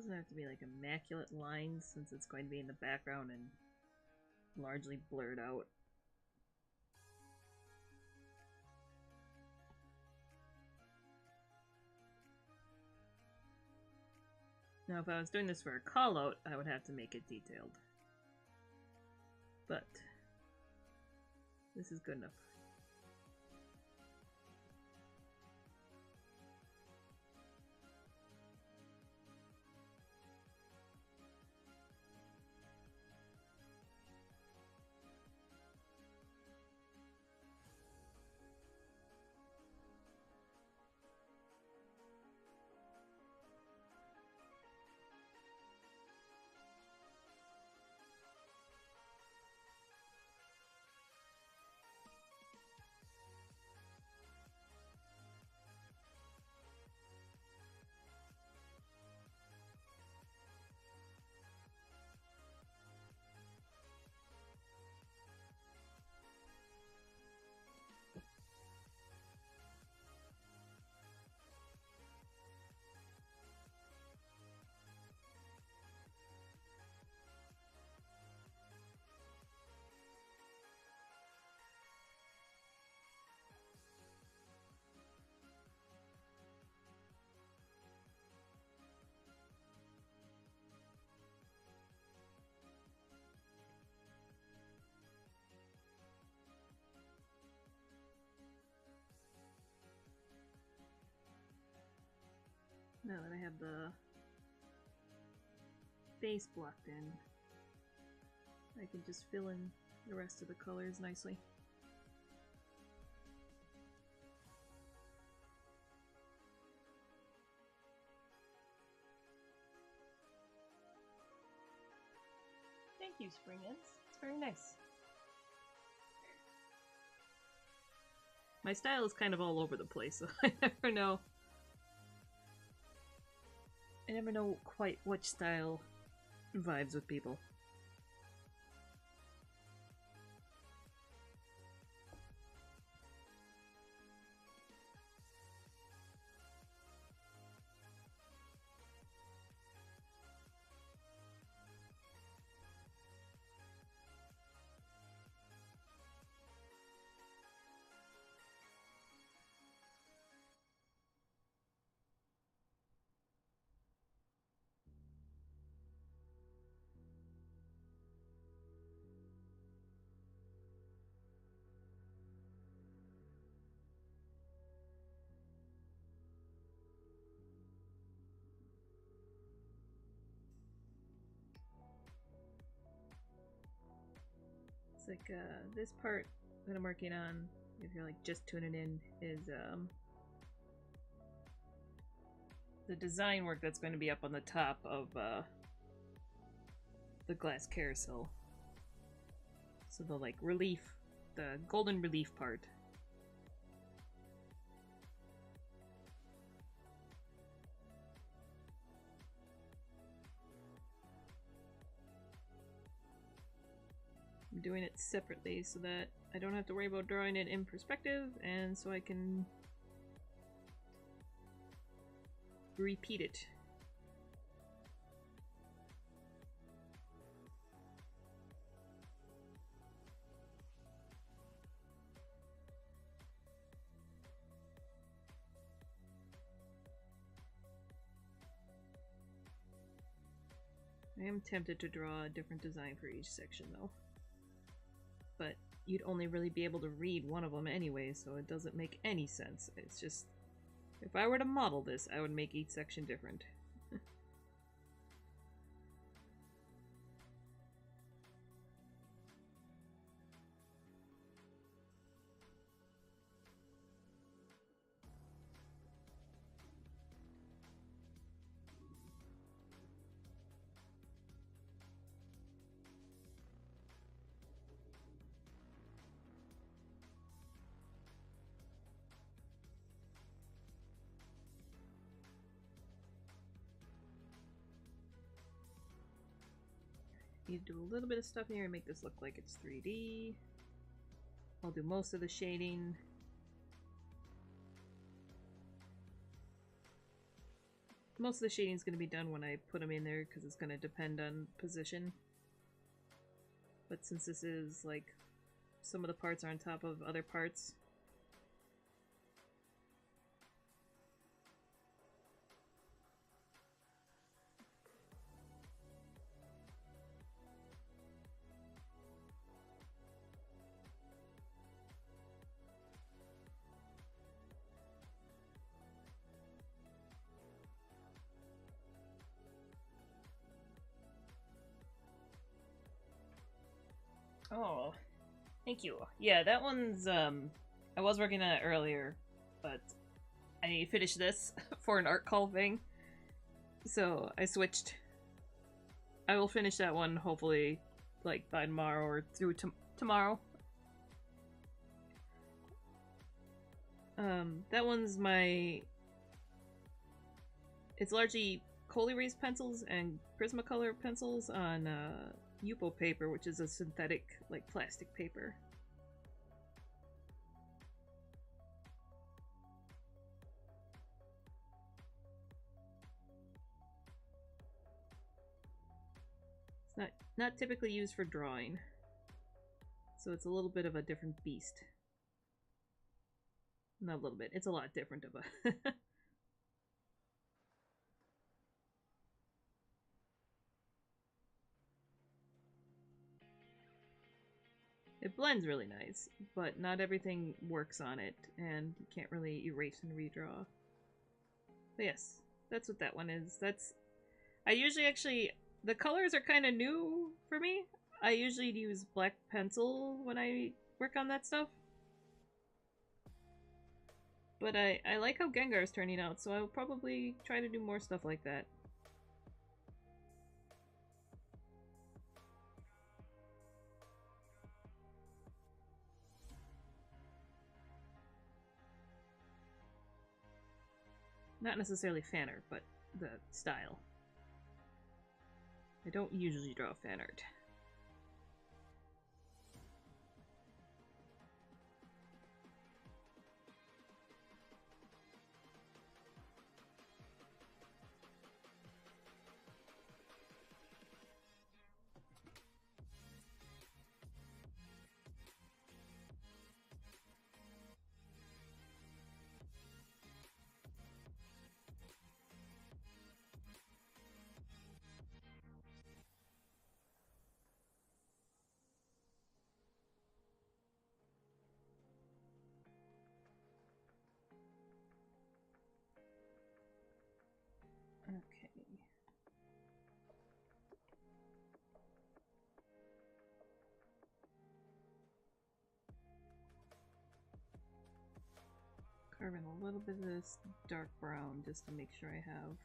Doesn't have to be like immaculate lines since it's going to be in the background and largely blurred out. Now if I was doing this for a callout, I would have to make it detailed. But this is good enough. Now that I have the base blocked in, I can just fill in the rest of the colors nicely. Thank you, Spring Ends. It's very nice. My style is kind of all over the place, so I never know. I never know quite which style vibes with people. It's like this part that I'm working on, if you're like just tuning in, is the design work that's going to be up on the top of the glass carousel. So the like relief, the golden relief part. I'm doing it separately so that I don't have to worry about drawing it in perspective, and so I can repeat it. I am tempted to draw a different design for each section though. But you'd only really be able to read one of them anyway, so it doesn't make any sense. It's just, if I were to model this, I would make each section different. Need to do a little bit of stuff here and make this look like it's 3D. I'll do most of the shading. most of the shading is going to be done when I put them in there because it's going to depend on position. But since this is like some of the parts are on top of other parts. Oh, thank you. Yeah, that one's, I was working on it earlier, but I need to finish this for an art call thing. So I switched. I will finish that one hopefully, like, by tomorrow or through tomorrow. That one's my... It's largely Coley Raised pencils and Prismacolor pencils on, Yupo paper, which is a synthetic, like, plastic paper. It's not typically used for drawing, so it's a little bit of a different beast. Not a little bit, it's a lot different of a... It blends really nice, but not everything works on it, and you can't really erase and redraw. But yes, that's what that one is. I usually actually... The colors are kind of new for me. I usually use black pencil when I work on that stuff. But I like how Gengar is turning out, so I'll probably try to do more stuff like that. Not necessarily fan art, but the style. I don't usually draw fan art. Okay. Carving a little bit of this dark brown just to make sure I have.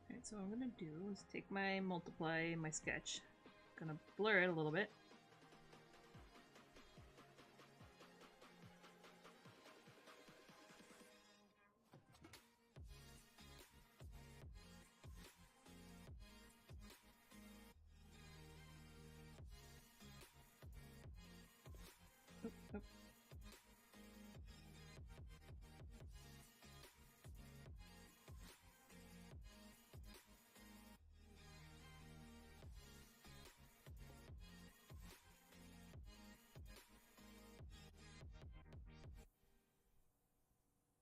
Alright, so what I'm gonna do is take my multiply, my sketch, gonna blur it a little bit. Oop, oop.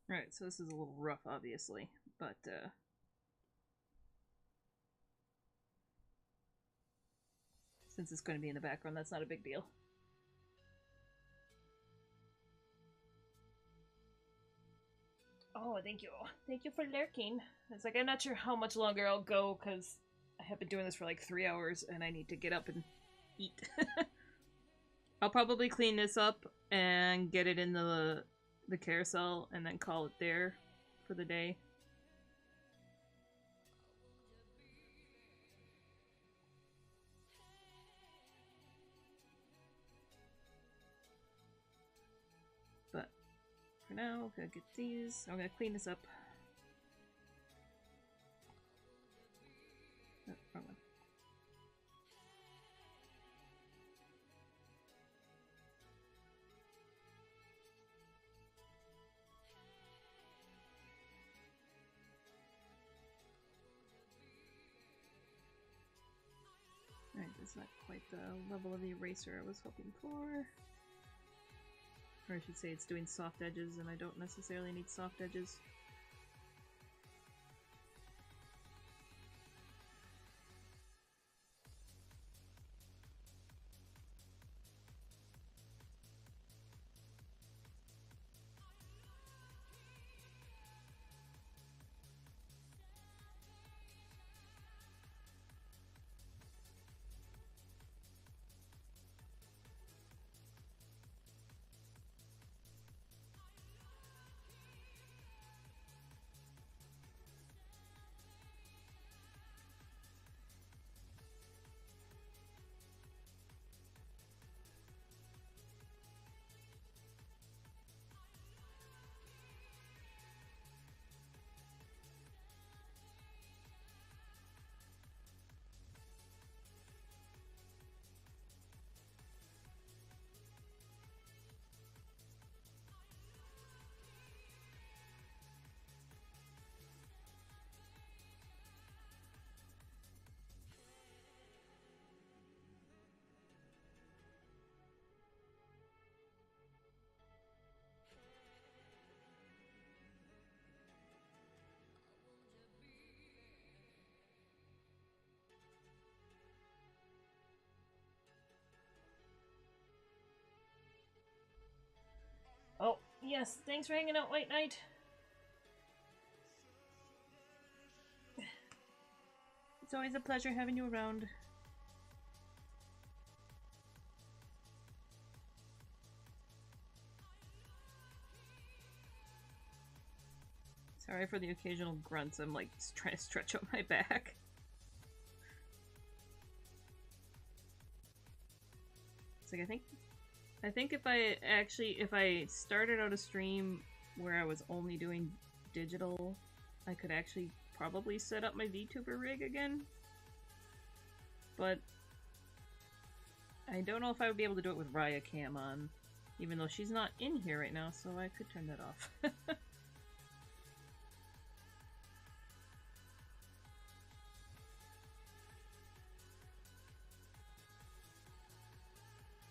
Right, so this is a little rough, obviously, but, since it's going to be in the background, that's not a big deal. Oh, thank you. Thank you for lurking. It's like, I'm not sure how much longer I'll go, because I have been doing this for like 3 hours, and I need to get up and eat. I'll probably clean this up and get it in the carousel, and then call it there for the day. for now. Gonna get these. I'm gonna clean this up. Oh, wrong one. Alright, that's not quite the level of the eraser I was hoping for. Or I should say it's doing soft edges, and I don't necessarily need soft edges. Oh, yes, thanks for hanging out, White Knight. It's always a pleasure having you around. Sorry for the occasional grunts, I'm like trying to stretch out my back. It's like I think if I started out a stream where I was only doing digital, I could actually probably set up my VTuber rig again. But I don't know if I would be able to do it with Raya Cam on, even though she's not in here right now, so I could turn that off.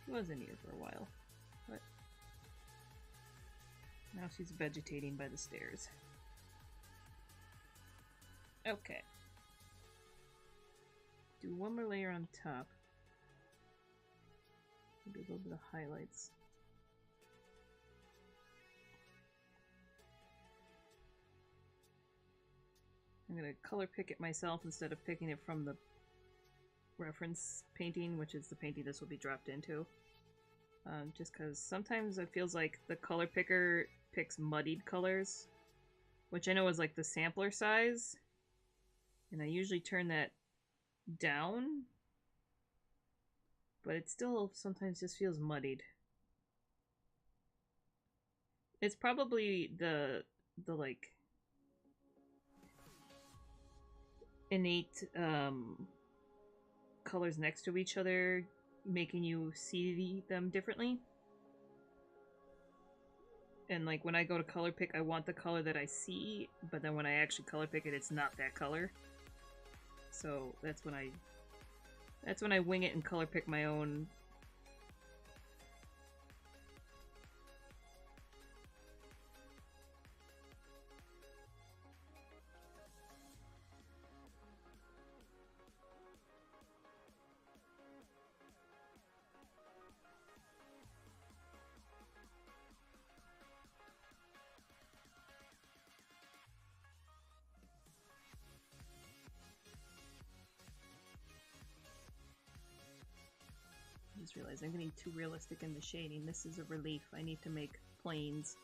She was in here for a while, but now she's vegetating by the stairs. Okay. Do one more layer on top. Maybe a little bit of highlights. I'm gonna color pick it myself instead of picking it from the reference painting, which is the painting this will be dropped into. Just because sometimes it feels like the color picker picks muddied colors, which I know is like the sampler size, and I usually turn that down, but it still sometimes just feels muddied. It's probably the like innate colors next to each other making you see them differently. And like when I go to color pick, I want the color that I see, but then when I actually color pick it, it's not that color. So that's when I wing it and color pick my own. I just realized I'm getting too realistic in the shading. This is a relief. I need to make planes.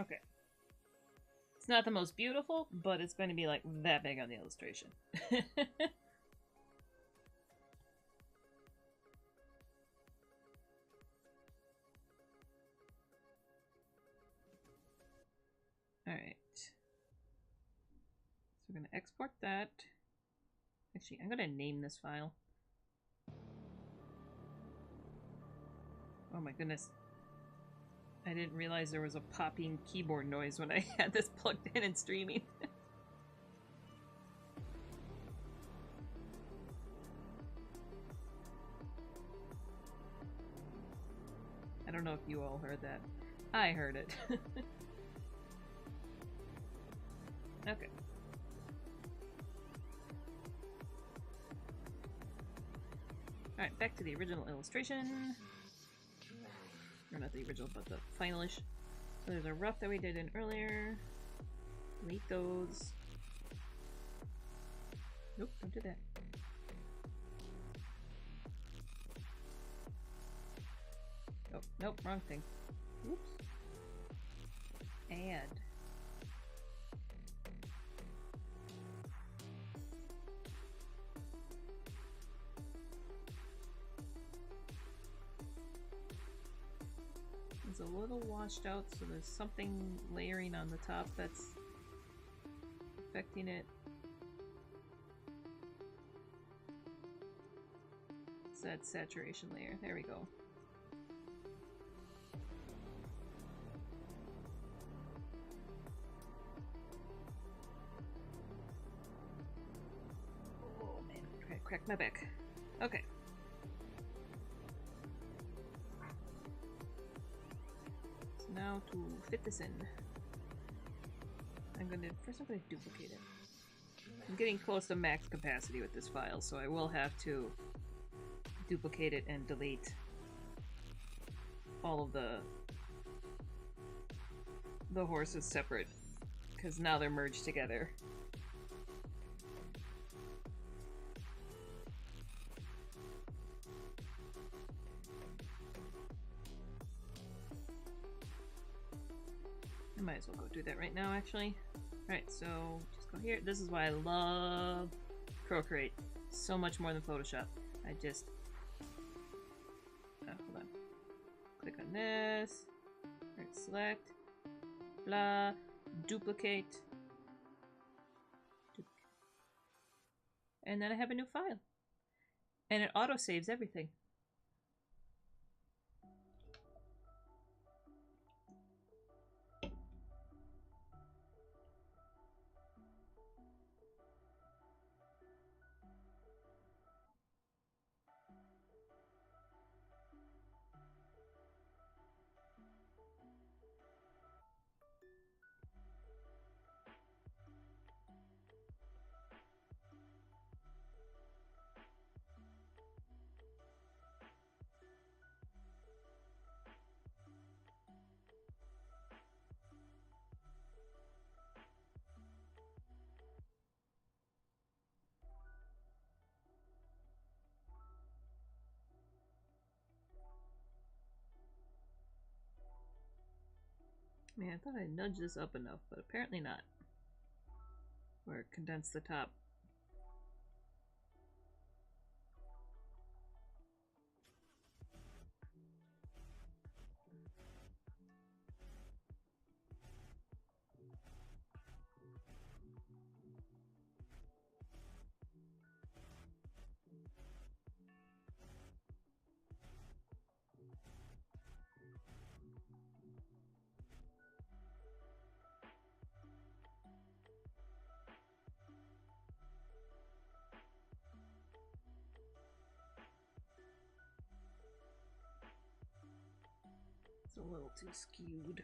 Okay. It's not the most beautiful, but it's going to be like that big on the illustration. Alright. So we're going to export that. Actually, I'm going to name this file. Oh my goodness. I didn't realize there was a popping keyboard noise when I had this plugged in and streaming. I don't know if you all heard that. I heard it. Okay. Alright, back to the original illustration. Or not the original, but the finalish. So there's a rough that we did in earlier. Delete those. Nope, don't do that. Oh, nope, wrong thing. Oops. Add. It's a little washed out, so there's something layering on the top that's affecting it. It's that saturation layer. There we go. Oh man, try to crack my back. Okay. So now to fit this in, I'm gonna duplicate it. I'm getting close to max capacity with this file, so I will have to duplicate it and delete all of the horses separate, because now they're merged together. I might as well go do that right now, actually. Alright, so just go here. This is why I love Procreate so much more than Photoshop. I just... hold on. Click on this. Alright, select. Blah. Duplicate. And then I have a new file. And it auto-saves everything. Man, I thought I nudged this up enough, but apparently not. Or condense the top. It's a little too skewed.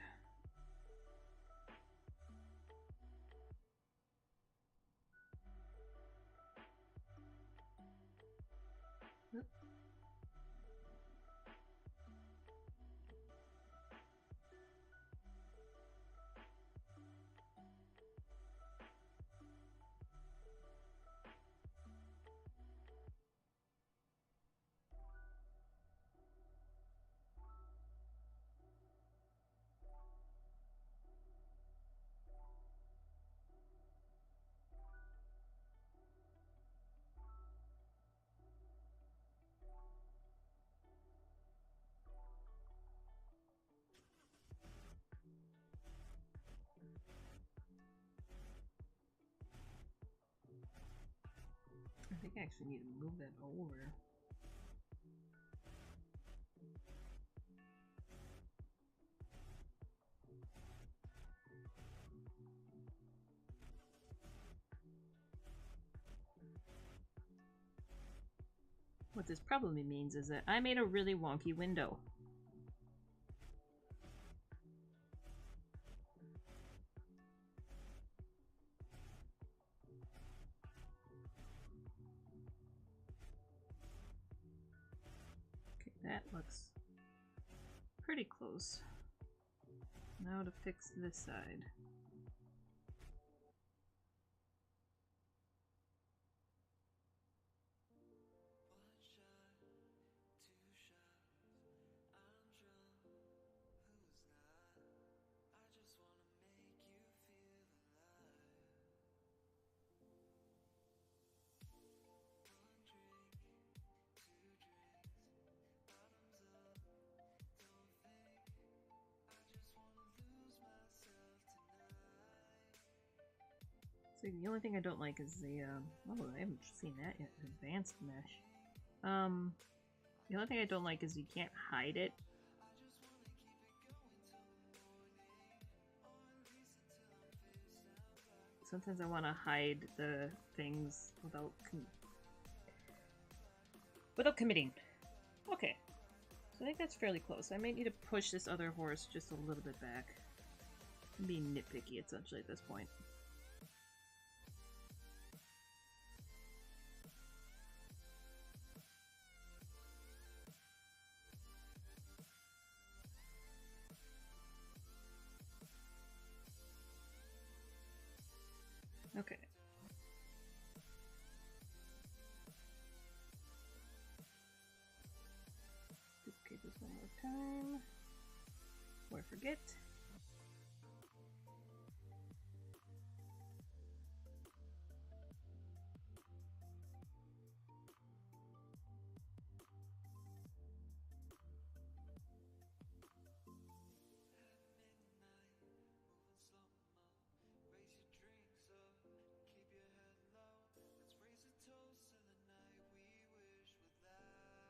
think I actually need to move that over. What this probably means is that I made a really wonky window. Okay, that looks pretty close. Now to fix this side. So the only thing I don't like is the, oh, I haven't seen that yet, advanced mesh. The only thing I don't like is you can't hide it. Sometimes I want to hide the things without committing. Okay, so I think that's fairly close. I might need to push this other horse just a little bit back. I'm being nitpicky essentially at this point. Okay. Duplicate this one more time. Before I forget.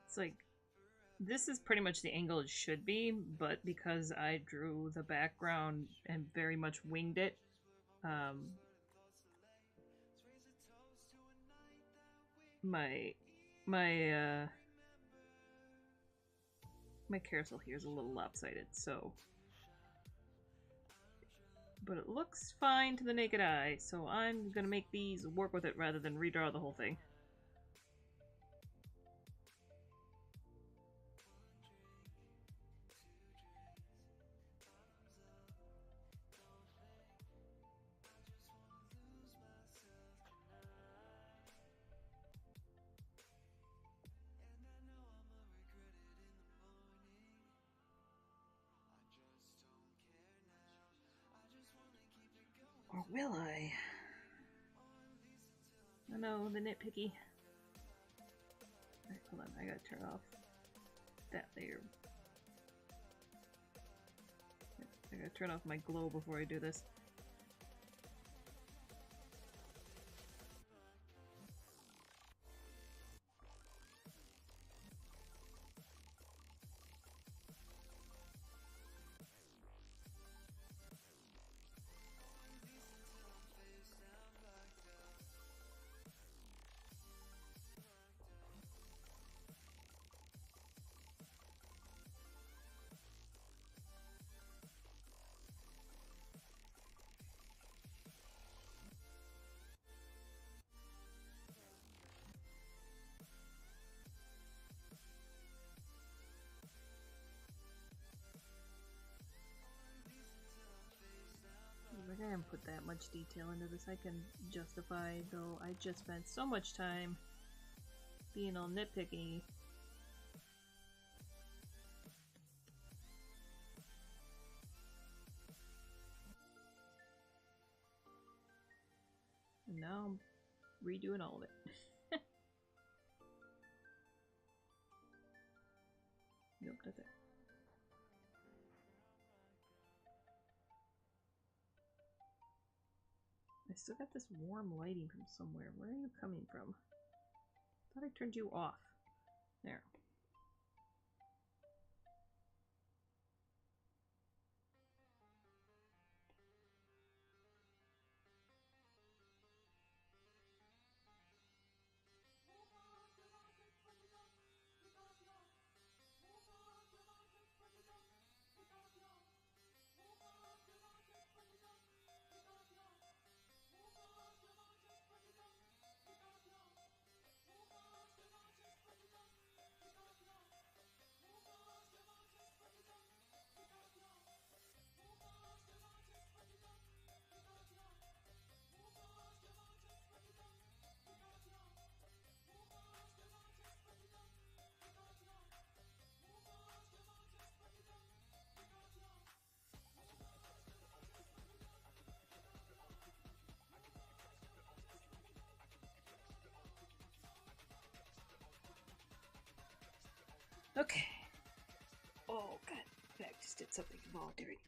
It's like, this is pretty much the angle it should be, but because I drew the background and very much winged it, my carousel here is a little lopsided, so. But it looks fine to the naked eye, so I'm gonna make these work with it rather than redraw the whole thing. Or will I? Oh no, the nitpicky. Alright, hold on, I gotta turn off that layer. I gotta turn off my glow before I do this. Like, I didn't put that much detail into this. I can justify, though I just spent so much time being all nitpicky. And now I'm redoing all of it. Nope, that's it. I still got this warm lighting from somewhere. Where are you coming from? I thought I turned you off. There. Okay. Oh, God. I just did something involuntary.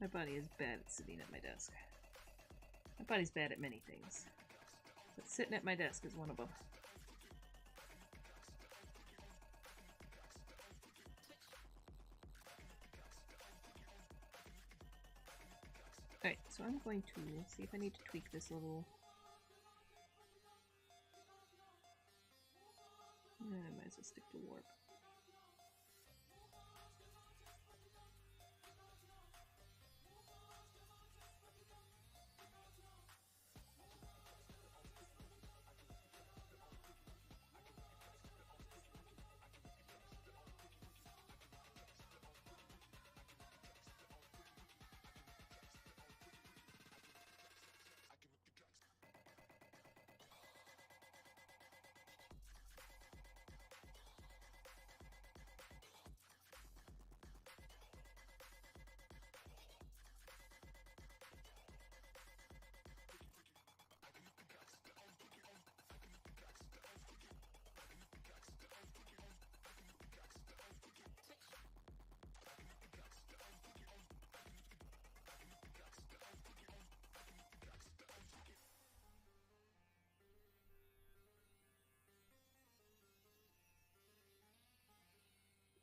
My body is bad at sitting at my desk. My body's bad at many things. But sitting at my desk is one of them. Alright, so I'm going to see if I need to tweak this little... I might as well stick to warp.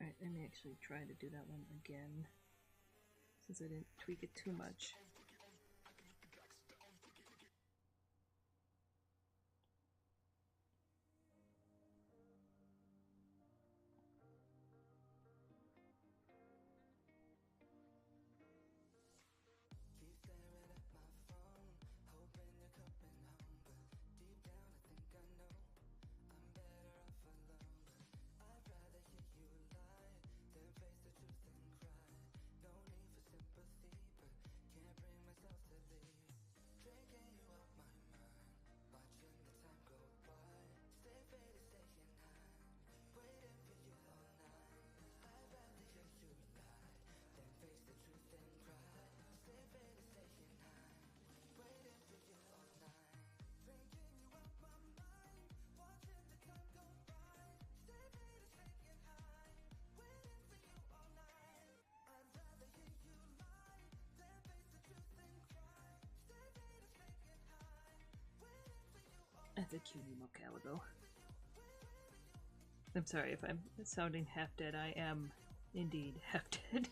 Alright, let me actually try to do that one again, since I didn't tweak it too much. That's a cute emo Caligo. I'm sorry if I'm sounding half dead. I am indeed half dead.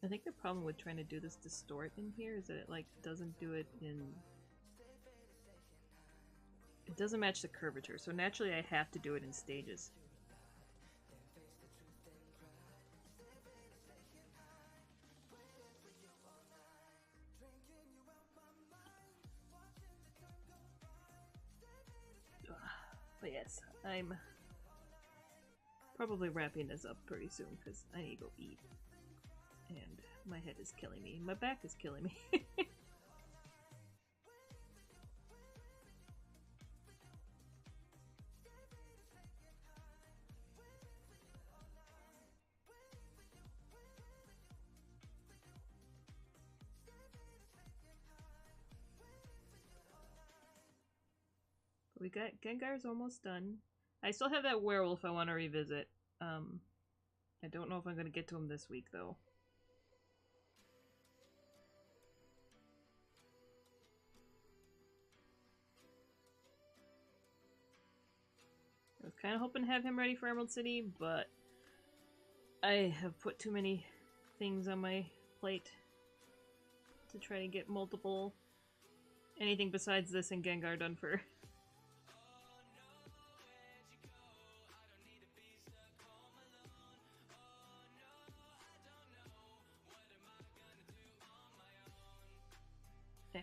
I think the problem with trying to do this distort in here is that it like doesn't do it in... It doesn't match the curvature, so naturally I have to do it in stages. But yes, I'm probably wrapping this up pretty soon because I need to go eat. And My head is killing me. My back is killing me. We got Gengar's almost done. I still have that werewolf I want to revisit. I don't know if I'm going to get to him this week, though. I was kind of hoping to have him ready for Emerald City, but I have put too many things on my plate to try to get multiple anything besides this and Gengar done for. Yeah.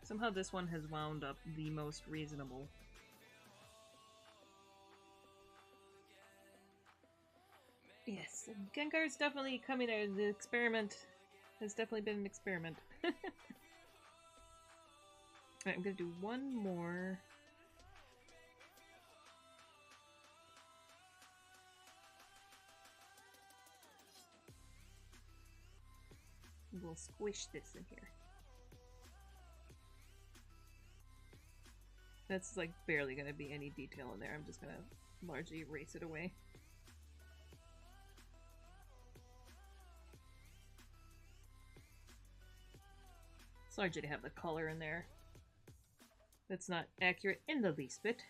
Somehow this one has wound up the most reasonable. Yes, Gengar's definitely coming out. The experiment has definitely been an experiment. Alright, I'm gonna do one more. We'll squish this in here. That's like barely gonna be any detail in there. I'm just gonna largely erase it away. It's largely to have the color in there. That's not accurate in the least bit.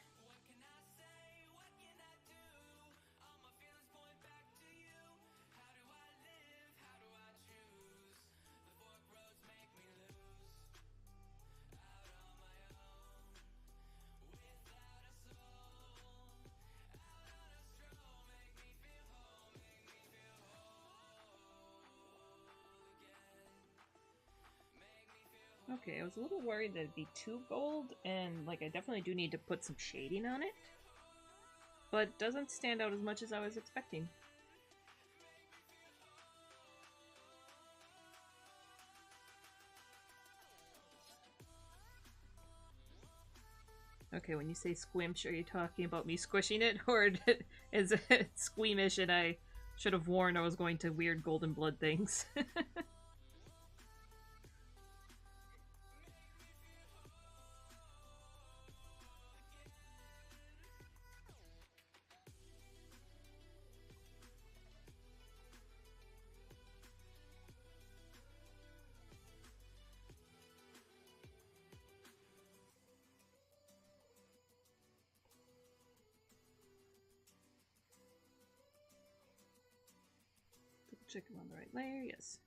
Okay, I was a little worried that it'd be too gold, and like I definitely do need to put some shading on it, but it doesn't stand out as much as I was expecting. Okay, when you say squimsh, are you talking about me squishing it, or is it squeamish and I should have warned I was going to weird golden blood things? Check them on the right layer, yes.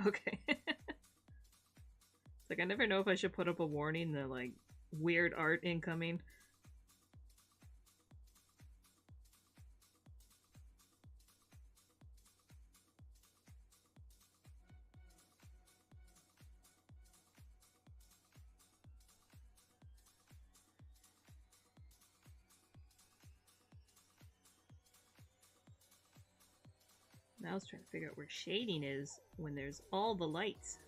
Okay. Like, I never know if I should put up a warning that, like, weird art incoming. Now I was trying to figure out where shading is when there's all the lights.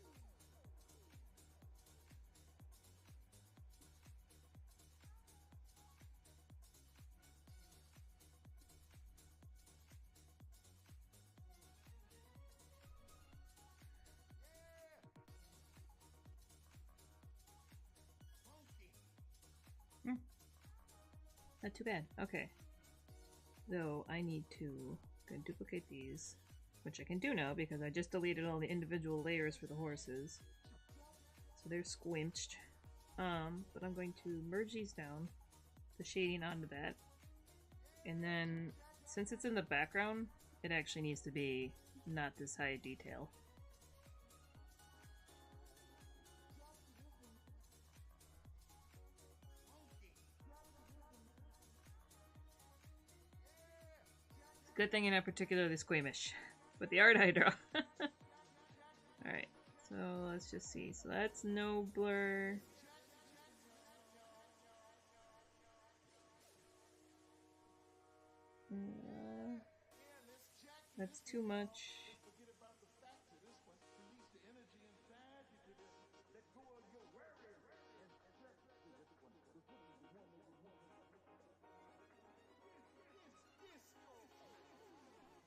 Not too bad. Okay. Though I need to duplicate these, which I can do now because I just deleted all the individual layers for the horses. So they're squinched. But I'm going to merge these down, the shading onto that. And then, since it's in the background, it actually needs to be not this high of detail. Good thing you're not particularly squeamish. with the art I draw. Alright, so let's just see. So that's nobler. That's too much.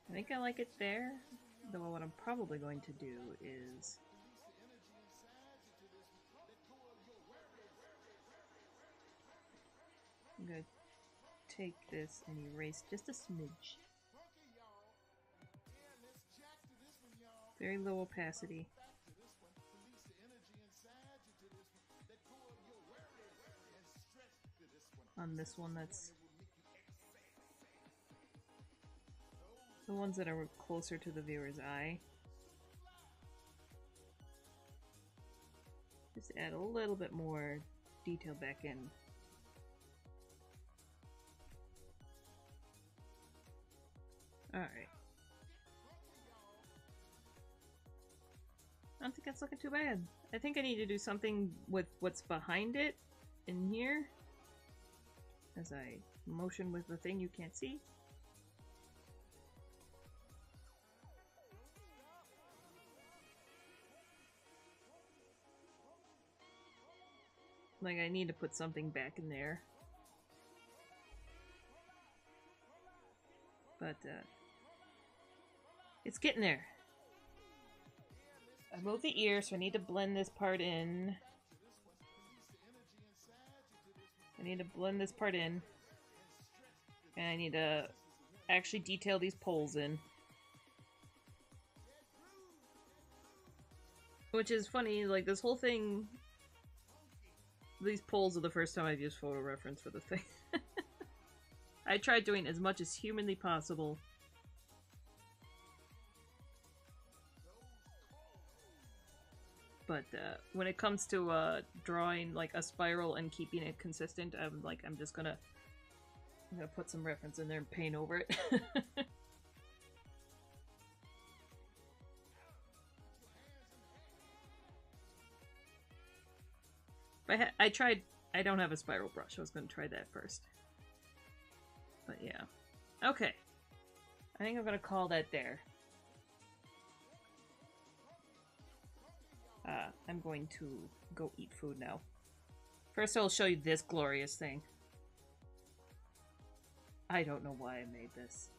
I think I like it there, though what I'm probably going to do is I'm going to take this and erase just a smidge. Very low opacity. On this one, that's the ones that are closer to the viewer's eye. Just add a little bit more detail back in. Alright. I don't think that's looking too bad. I think I need to do something with what's behind it in here. As I motion with the thing you can't see. Like, I need to put something back in there. But, it's getting there. I moved the ear, so I need to blend this part in. I need to blend this part in. And I need to actually detail these poles in. Which is funny, like, this whole thing... These poles are the first time I've used photo reference for the thing. I tried doing as much as humanly possible. But when it comes to drawing like a spiral and keeping it consistent, I'm just gonna put some reference in there and paint over it. I tried. I don't have a spiral brush. I was gonna try that first. But yeah. Okay. I think I'm gonna call that there. I'm going to go eat food now. First I'll show you this glorious thing. I don't know why I made this.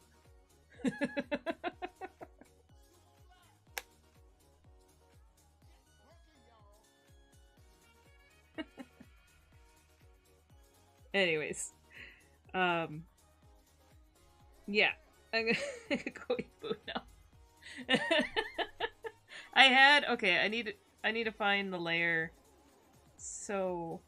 Anyways. Yeah. I'm gonna go eat food now. Okay, I need to find the layer. So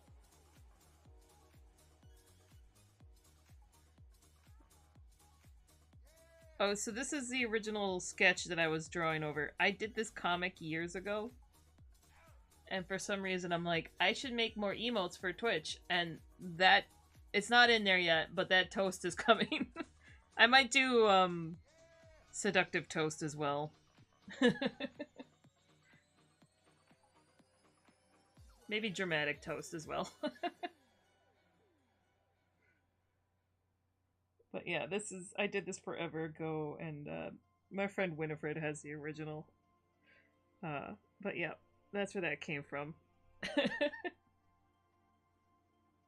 oh, so this is the original sketch that I was drawing over. I did this comic years ago. And for some reason I'm like, I should make more emotes for Twitch, and that it's not in there yet, but that toast is coming. I might do seductive toast as well. Maybe dramatic toast as well. But yeah, I did this forever ago, and my friend Winifred has the original. But yeah, that's where that came from.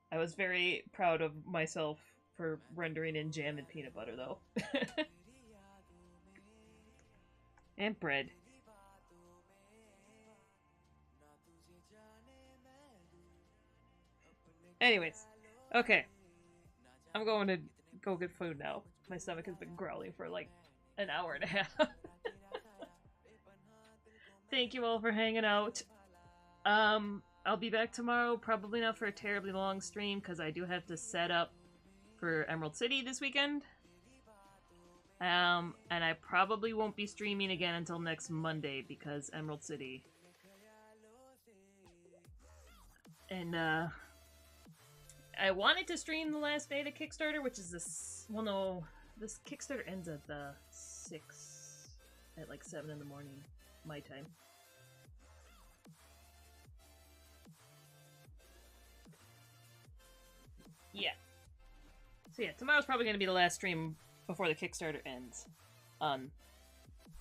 I was very proud of myself for rendering in jam and peanut butter, though. And bread. Anyways, okay. I'm going to go get food now. My stomach has been growling for like an hour and a half. Thank you all for hanging out. I'll be back tomorrow, probably not for a terribly long stream, because I do have to set up for Emerald City this weekend. And I probably won't be streaming again until next Monday, because Emerald City. And, I wanted to stream the last day of the Kickstarter, which is this... Well, no. This Kickstarter ends at the 6th. at like 7 in the morning, my time. Yeah. So yeah, tomorrow's probably going to be the last stream before the Kickstarter ends on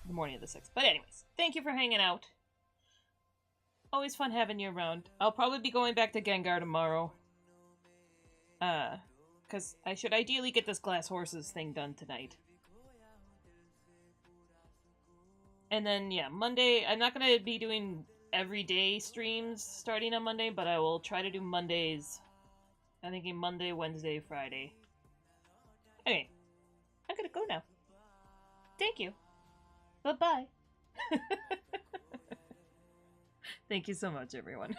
the morning of the 6th. But anyways, thank you for hanging out. Always fun having you around. I'll probably be going back to Gengar tomorrow. Because I should ideally get this Glass Horses thing done tonight. And then, yeah, Monday, I'm not going to be doing everyday streams starting on Monday, but I will try to do Mondays. I'm thinking Monday, Wednesday, Friday. Anyway, I'm gonna go now. Thank you. Bye-bye. Thank you so much, everyone.